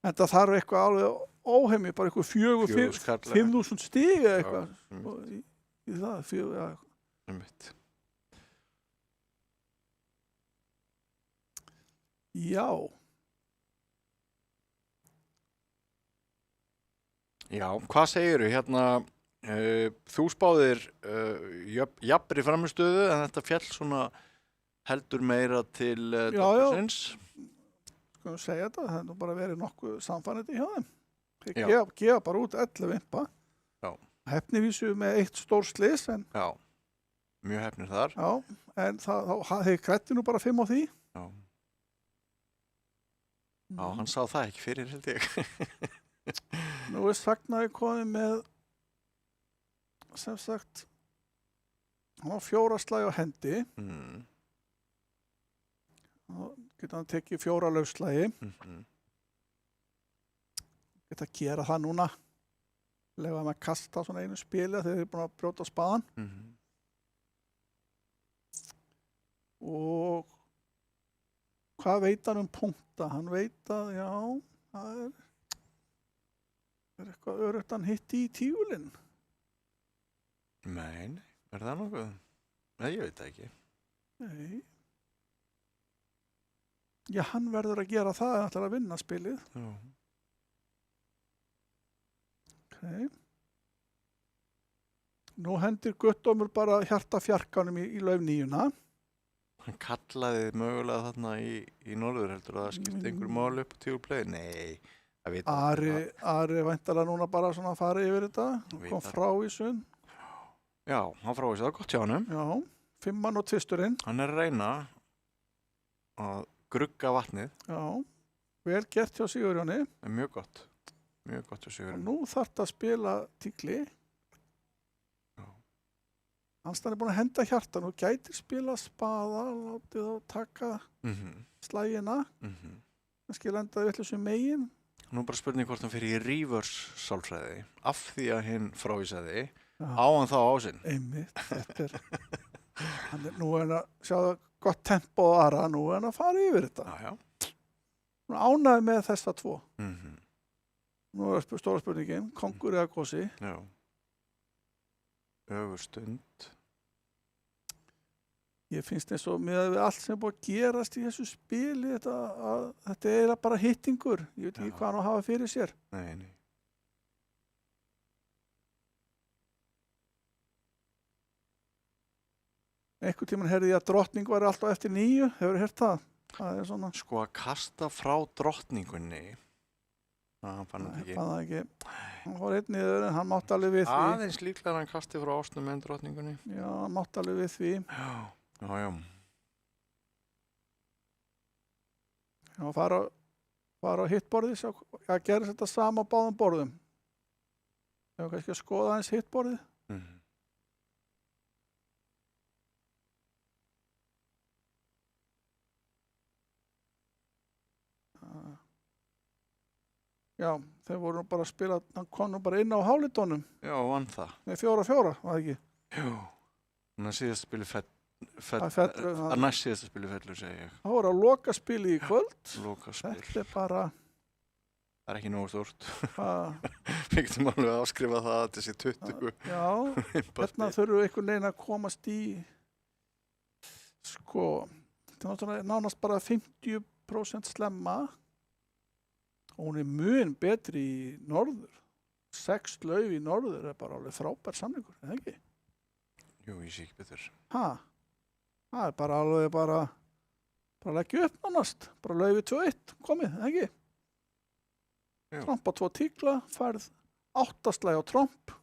Speaker 2: En það þarf eitthvað alveg óheimið, bara eitthvað 5.000 stig eða eitthvað. Í það, 4,
Speaker 1: Einmitt.
Speaker 2: Já.
Speaker 1: Já, hvað segirðu? Þú spáðir jafnri framistöðu en þetta fjall svona heldur meira til doktorsins.
Speaker 2: Skulum segja þetta, það er nú bara verið nokkuð samfærandi hjá þeim.
Speaker 1: Já.
Speaker 2: Þeir gefa bara út 11 impa.
Speaker 1: Já.
Speaker 2: Hefnivísu með 1 stór slys, en
Speaker 1: Já, mjög hefnir þar.
Speaker 2: já, en þeir krætti nú bara 5 á því.
Speaker 1: Já. Já, hann sá það ekki fyrir, held ég.
Speaker 2: Nú er Sagnaði komið með, sem sagt, hann á 4 slagi á hendi. Og getur hann tekið 4 laufslagi. Geta að gera það núna. Lefa með að kasta svona einu spili þegar þeir eru búin að brjóta spaðan. Og hvað veit hann punkta? Hann veit að, já, það er eitthvað öruggt hann hitti í tígulinn.
Speaker 1: Nei, er það nokkuð? Nei, ég veit það ekki.
Speaker 2: Nei. Já, hann verður að gera það en ætlar að vinna spilið.
Speaker 1: Já.
Speaker 2: Okay. Nú hendir Guttormur bara hjartafjarkanum í lauf 9.
Speaker 1: Hann kallaði mögulega þarna í norður, heldur að það skipti einhverju máli upp á tígulpleið? Nei, það veit
Speaker 2: Ari væntanlega núna bara svona að fara yfir þetta. Kom frá í sund.
Speaker 1: Já, hann frá í það, gott hjá honum.
Speaker 2: Já, 5 og tvisturinn.
Speaker 1: Hann er að reyna að grugga vatnið.
Speaker 2: Já, vel gert hjá Sigurjóni.
Speaker 1: Mjög gott hjá Sigurjóni.
Speaker 2: Og nú þarf það að spila tígli.
Speaker 1: Já.
Speaker 2: Hann er búin að henda hjartan og gæti spila spaða, látið þá taka slægina. Kannski lendaði vitlaus megin.
Speaker 1: Nú bara spurning hvort hann fyrir í reverse sálfræði. Af því að hinn frávísaði, á hann þá á sinn.
Speaker 2: Einmitt, þetta er... Nú er hann að sjá það gott tempo á Ara, nú er hann að fara yfir þetta.
Speaker 1: Já.
Speaker 2: Nú ánægði með þessa 2. Nú er stóra spurningin, kongur eða gosi.
Speaker 1: Já. Ögurstund.
Speaker 2: Ég finnst eins og með allt sem búið að gerast í þessu spili, þetta er bara hittingur. Ég veit ekki hvað hann á að hafa fyrir sér.
Speaker 1: Nei.
Speaker 2: Einhvern tímann heyrði ég að drottning var alltaf eftir 9. Hefur heyrt það? Það er svona...
Speaker 1: Sko að kasta frá drottningunni. Hann fann þetta ekki.
Speaker 2: Fann það ekki. Hann var einn niður en hann mátti alveg við því.
Speaker 1: Aðeins líklega hann kasti frá ásnum en drottningunni.
Speaker 2: Já, hann mátti alveg við því.
Speaker 1: Já.
Speaker 2: Já, fara á hittborðið, að gera þetta sama á báðum borðum. Hefur kannski að skoða aðeins hittborðið. Já, þeir voru bara að spila, hann kom nú bara inn á hálitónum.
Speaker 1: Já, vann það.
Speaker 2: Með 4-4, var það ekki?
Speaker 1: Jú, hann að síðast spili
Speaker 2: að
Speaker 1: næst síðast spili fellur, segi ég.
Speaker 2: Það voru að loka spili í kvöld.
Speaker 1: Lokaspil.
Speaker 2: Þetta er bara...
Speaker 1: Það er ekki nógu stórt. Við getum alveg að áskrifa það að þessi 20.
Speaker 2: Já, hérna þurfum einhvern veginn að komast í, sko, þetta er nánast bara 50% slemma. Og hún er mun betri í norður. 6 lauf í norður er bara alveg frábær samningur, eða ekki?
Speaker 1: Jú, ég sé ekki betur.
Speaker 2: Það er bara alveg bara leggja upp nánast. Bara laufi 2-1 komið, eða ekki? Tromp á 2 tígla, færð 8 slagi á tromp.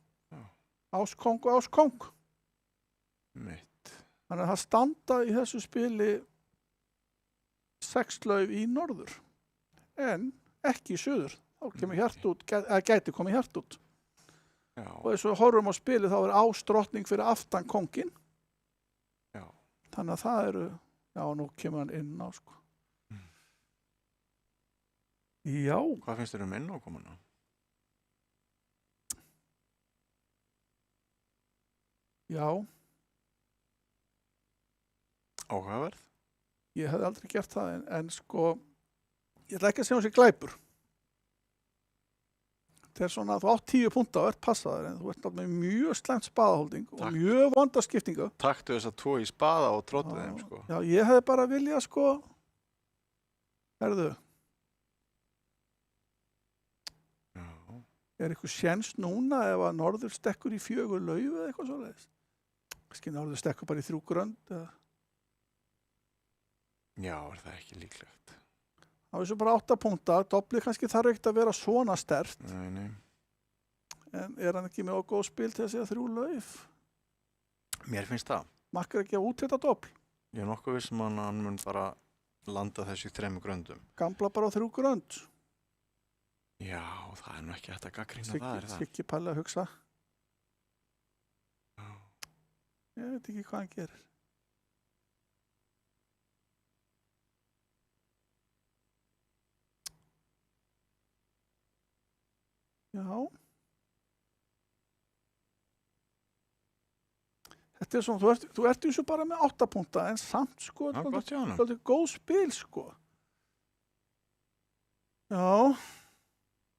Speaker 2: Áskong og áskong.
Speaker 1: Mitt.
Speaker 2: Þannig að það standa í þessu spili 6 lauf í norður. En ekki í suður, þá kemur hjart út, eða gæti komið hjart út.
Speaker 1: Já.
Speaker 2: Og þess að horfum á spilið þá er ásdrottning fyrir aftan kongin.
Speaker 1: Já.
Speaker 2: Þannig að það eru, já, nú kemur hann inn á, sko. Já.
Speaker 1: Hvað finnst þér inn á komuna?
Speaker 2: Já.
Speaker 1: Áhugaverð?
Speaker 2: Ég hefði aldrei gert það, en sko, ég ætla ekki að segja hún sé glæpur. Þetta er svona að þú átt 10 punta og ert passaður, en þú ert með mjög slæmt spaðaholding og mjög vonda skiptingu.
Speaker 1: Taktu þess að 2 í spaða og tróttu þeim, sko.
Speaker 2: Já, ég hefði bara viljað, sko, herðu.
Speaker 1: Já.
Speaker 2: Er eitthvað séns núna ef að Norður stekkur í 4 lauf eða eitthvað svoleiðis? Kannski Norður stekkur bara í 3 grönd eða...
Speaker 1: Já, er það ekki líklegt?
Speaker 2: Það er svo bara 8 punkta, doblið kannski þarf ekkert að vera svona sterkt.
Speaker 1: Nei.
Speaker 2: En er hann ekki með góð spil til að segja 3 lauf?
Speaker 1: Mér finnst það.
Speaker 2: Makkar ekki að út þetta dobl?
Speaker 1: Ég er nokkuð viss að hann mun bara landa þessu í 3 gröndum.
Speaker 2: Gamla bara á 3 grönd.
Speaker 1: Já, það er nú ekki hægt að gagnrýna það, er það?
Speaker 2: Siggi Palli að hugsa.
Speaker 1: Já.
Speaker 2: Ég veit ekki hvað hann gerir. Já. Þetta er svona, þú ert í þessu bara með 8 punkta, en samt sko,
Speaker 1: Já, gott hjá honum.
Speaker 2: þetta er góð spil sko. Já,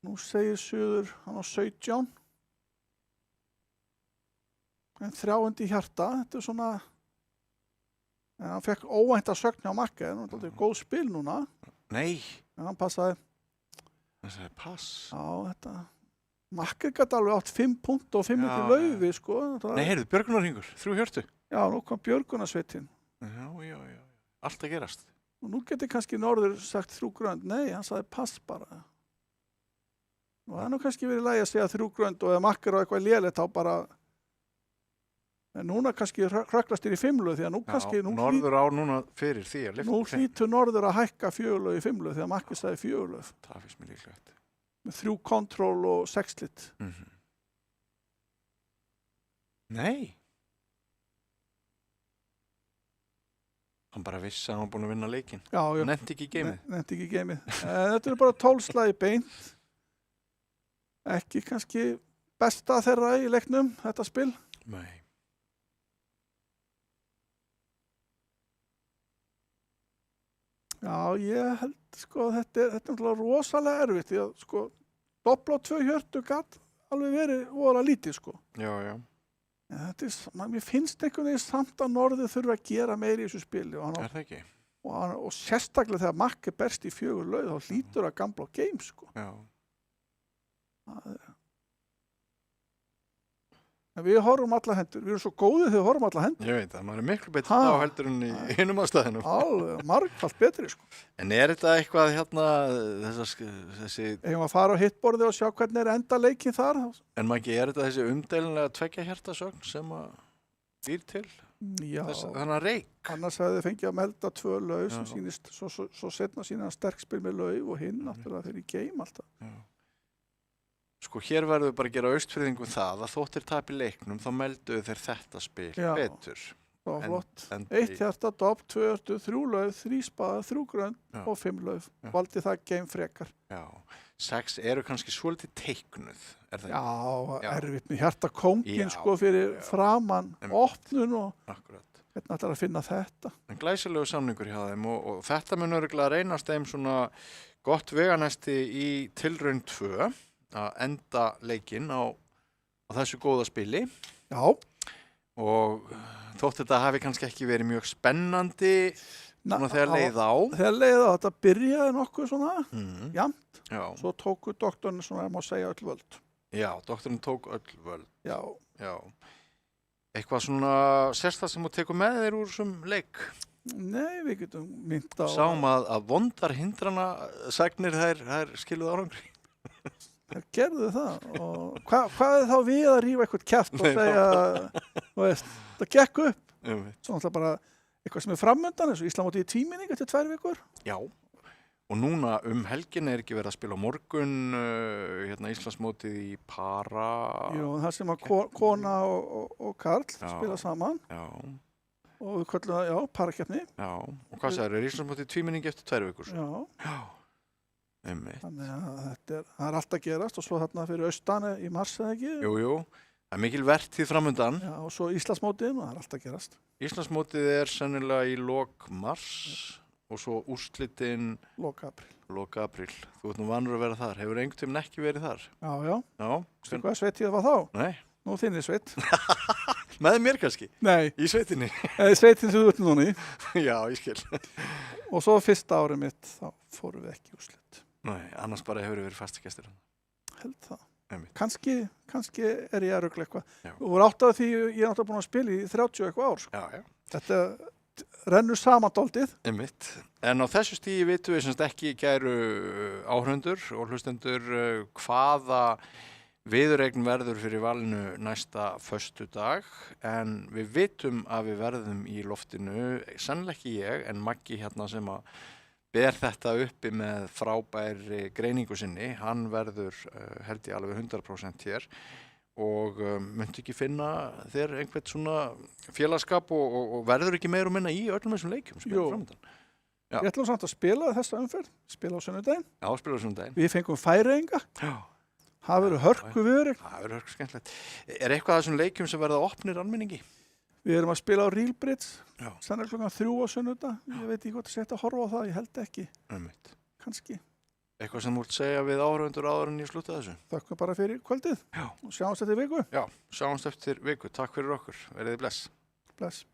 Speaker 2: nú segir Suður, hann á 17. En 3 í hjarta, þetta er svona, en hann fekk óvænta sögn hjá Makka, en þetta er góð spil núna.
Speaker 1: Nei,
Speaker 2: En hann passaði,
Speaker 1: það sagði pass.
Speaker 2: já, þetta, Makka gæti alveg átt 5 punkt og 5
Speaker 1: Já,
Speaker 2: laufi sko.
Speaker 1: Nei, heyrðu, björgunarringur, 3 hjörtu.
Speaker 2: Já, nú kom Björgunarsveitin.
Speaker 1: Já. Allt að gerast.
Speaker 2: Og nú geti kannski Norður sagt 3 grönd. Nei, hann sagði pass bara. Og það er nú kannski verið lægi að segja 3 grönd og ef Makkar á eitthvað lélegt þá bara... En núna kannski hröklast þér í 5 lög því að nú kannski...
Speaker 1: Norður á núna fyrir því að
Speaker 2: Nú hlýtur Norður að hækka 4 lög í 5 lög því að Makkar sagði 4 lög.
Speaker 1: Það finnst mér líklegt.
Speaker 2: Með 3 kontról og 6 lit.
Speaker 1: Nei. Hann bara vissi að hann var búin að vinna leikinn.
Speaker 2: Já.
Speaker 1: Nennti ekki í geimið.
Speaker 2: Nennti ekki í geimið. Þetta er bara 12 slagi beint. Ekki kannski besta þeirra í leiknum, þetta spil.
Speaker 1: Nei.
Speaker 2: Já, ég held sko þetta er náttúrulega rosalega erfitt því að sko doppla á 2 hjörtu gat alveg verið voðalega lítið sko.
Speaker 1: Já.
Speaker 2: En þetta er, mér finnst einhvern veginn samt að Norður þurfa að gera meiri í þessu spili og,
Speaker 1: Er það ekki?
Speaker 2: og sérstaklega þegar Makki berst í 4 laug þá hlýtur að gamla á game sko.
Speaker 1: Já.
Speaker 2: En við horfum alla hendur, við erum svo góðið þegar við horfum alla hendur.
Speaker 1: Ég veit það, maður er miklu betur þá heldur en í hinum ástæðinum.
Speaker 2: Alveg, margfalt betri sko.
Speaker 1: En er þetta eitthvað hérna, þessi...
Speaker 2: Eigum að fara á hittborðið og sjá hvernig er enda leikinn þar.
Speaker 1: En Maggi, er þetta þessi umdeilinlega 2 hjartasögn sem að býr til?
Speaker 2: Já.
Speaker 1: Þannig að reik?
Speaker 2: Annars hefði þið fengið að melda 2 laug sem sýnist, svo setna sína sterkspil með laug og hinn náttúrulega fyrir í game alltaf.
Speaker 1: Já. Sko, hér verður bara að gera austfirðingum það að þóttir tapi leiknum, þá melduðu þeir þetta spil betur.
Speaker 2: Það var flott. 1 hjarta, dopp, 2 hjörtu, 3 lauf, 3 spaða, 3 grönd og 5 lauf. Valdi það game frekar.
Speaker 1: Já. 6 eru kannski svolítið teiknuð, er það
Speaker 2: ekki? Já, erfitt með hjarta kóngin sko fyrir framann, opnun og hvernig ætlar að finna þetta.
Speaker 1: En glæsilegu samningur hjá þeim og þetta mun örugglega reynast þeim svona gott veganesti í tilraun 2. Að enda leikinn á þessu góða spili.
Speaker 2: Já.
Speaker 1: Og þótt þetta hafi kannski ekki verið mjög spennandi svona þegar leið á.
Speaker 2: Þegar leið á, þetta byrjaði nokkuð svona, jafnt.
Speaker 1: Já.
Speaker 2: Svo tóku doktorinn svona, má segja, öll völd.
Speaker 1: Já, doktorinn tók öll völd.
Speaker 2: Já.
Speaker 1: Eitthvað svona sérstætt sem þú tekur með þér úr þessum leik?
Speaker 2: Nei, við getum mynd á...
Speaker 1: Sáum að vondar hindrana sagnir þær skiluðu árangri.
Speaker 2: Það gerðu það og hvað er þá við að rífa eitthvað kjaft og segja, þú veist, það gekk upp. Svo náttúrulega bara eitthvað sem er framöndan, eins og Íslamótið í tvíminning eftir 2 vikur.
Speaker 1: Já, og núna helgin er ekki verið að spila á morgun, Íslandsmótið í para...
Speaker 2: Jú, það sem að kona og karl spila saman.
Speaker 1: Já.
Speaker 2: Og við köllum það, parakeppni.
Speaker 1: Já, og hvað sagður, Íslandsmótið í tvíminning eftir 2 vikur?
Speaker 2: Já.
Speaker 1: Einmitt.
Speaker 2: Þannig að það er allt að gerast og svo þarna fyrir austan í mars eða ekki?
Speaker 1: Jú, það er mikil vertíð framundan.
Speaker 2: Já, og svo Íslandsmótið og það er allt að gerast.
Speaker 1: Íslandsmótið er sennilega í lok mars og svo úrslitinn...
Speaker 2: Lok apríl.
Speaker 1: Lok apríl. Þú ert nú vanur að vera þar. Hefur einhvern tímann ekki verið þar?
Speaker 2: Já.
Speaker 1: Já.
Speaker 2: Veistu hvað sveitíð var þá?
Speaker 1: Nei.
Speaker 2: Nú þinni sveit.
Speaker 1: Með mér kannski?
Speaker 2: Nei.
Speaker 1: Í sveitinni?
Speaker 2: Sveitin sem þú ert núna í.
Speaker 1: Já, ég skil.
Speaker 2: Og svo fyrsta árið mitt, þá fórum við ekki úrslit.
Speaker 1: Nei, annars bara hefur verið fastagestir.
Speaker 2: Held það.
Speaker 1: Einmitt.
Speaker 2: Kannski er ég að rugla eitthvað.
Speaker 1: Já.
Speaker 2: Og voru átt að því ég er náttúrulega búin að spila í 30 eitthvað ár. Sko.
Speaker 1: Já.
Speaker 2: Þetta rennur saman dálítið.
Speaker 1: Einmitt. En á þessu stígi vitum við semst ekki, kæru áhörundur og hlustendur, hvaða viðureign verður fyrir valinu næsta föstudag, en við vitum að við verðum í loftinu, sennilega ekki ég, en Maggi hérna sem að ber þetta uppi með frábæri greiningu sinni, hann verður held ég alveg 100% hér og myndi ekki finna þér einhvern svona félagskap og verður ekki meir og minna í öllum þessum leikjum sem er framöndan. Já.
Speaker 2: Við ætlum samt að spila þessa umferð, spila á sunnudaginn.
Speaker 1: Já, spila á sunnudaginn.
Speaker 2: Við fengum Færeyinga. Já. Það verður hörku viðureign.
Speaker 1: Það verður hörku skemmtilegt. Er eitthvað af þessum leikjum sem verða opnir almenningi?
Speaker 2: Við erum að spila á Real Bridge,
Speaker 1: sennilega
Speaker 2: klukkan 3 á sunnudag. Ég veit ekki hvort að setja að horfa á það, ég held ekki.
Speaker 1: Einmitt.
Speaker 2: Kannski.
Speaker 1: Eitthvað sem þú vilt segja við áhörfundur áður en ég slúta þessu?
Speaker 2: Þakka bara fyrir kvöldið.
Speaker 1: Já.
Speaker 2: Og sjáumst eftir viku.
Speaker 1: Já, sjáumst eftir viku. Takk fyrir okkur. Verið bless.
Speaker 2: Bless.